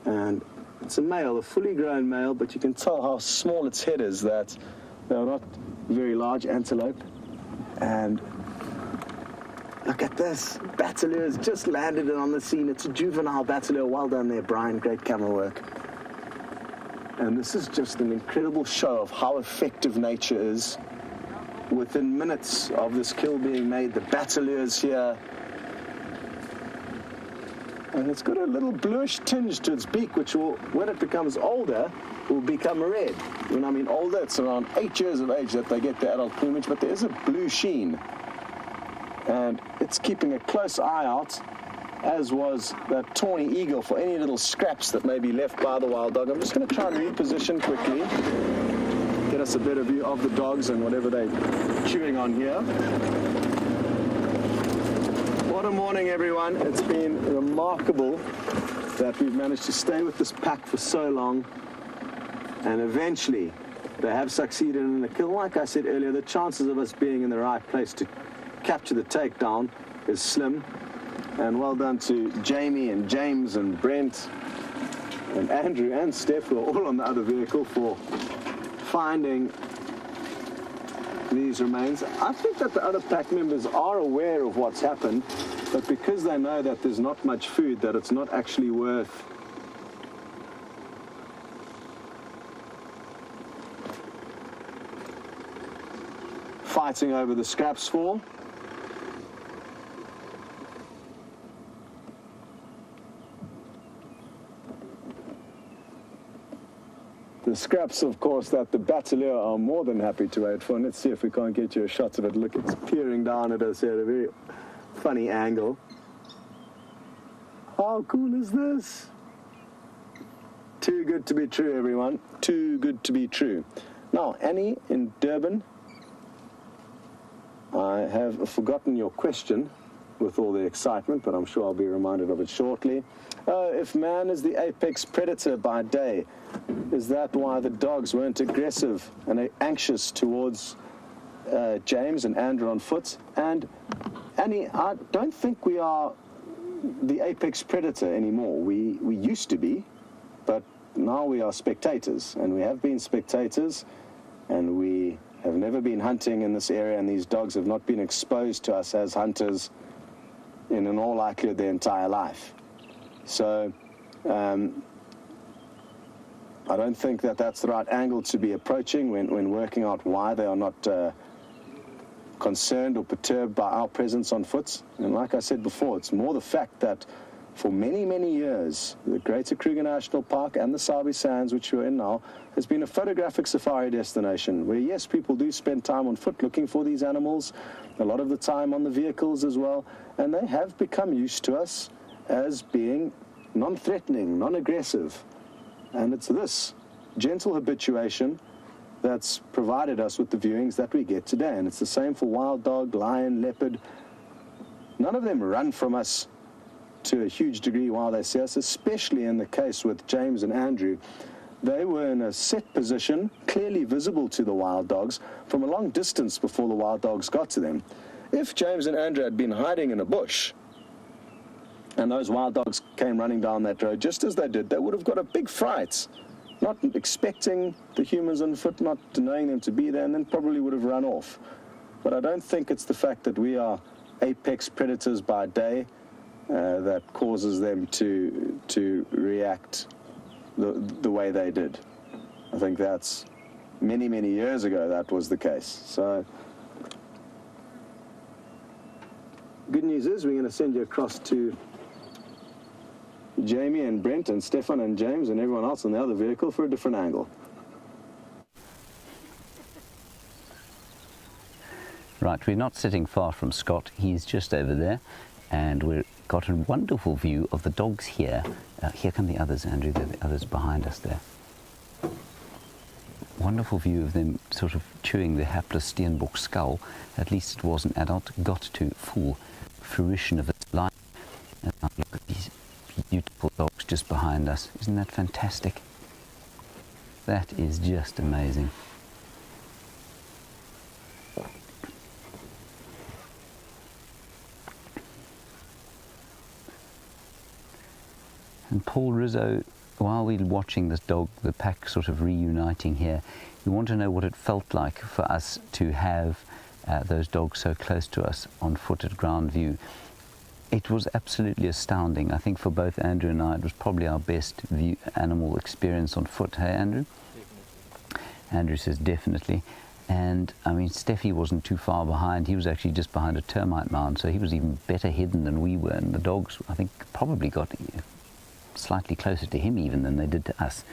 And it's a male, a fully grown male, but you can tell how small its head is, that they're not very large antelope. And look at this. Bataleur has just landed on the scene. It's a juvenile bataleur. Well done there, Brian. Great camera work. And this is just an incredible show of how effective nature is. Within minutes of this kill being made, the bataleur's here. And it's got a little bluish tinge to its beak, which will, when it becomes older, will become red. When I mean older, it's around 8 years of age that they get the adult plumage, but there is a blue sheen. And it's keeping a close eye out, as was that tawny eagle, for any little scraps that may be left by the wild dog. I'm just going to try and reposition quickly, get us a better view of the dogs and whatever they're chewing on here. What a morning, everyone. It's been remarkable that we've managed to stay with this pack for so long, and eventually they have succeeded in the kill. Like I said earlier, the chances of us being in the right place to capture the takedown is slim, And well done to Jamie and James and Brent and Andrew and Steph, who are all on the other vehicle, for finding these remains. I think that the other pack members are aware of what's happened, but because they know that there's not much food, that it's not actually worth fighting over the scraps for. The scraps, of course, that the Battalier are more than happy to wait for. And let's see if we can't get you a shot of it. Look, it's peering down at us here at a very funny angle. How cool is this? Too good to be true, everyone. Too good to be true. Now, Annie in Durban, I have forgotten your question with all the excitement, but I'm sure I'll be reminded of it shortly. If man is the apex predator by day, is that why the dogs weren't aggressive and anxious towards James and Andrew on foot? And Annie, I don't think we are the apex predator anymore. We used to be, but now we are spectators, and we have been spectators, and we have never been hunting in this area, and these dogs have not been exposed to us as hunters in all likelihood their entire life. So I don't think that that's the right angle to be approaching when working out why they are not concerned or perturbed by our presence on foot. And like I said before, it's more the fact that for many, many years, the Greater Kruger National Park and the Sabi Sands, which we're in now, has been a photographic safari destination where, yes, people do spend time on foot looking for these animals, a lot of the time on the vehicles as well, and they have become used to us as being non-threatening, non-aggressive. And it's this gentle habituation that's provided us with the viewings that we get today. And it's the same for wild dog, lion, leopard. None of them run from us to a huge degree while they see us, especially in the case with James and Andrew. They were in a set position, clearly visible to the wild dogs, from a long distance before the wild dogs got to them. If James and Andrew had been hiding in a bush, and those wild dogs came running down that road, just as they did, they would have got a big fright, not expecting the humans on foot, not knowing them to be there, and then probably would have run off. But I don't think it's the fact that we are apex predators by day that causes them to react the way they did. I think that's many, many years ago that was the case. So good news is we're going to send you across to Jamie and Brent and Stefan and James and everyone else on the other vehicle for a different angle. Right, we're not sitting far from Scott. He's just over there, and we've got a wonderful view of the dogs here. Here come the others, Andrew. They're the others behind us there. Wonderful view of them sort of chewing the hapless steenbok skull. At least it was an adult, got to full fruition of its life. And now look at these beautiful dogs just behind us. Isn't that fantastic? That is just amazing. And Paul Rizzo, while we're watching this dog, the pack sort of reuniting here, we want to know what it felt like for us to have those dogs so close to us on foot at ground view. It was absolutely astounding. I think for both Andrew and I, it was probably our best animal experience on foot. Hey, Andrew? Definitely. Andrew says definitely. And I mean, Steffi wasn't too far behind. He was actually just behind a termite mound, so he was even better hidden than we were. And the dogs, I think, probably got slightly closer to him even than they did to us.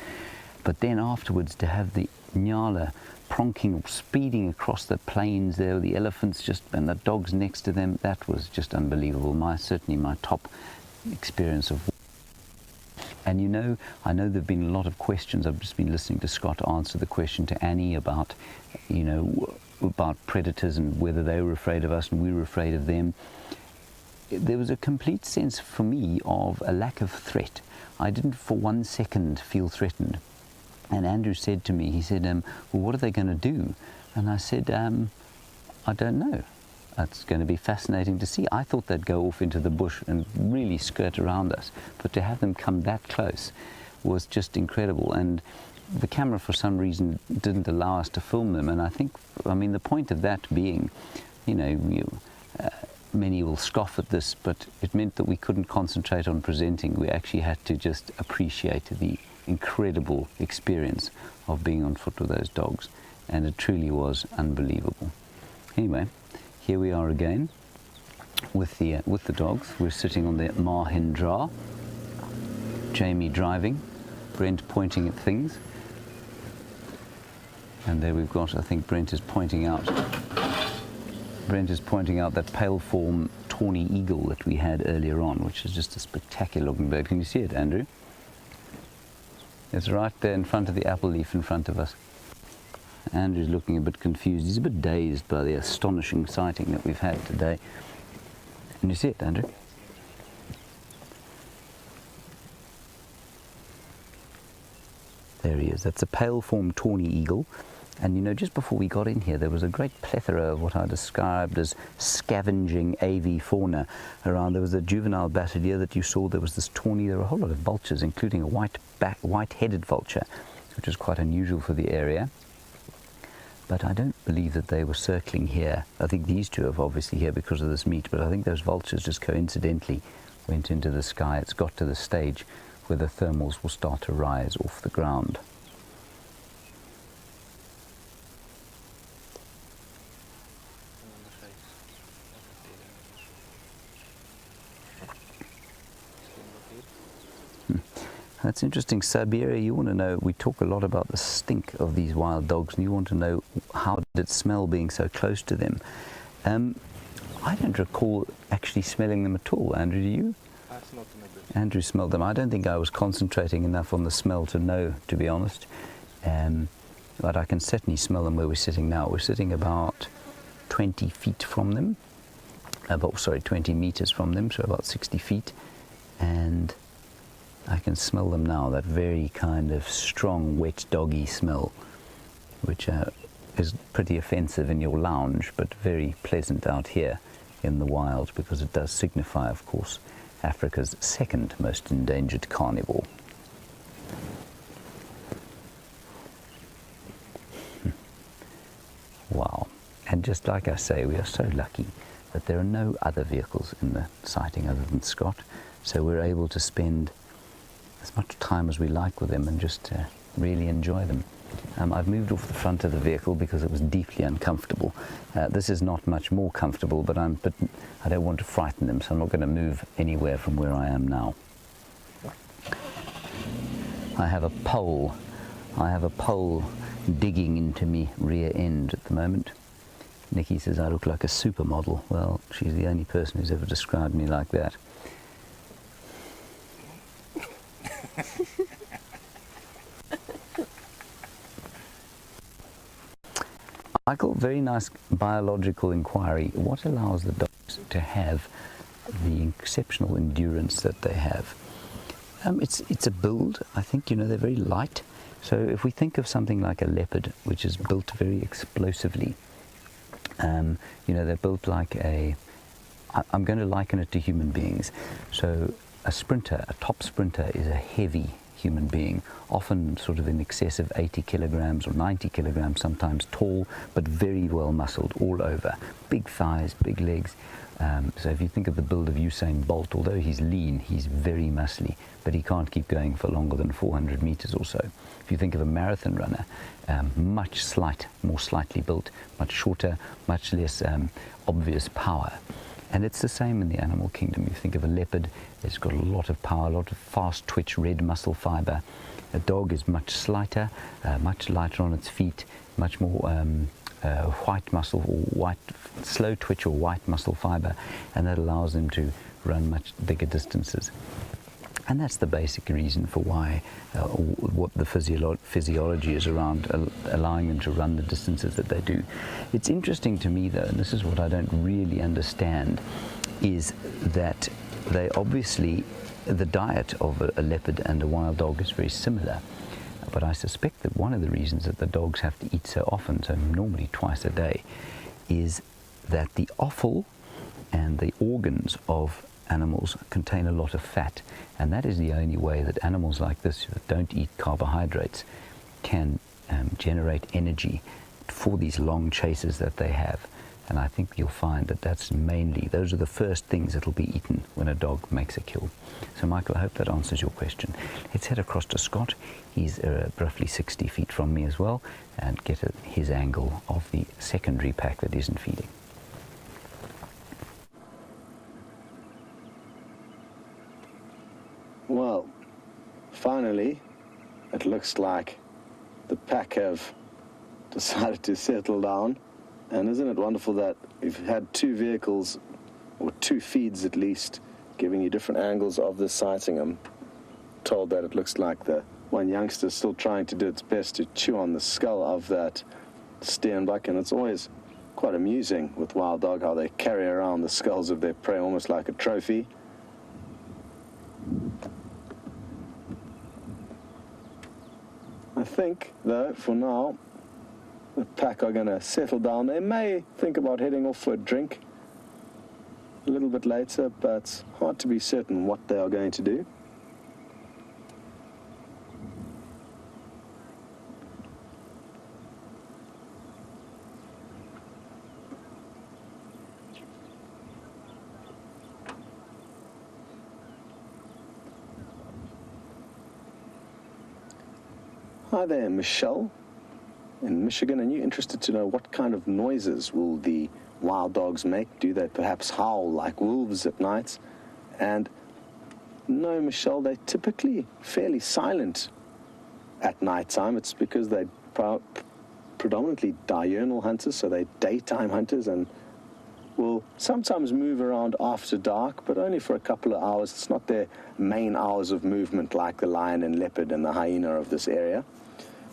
But then afterwards, to have the Nyala pronking, speeding across the plains there, the elephants just, and the dogs next to them, that was just unbelievable. Certainly my top experience of. And you know, I know there've been a lot of questions. I've just been listening to Scott answer the question to Annie about, you know, about predators and whether they were afraid of us and we were afraid of them. There was a complete sense for me of a lack of threat. I didn't for 1 second feel threatened. And Andrew said to me, he said, well, what are they going to do? And I said, I don't know. It's going to be fascinating to see. I thought they'd go off into the bush and really skirt around us, but to have them come that close was just incredible. And the camera, for some reason, didn't allow us to film them. And I mean, the point of that being, you know, many will scoff at this, but it meant that we couldn't concentrate on presenting. We actually had to just appreciate the incredible experience of being on foot with those dogs, and it truly was unbelievable. Anyway, here we are again with the dogs. We're sitting on the Mahindra, Jamie driving, Brent pointing at things, and there we've got, I think Brent is pointing out that pale form tawny eagle that we had earlier on, which is just a spectacular looking bird. Can you see it, Andrew? It's right there in front of the apple leaf in front of us. Andrew's looking a bit confused. He's a bit dazed by the astonishing sighting that we've had today. Can you see it, Andrew? There he is. That's a pale form tawny eagle. And you know, just before we got in here, there was a great plethora of what I described as scavenging AV fauna around. There was a juvenile batted deer that you saw. There was this tawny. There were a whole lot of vultures, including a white-headed vulture, which is quite unusual for the area. But I don't believe that they were circling here. I think these two are obviously here because of this meet, but I think those vultures just coincidentally went into the sky. It's got to the stage where the thermals will start to rise off the ground. That's interesting. Sabi, you want to know, we talk a lot about the stink of these wild dogs, and you want to know how did it smell being so close to them. I don't recall actually smelling them at all. Andrew, do you? I smelled them a bit. Andrew smelled them. I don't think I was concentrating enough on the smell to know, to be honest. But I can certainly smell them where we're sitting now. We're sitting about 20 feet from them. 20 meters from them, so about 60 feet. And I can smell them now, that very kind of strong, wet doggy smell, which is pretty offensive in your lounge, but very pleasant out here in the wild, because it does signify, of course, Africa's second most endangered carnivore. Wow. And just like I say, we are so lucky that there are no other vehicles in the sighting other than Scott, so we're able to spend as much time as we like with them and just really enjoy them. I've moved off the front of the vehicle because it was deeply uncomfortable. This is not much more comfortable, but I don't want to frighten them, so I'm not going to move anywhere from where I am now. I have a pole digging into me rear end at the moment. Nikki says I look like a supermodel. Well, she's the only person who's ever described me like that. Michael, very nice biological inquiry. What allows the dogs to have the exceptional endurance that they have? It's a build. I think, you know, they're very light. So if we think of something like a leopard, which is built very explosively, you know, they're built like I'm going to liken it to human beings. So a top sprinter is a heavy human being, often sort of in excess of 80 kilograms or 90 kilograms, sometimes tall, but very well muscled all over. Big thighs, big legs. So if you think of the build of Usain Bolt, although he's lean, he's very muscly, but he can't keep going for longer than 400 meters or so. If you think of a marathon runner, more slightly built, much shorter, much less obvious power. And it's the same in the animal kingdom. You think of a leopard, it's got a lot of power, a lot of fast twitch red muscle fiber. A dog is much slighter, much lighter on its feet, much more white muscle or slow twitch or white muscle fiber, and that allows them to run much bigger distances. And that's the basic reason for why, what the physiology is around allowing them to run the distances that they do. It's interesting to me, though, and this is what I don't really understand, is that they obviously, the diet of a leopard and a wild dog is very similar. But I suspect that one of the reasons that the dogs have to eat so often, so normally twice a day, is that the offal and the organs of animals contain a lot of fat, and that is the only way that animals like this that don't eat carbohydrates can generate energy for these long chases that they have. And I think you'll find that those are the first things that will be eaten when a dog makes a kill. So Michael, I hope that answers your question. Let's head across to Scott. He's roughly 60 feet from me as well, and get his angle of the secondary pack that isn't feeding. Well, finally, it looks like the pack have decided to settle down. And isn't it wonderful that we've had two vehicles, or two feeds at least, giving you different angles of this sighting. I'm told that it looks like the one youngster is still trying to do its best to chew on the skull of that steenbok, and it's always quite amusing with wild dog how they carry around the skulls of their prey almost like a trophy. I think, though, for now, the pack are going to settle down. They may think about heading off for a drink a little bit later, but it's hard to be certain what they are going to do. Hi there, Michelle in Michigan. Are you interested to know what kind of noises will the wild dogs make? Do they perhaps howl like wolves at night? And no, Michelle, they're typically fairly silent at night time. It's because they're predominantly diurnal hunters, so they're daytime hunters, and will sometimes move around after dark, but only for a couple of hours. It's not their main hours of movement like the lion and leopard and the hyena of this area.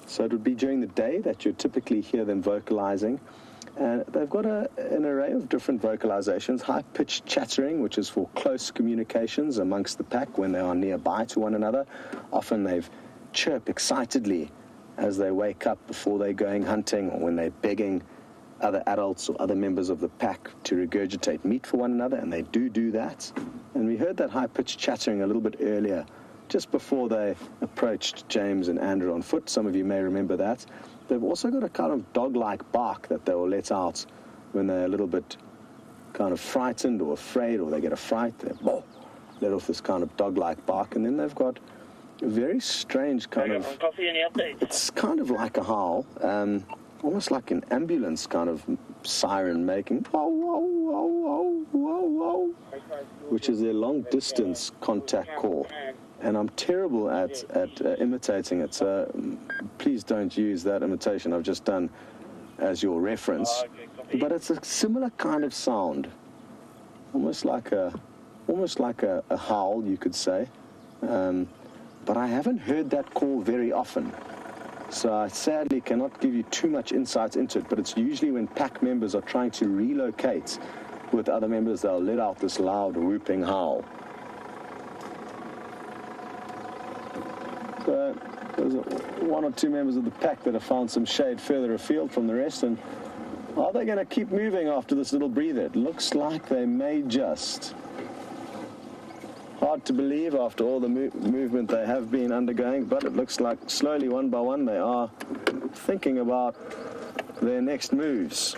So it would be during the day that you typically hear them vocalizing. And they've got an array of different vocalizations. High-pitched chattering, which is for close communications amongst the pack when they are nearby to one another. Often they chirp excitedly as they wake up before they're going hunting, or when they're begging other adults or other members of the pack to regurgitate meat for one another, and they do that. And we heard that high-pitched chattering a little bit earlier, just before they approached James and Andrew on foot. Some of you may remember that. They've also got a kind of dog-like bark that they will let out when they're a little bit kind of frightened or afraid, or they get a fright. They let off this kind of dog-like bark, and then they've got a very strange kind of... It's kind of like a howl, almost like an ambulance kind of siren making, whoa, whoa, whoa, whoa, whoa, whoa, which is their long-distance contact call. And I'm terrible at imitating it, so please don't use that imitation I've just done as your reference. But it's a similar kind of sound, almost like a howl, you could say. But I haven't heard that call very often, so I sadly cannot give you too much insight into it. But it's usually when pack members are trying to relocate with other members, they'll let out this loud whooping howl. There's one or two members of the pack that have found some shade further afield from the rest, and are they going to keep moving after this little breather? It looks like they may just. Hard to believe after all the movement they have been undergoing, but it looks like slowly, one by one, they are thinking about their next moves.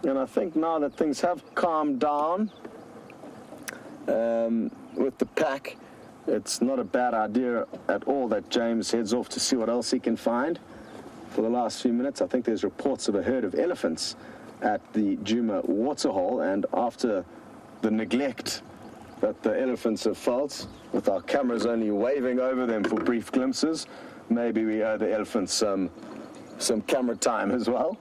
And I think now that things have calmed down with the pack, it's not a bad idea at all that James heads off to see what else he can find. For the last few minutes, I think there's reports of a herd of elephants at the Djuma waterhole, and after the neglect that the elephants have felt, with our cameras only waving over them for brief glimpses, maybe we owe the elephants some camera time as well.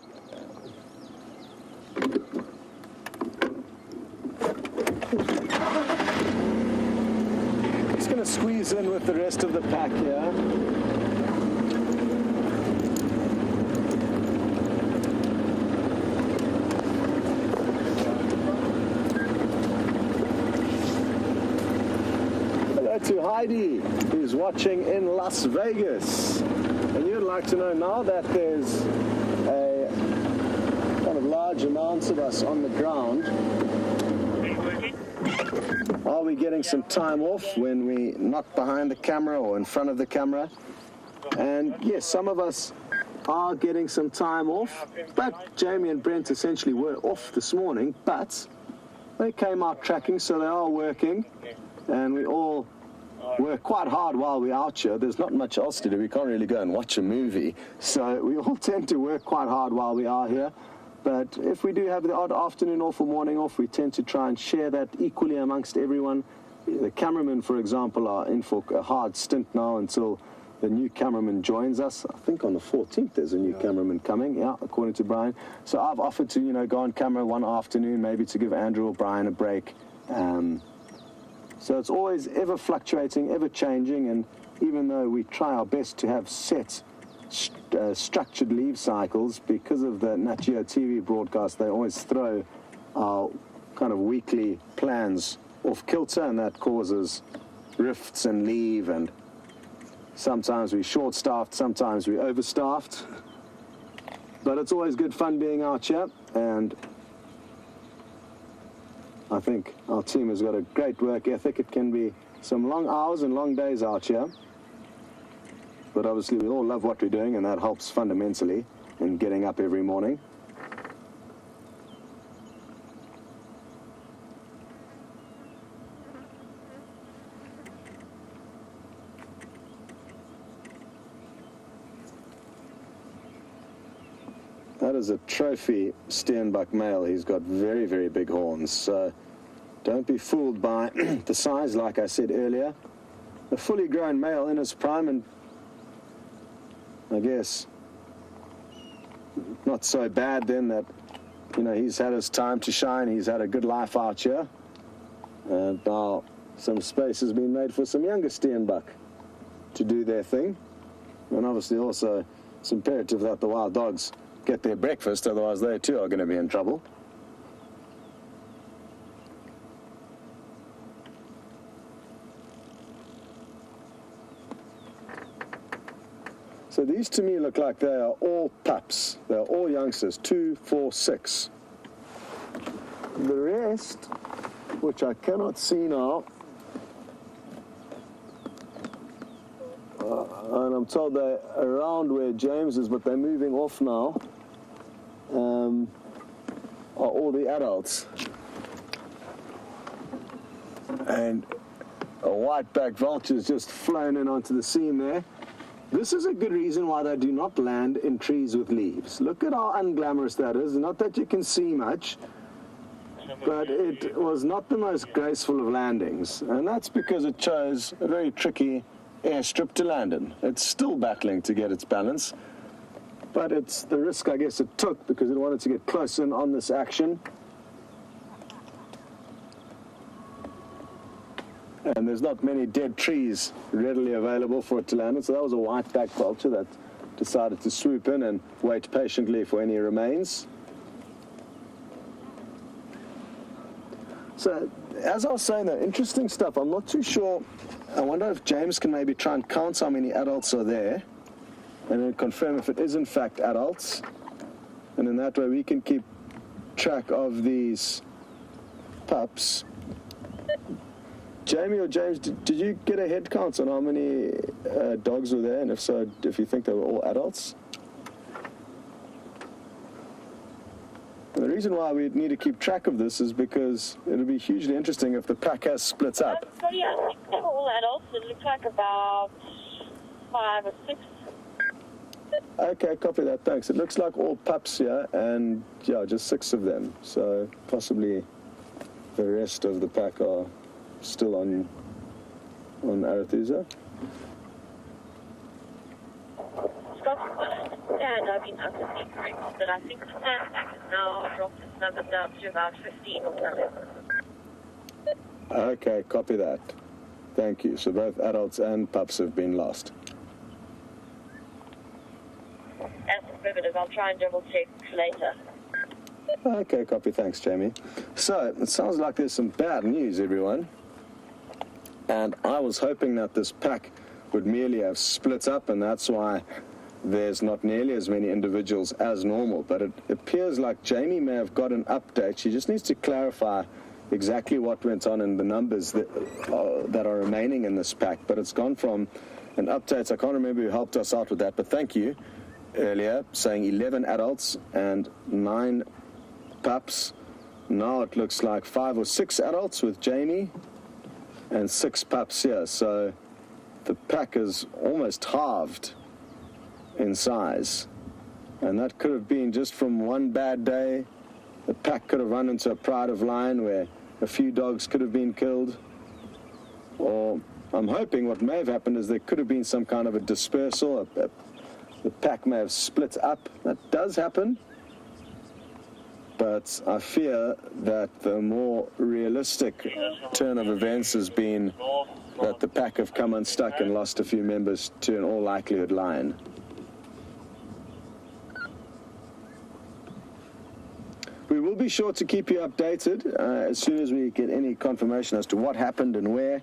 Just going to squeeze in with the rest of the pack here. Hello, to Heidi, who's watching in Las Vegas. And you'd like to know now that there's a kind of large amount of us on the ground. Are we getting some time off when we're not behind the camera or in front of the camera? And yes, some of us are getting some time off, but Jamie and Brent essentially were off this morning, but they came out tracking, so they are working, and we all work quite hard while we're out here. There's not much else to do. We can't really go and watch a movie, so we all tend to work quite hard while we are here. But if we do have the odd afternoon off or morning off, we tend to try and share that equally amongst everyone. The cameramen, for example, are in for a hard stint now until the new cameraman joins us. I think on the 14th there's a new cameraman coming, yeah, according to Brian. So I've offered to, go on camera one afternoon, maybe to give Andrew or Brian a break. So it's always ever fluctuating, ever changing, and even though we try our best to have set structured leave cycles, because of the Nat Geo TV broadcast, they always throw our kind of weekly plans off kilter, and that causes rifts and leave, and sometimes we're short-staffed, sometimes we're overstaffed. But it's always good fun being out here, and I think our team has got a great work ethic. It can be some long hours and long days out here, but obviously we all love what we're doing, and that helps fundamentally in getting up every morning. That is a trophy Steenbok male. He's got very, very big horns, so don't be fooled by the size, like I said earlier. A fully grown male in his prime, and I guess not so bad then that, he's had his time to shine. He's had a good life out here. And now some space has been made for some younger Steenbok to do their thing. And obviously also it's imperative that the wild dogs get their breakfast, otherwise they too are going to be in trouble. So these to me look like they are all pups. They're all youngsters, 2, 4, 6. The rest, which I cannot see now, and I'm told they're around where James is, but they're moving off now, are all the adults. And a white-backed vulture's just flown in onto the scene there. This is a good reason why they do not land in trees with leaves. Look at how unglamorous that is. Not that you can see much, but it was not the most graceful of landings. And that's because it chose a very tricky airstrip to land in. It's still battling to get its balance, but it's the risk, I guess, it took because it wanted to get close in on this action. And there's not many dead trees readily available for it to land in, so that was a white-backed vulture that decided to swoop in and wait patiently for any remains. So, as I was saying, though, interesting stuff. I'm not too sure. I wonder if James can maybe try and count how many adults are there and then confirm if it is in fact adults. And in that way we can keep track of these pups. Jamie or James, did you get a head count on how many dogs were there, and if so, if you think they were all adults? And the reason why we need to keep track of this is because it'll be hugely interesting if the pack has split up. So yeah, I think they're all adults. It looks like about 5 or 6. Okay, copy that, thanks. It looks like all pups here, and yeah, just 6 of them. So possibly the rest of the pack are still on Arethusa. Scott, and I've been absolutely correct, but I think the stand pack has now dropped its number down to about 15 or something. Okay, copy that. Thank you. So both adults and pups have been lost. That's affirmative. I'll try and double check later. Okay, copy. Thanks, Jamie. So, it sounds like there's some bad news, everyone. And I was hoping that this pack would merely have split up, and that's why there's not nearly as many individuals as normal. But it appears like Jamie may have got an update. She just needs to clarify exactly what went on in the numbers that are remaining in this pack. But it's gone from an update. I can't remember who helped us out with that, but thank you earlier, saying 11 adults and 9 pups. Now it looks like 5 or 6 adults with Jamie and 6 pups here. So the pack is almost halved in size, and that could have been just from one bad day. The pack could have run into a pride of lion where a few dogs could have been killed, or I'm hoping what may have happened is there could have been some kind of a dispersal. The pack may have split up. That does happen, but I fear that the more realistic turn of events has been that the pack have come unstuck and lost a few members to an all likelihood lion. We will be sure to keep you updated as soon as we get any confirmation as to what happened and where.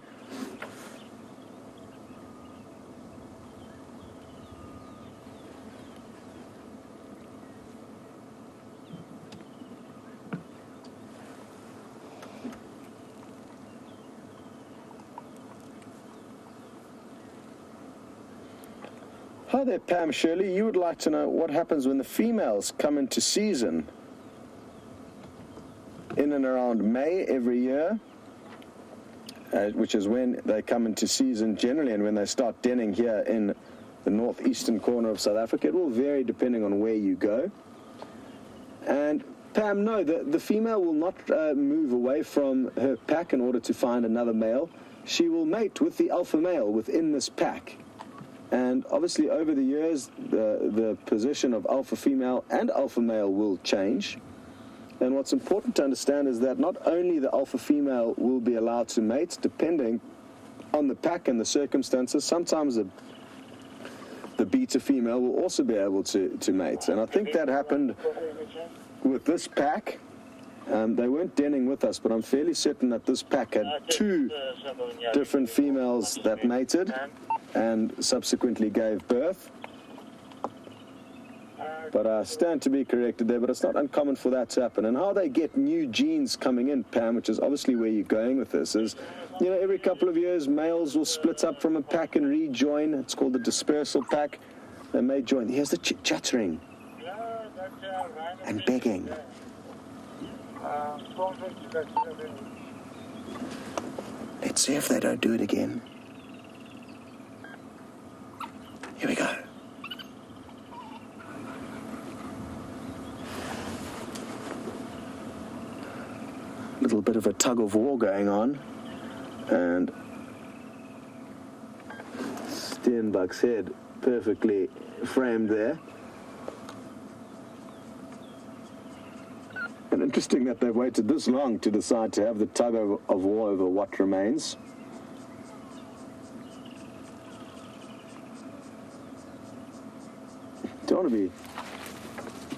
Hi there, Pam Shirley. You would like to know what happens when the females come into season. In and around May every year, which is when they come into season generally, and when they start denning here in the northeastern corner of South Africa. It will vary depending on where you go. And Pam, no, the female will not move away from her pack in order to find another male. She will mate with the alpha male within this pack. And obviously over the years, the position of alpha female and alpha male will change. And what's important to understand is that not only the alpha female will be allowed to mate, depending on the pack and the circumstances, sometimes the beta female will also be able to mate. And I think that happened with this pack. They weren't denning with us, but I'm fairly certain that this pack had 2 different females that mated and subsequently gave birth. But I stand to be corrected there, but it's not uncommon for that to happen. And how they get new genes coming in, Pam, which is obviously where you're going with this, is, you know, every couple of years, males will split up from a pack and rejoin. It's called the dispersal pack. They may join. Here's the chattering and begging. Let's see if they don't do it again. Here we go. Little bit of a tug of war going on, and Steenbuck's head perfectly framed there. And interesting that they've waited this long to decide to have the tug of war over what remains. Don't want to be...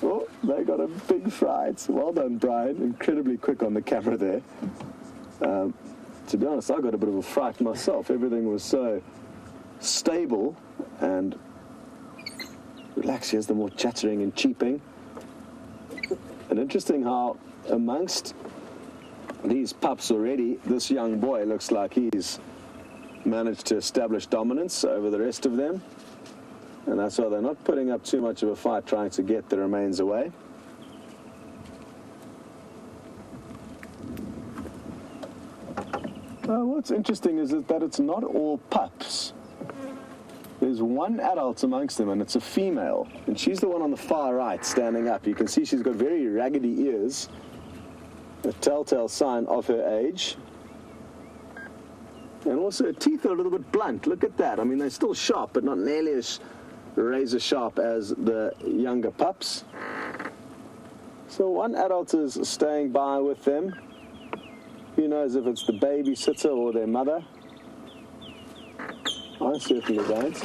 Oh, they got a big fright. Well done, Brian. Incredibly quick on the camera there. To be honest, I got a bit of a fright myself. Everything was so stable and relaxed. Here's the more chattering and cheeping. And interesting how amongst these pups already, this young boy looks like he's managed to establish dominance over the rest of them. And that's why they're not putting up too much of a fight trying to get the remains away. What's interesting is that it's not all pups. There's one adult amongst them, and it's a female. And she's the one on the far right standing up. You can see she's got very raggedy ears, a telltale sign of her age. And also her teeth are a little bit blunt. Look at that. I mean, they're still sharp, but not nearly as razor sharp as the younger pups. So one adult is staying by with them. Who knows if it's the babysitter or their mother? I certainly don't.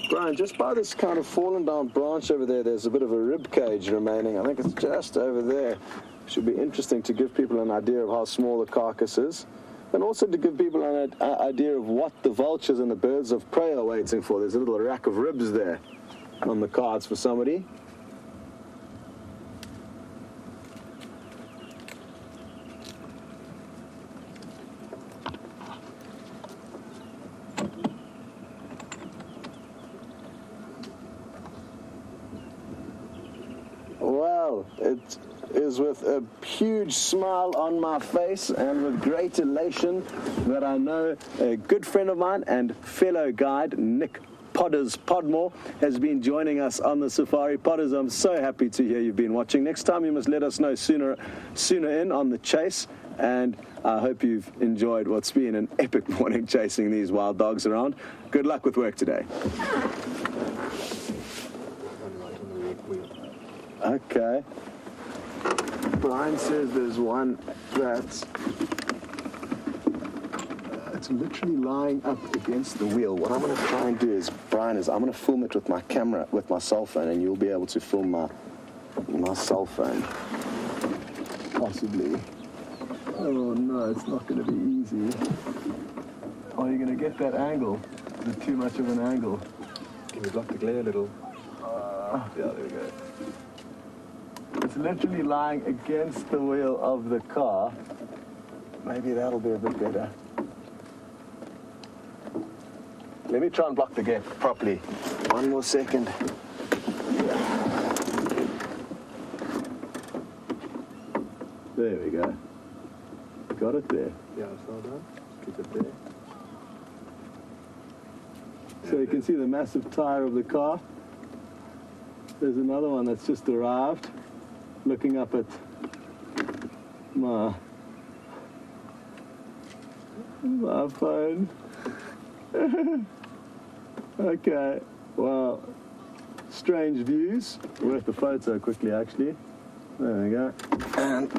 Brian, just by this kind of fallen down branch over there, there's a bit of a rib cage remaining. I think it's just over there. Should be interesting to give people an idea of how small the carcass is. And also to give people an idea of what the vultures and the birds of prey are waiting for. There's a little rack of ribs there on the cards for somebody. Well, it is with a huge smile on my face and with great elation that I know a good friend of mine and fellow guide, Nick Podders Podmore, has been joining us on the safari. Podders, I'm so happy to hear you've been watching. Next time you must let us know sooner in on the chase, and I hope you've enjoyed what's been an epic morning chasing these wild dogs around. Good luck with work today. Okay. Brian says there's one that's it's literally lying up against the wheel. What I'm going to try and do is, Brian, I'm going to film it with my camera, with my cell phone, and you'll be able to film my cell phone. Possibly. Oh no, it's not going to be easy. Are you going to get that angle? Is it too much of an angle? Can you block the glare a little? Yeah, there we go. It's literally lying against the wheel of the car. Maybe that'll be a bit better. Let me try and block the gap properly. One more second. There we go. Got it there. Yeah, slow down. Keep it there. So you can see the massive tire of the car. There's another one that's just arrived. Looking up at my phone. Okay, well, strange views. Worth the photo quickly, actually. There we go. And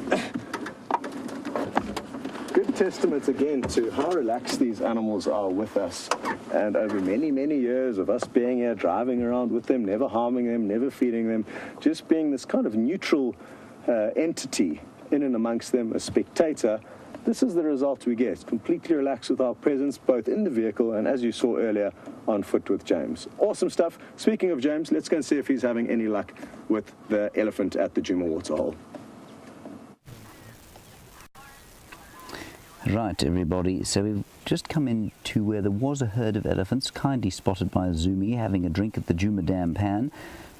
good testament again to how relaxed these animals are with us. And over many, many years of us being here, driving around with them, never harming them, never feeding them, just being this kind of neutral entity in and amongst them, a spectator, this is the result we get. Completely relaxed with our presence, both in the vehicle and, as you saw earlier, on foot with James. Awesome stuff. Speaking of James, let's go and see if he's having any luck with the elephant at the Djuma Waterhole. Right, everybody, so we've just come into where there was a herd of elephants, kindly spotted by a zoomie, having a drink at the Djuma Dam Pan,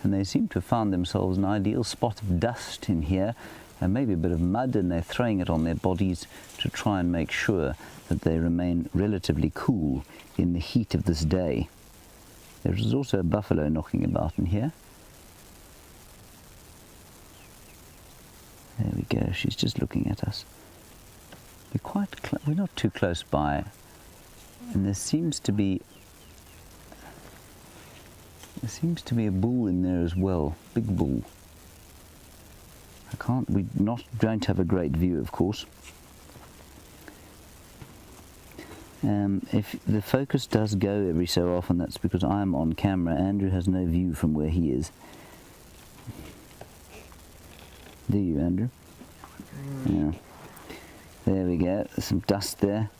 and they seem to have found themselves an ideal spot of dust in here, and maybe a bit of mud, and they're throwing it on their bodies to try and make sure that they remain relatively cool in the heat of this day. There is also a buffalo knocking about in here. There we go, she's just looking at us. We're not too close by, and there seems to be a bull in there as well, big bull. We don't have a great view, of course. If the focus does go every so often, that's because I'm on camera. Andrew has no view from where he is. Do you, Andrew? Yeah. There we go, there's some dust there.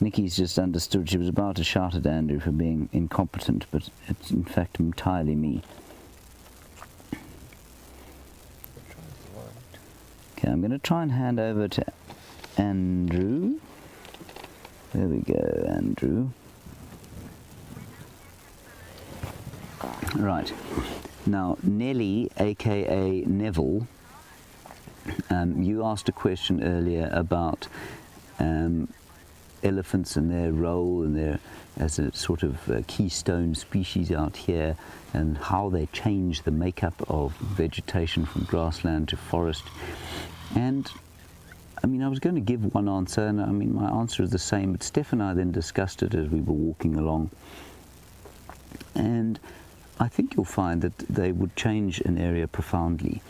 Nikki's just understood. She was about to shout at Andrew for being incompetent, but it's in fact entirely me. Okay, I'm going to try and hand over to Andrew. There we go, Andrew. Right, now Nelly, aka Neville, you asked a question earlier about elephants and their role and their as a sort of keystone species out here, and how they change the makeup of vegetation from grassland to forest. And I mean, I was going to give one answer, and I mean, my answer is the same, but Steph and I then discussed it as we were walking along. And I think you'll find that they would change an area profoundly.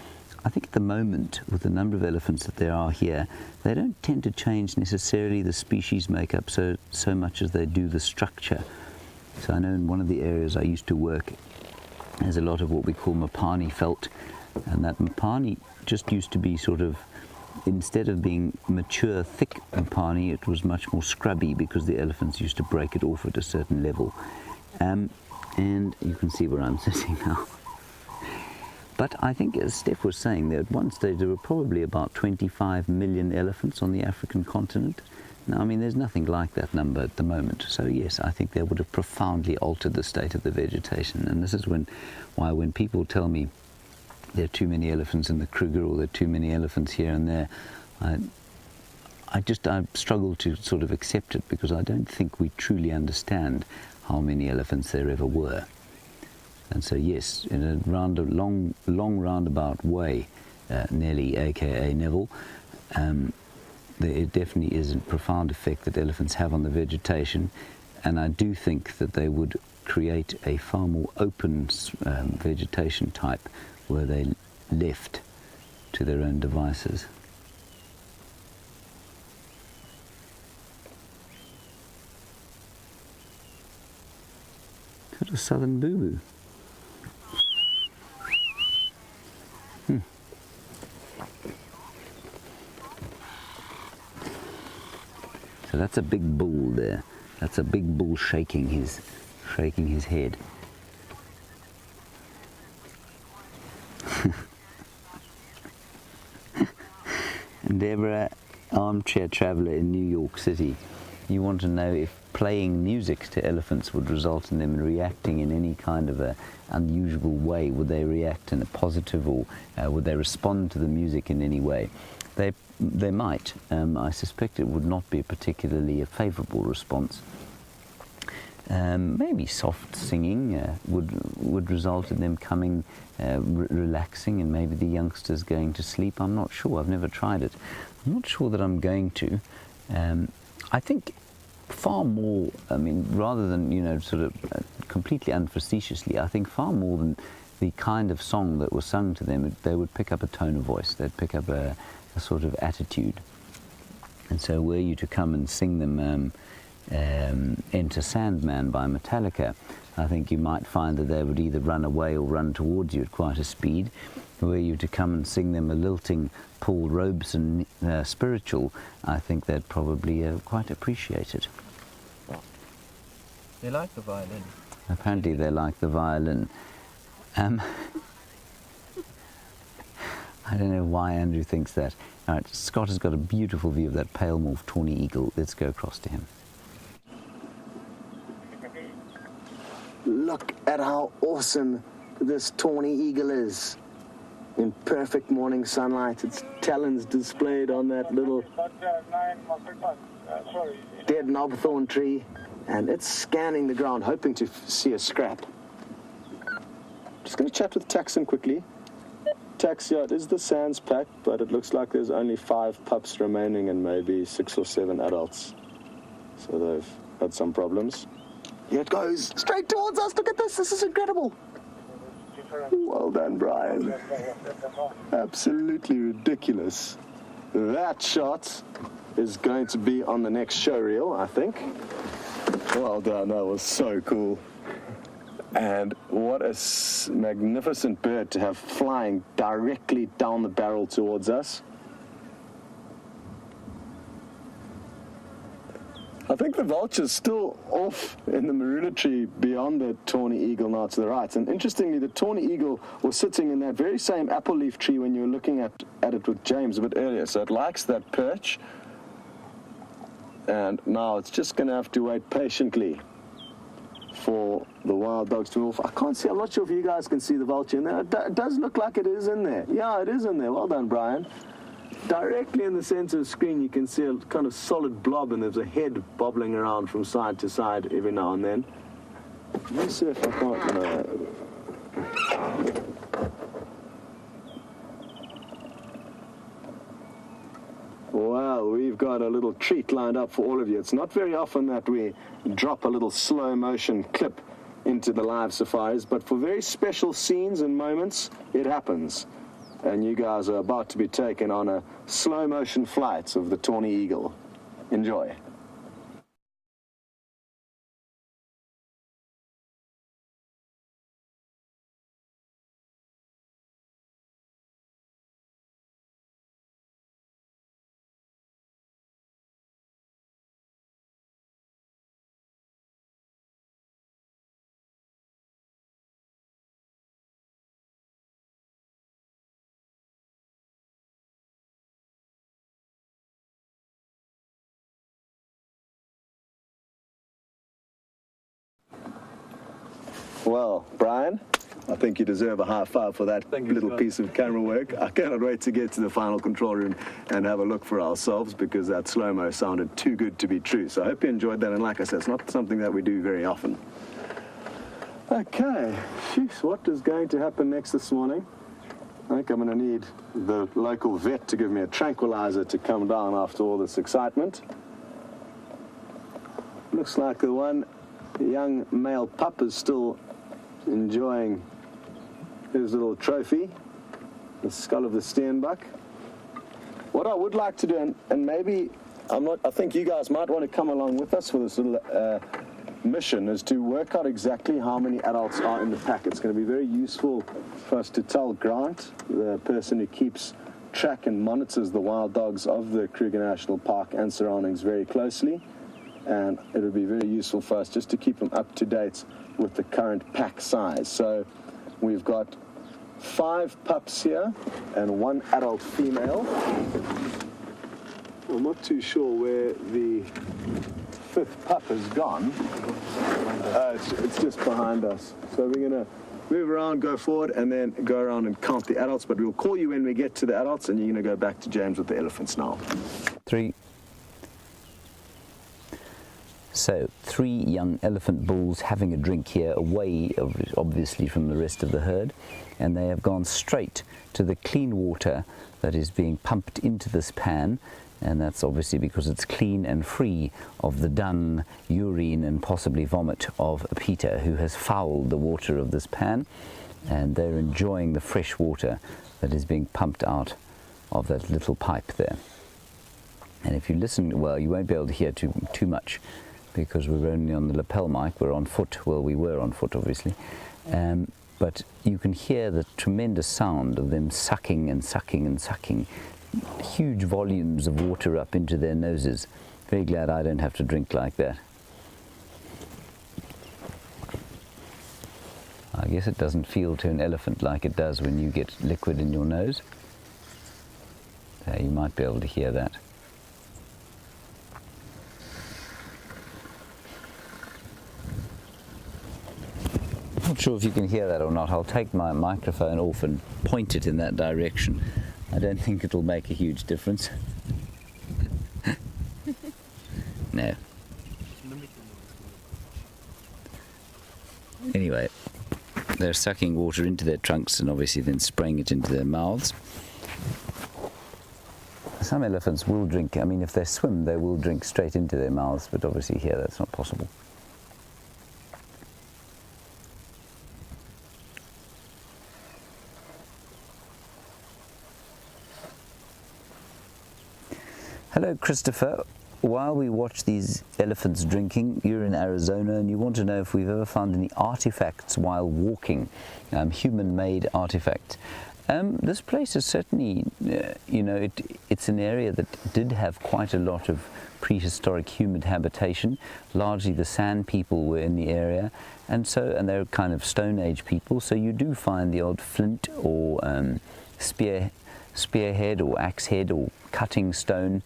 I think at the moment, with the number of elephants that there are here, they don't tend to change necessarily the species makeup so much as they do the structure. So I know in one of the areas I used to work, there's a lot of what we call Mapani felt, and that Mapani just used to be sort of instead of being mature, thick mpani, it was much more scrubby because the elephants used to break it off at a certain level. And you can see where I'm sitting now. But I think, as Steph was saying, that at one stage there were probably about 25 million elephants on the African continent. Now, I mean, there's nothing like that number at the moment. So yes, I think they would have profoundly altered the state of the vegetation. And this is why when people tell me there are too many elephants in the Kruger or there are too many elephants here and there, I struggle to sort of accept it, because I don't think we truly understand how many elephants there ever were. And so yes, in a long roundabout way, Nelly, aka Neville, there definitely is a profound effect that elephants have on the vegetation, and I do think that they would create a far more open vegetation type were they left to their own devices. Is that a southern boo-boo? So that's a big bull there. That's a big bull shaking his head. And Deborah, armchair traveller in New York City, you want to know if playing music to elephants would result in them reacting in any kind of a unusual way. Would they react in a positive, or would they respond to the music in any way? They might. I suspect it would not be particularly a favourable response. Maybe soft singing would result in them coming, relaxing, and maybe the youngsters going to sleep. I'm not sure. I've never tried it. I'm not sure that I'm going to. I think far more, I mean, rather than, sort of completely unfacetiously, I think far more than the kind of song that was sung to them, they would pick up a tone of voice. They'd pick up a sort of attitude. And so were you to come and sing them Enter Sandman by Metallica, I think you might find that they would either run away or run towards you at quite a speed. Were you to come and sing them a lilting Paul Robeson spiritual, I think they'd probably quite appreciate it. They like the violin. Apparently they like the violin. I don't know why Andrew thinks that. All right, Scott has got a beautiful view of that pale morph tawny eagle. Let's go across to him. Look at how awesome this tawny eagle is. In perfect morning sunlight, its talons displayed on that little dead knobthorn tree, and it's scanning the ground, hoping to see a scrap. Just going to chat with Taxon quickly. Tax, yeah, it is the Sands pack, but it looks like there's only 5 pups remaining and maybe 6 or 7 adults. So they've had some problems. Here it goes, straight towards us. Look at this. This is incredible. Well done, Brian. Absolutely ridiculous. That shot is going to be on the next show reel, I think. Well done. That was so cool. And what a magnificent bird to have flying directly down the barrel towards us. I think the vulture's still off in the marula tree beyond the tawny eagle now to the right. And interestingly, the tawny eagle was sitting in that very same apple leaf tree when you were looking at it with James a bit earlier. So it likes that perch. And now it's just going to have to wait patiently for the wild dogs to move. I can't see, I'm not sure if you guys can see the vulture in there. It does look like it is in there. Yeah, it is in there. Well done, Brian. Directly in the center of the screen, you can see a kind of solid blob, and there's a head bobbling around from side to side every now and then. Let me see if I can't... Well, we've got a little treat lined up for all of you. It's not very often that we drop a little slow motion clip into the live safaris, but for very special scenes and moments, it happens. And you guys are about to be taken on a slow motion flight of the tawny eagle. Enjoy. Well, Brian, I think you deserve a high five for that little piece of camera work. I cannot wait to get to the final control room and have a look for ourselves, because that slow-mo sounded too good to be true. So I hope you enjoyed that, and like I said, it's not something that we do very often. Okay, jeez, what is going to happen next this morning? I think I'm going to need the local vet to give me a tranquilizer to come down after all this excitement. Looks like the one young male pup is still enjoying his little trophy, the skull of the steenbok. What I would like to do, and maybe I think you guys might want to come along with us for this little mission, is to work out exactly how many adults are in the pack. It's going to be very useful for us to tell Grant, the person who keeps track and monitors the wild dogs of the Kruger National Park and surroundings very closely, and it would be very useful for us just to keep them up to date with the current pack size. So we've got 5 pups here and 1 adult female. I'm not too sure where the 5th pup has gone. It's just behind us. So we're going to move around, go forward, and then go around and count the adults. But we'll call you when we get to the adults, and you're going to go back to James with the elephants now. 3. So 3 young elephant bulls having a drink here, away obviously from the rest of the herd, and they have gone straight to the clean water that is being pumped into this pan. And that's obviously because it's clean and free of the dung, urine and possibly vomit of Peter, who has fouled the water of this pan, and they're enjoying the fresh water that is being pumped out of that little pipe there. And if you listen, well, you won't be able to hear too much, because we're only on the lapel mic. We're on foot. Well, we were on foot, obviously. But you can hear the tremendous sound of them sucking and sucking and sucking huge volumes of water up into their noses. Very glad I don't have to drink like that. I guess it doesn't feel to an elephant like it does when you get liquid in your nose. You might be able to hear that. Not sure if you can hear that or not. I'll take my microphone off and point it in that direction. I don't think it'll make a huge difference. No. Anyway, they're sucking water into their trunks and obviously then spraying it into their mouths. Some elephants will drink, I mean, if they swim, they will drink straight into their mouths, but obviously here that's not possible. Hello, Christopher. While we watch these elephants drinking, you're in Arizona and you want to know if we've ever found any artifacts while walking, human-made artifacts. This place is certainly, it's an area that did have quite a lot of prehistoric human habitation. Largely the Sand people were in the area, and they're kind of Stone Age people, so you do find the odd flint or spearhead or axe head or cutting stone.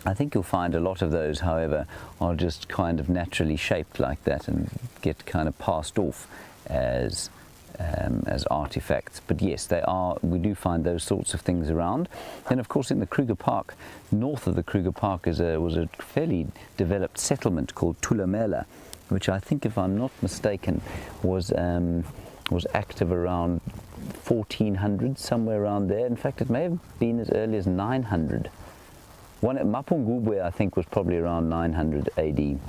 I think you'll find a lot of those, however, are just kind of naturally shaped like that and get kind of passed off as artifacts. But yes, we do find those sorts of things around. Then of course in the Kruger Park, north of the Kruger Park was a fairly developed settlement called Tulamela, which I think, if I'm not mistaken, was active around 1400, somewhere around there. In fact, it may have been as early as 900. One at Mapungubwe, I think, was probably around 900 AD, and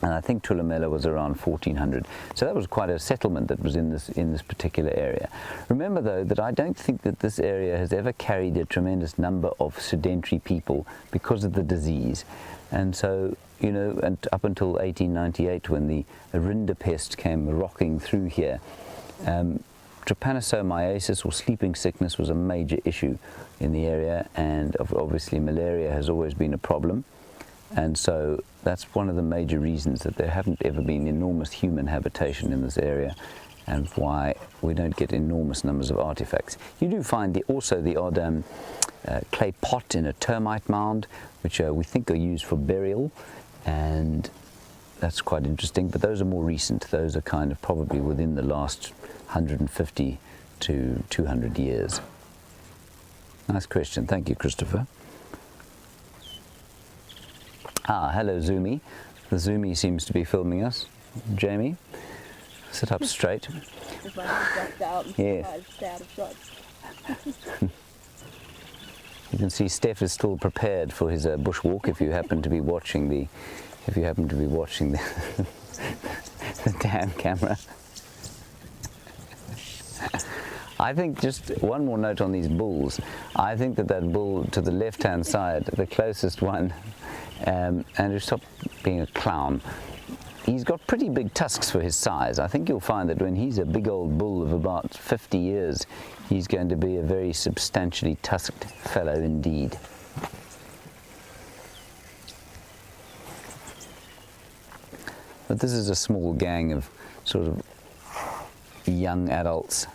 I think Tulamela was around 1400. So that was quite a settlement that was in this particular area. Remember, though, that I don't think that this area has ever carried a tremendous number of sedentary people because of the disease. And so, and up until 1898, when the rinderpest came rocking through here, trypanosomiasis, or sleeping sickness, was a major issue in the area, and obviously malaria has always been a problem, and so that's one of the major reasons that there haven't ever been enormous human habitation in this area, and why we don't get enormous numbers of artifacts. You do find also the odd clay pot in a termite mound, which we think are used for burial, and that's quite interesting, but those are more recent. Those are kind of probably within the last 150 to 200 years. Nice question. Thank you, Christopher. Ah, hello, Zoomy. The Zoomy seems to be filming us. Jamie, sit up straight. Yes. You can see Steph is still prepared for his bushwalk. If you happen to be watching the the damn camera. I think, just one more note on these bulls. I think that bull to the left-hand side, the closest one, Andrew, stop being a clown. He's got pretty big tusks for his size. I think you'll find that when he's a big old bull of about 50 years, he's going to be a very substantially tusked fellow indeed. But this is a small gang of sort of young adults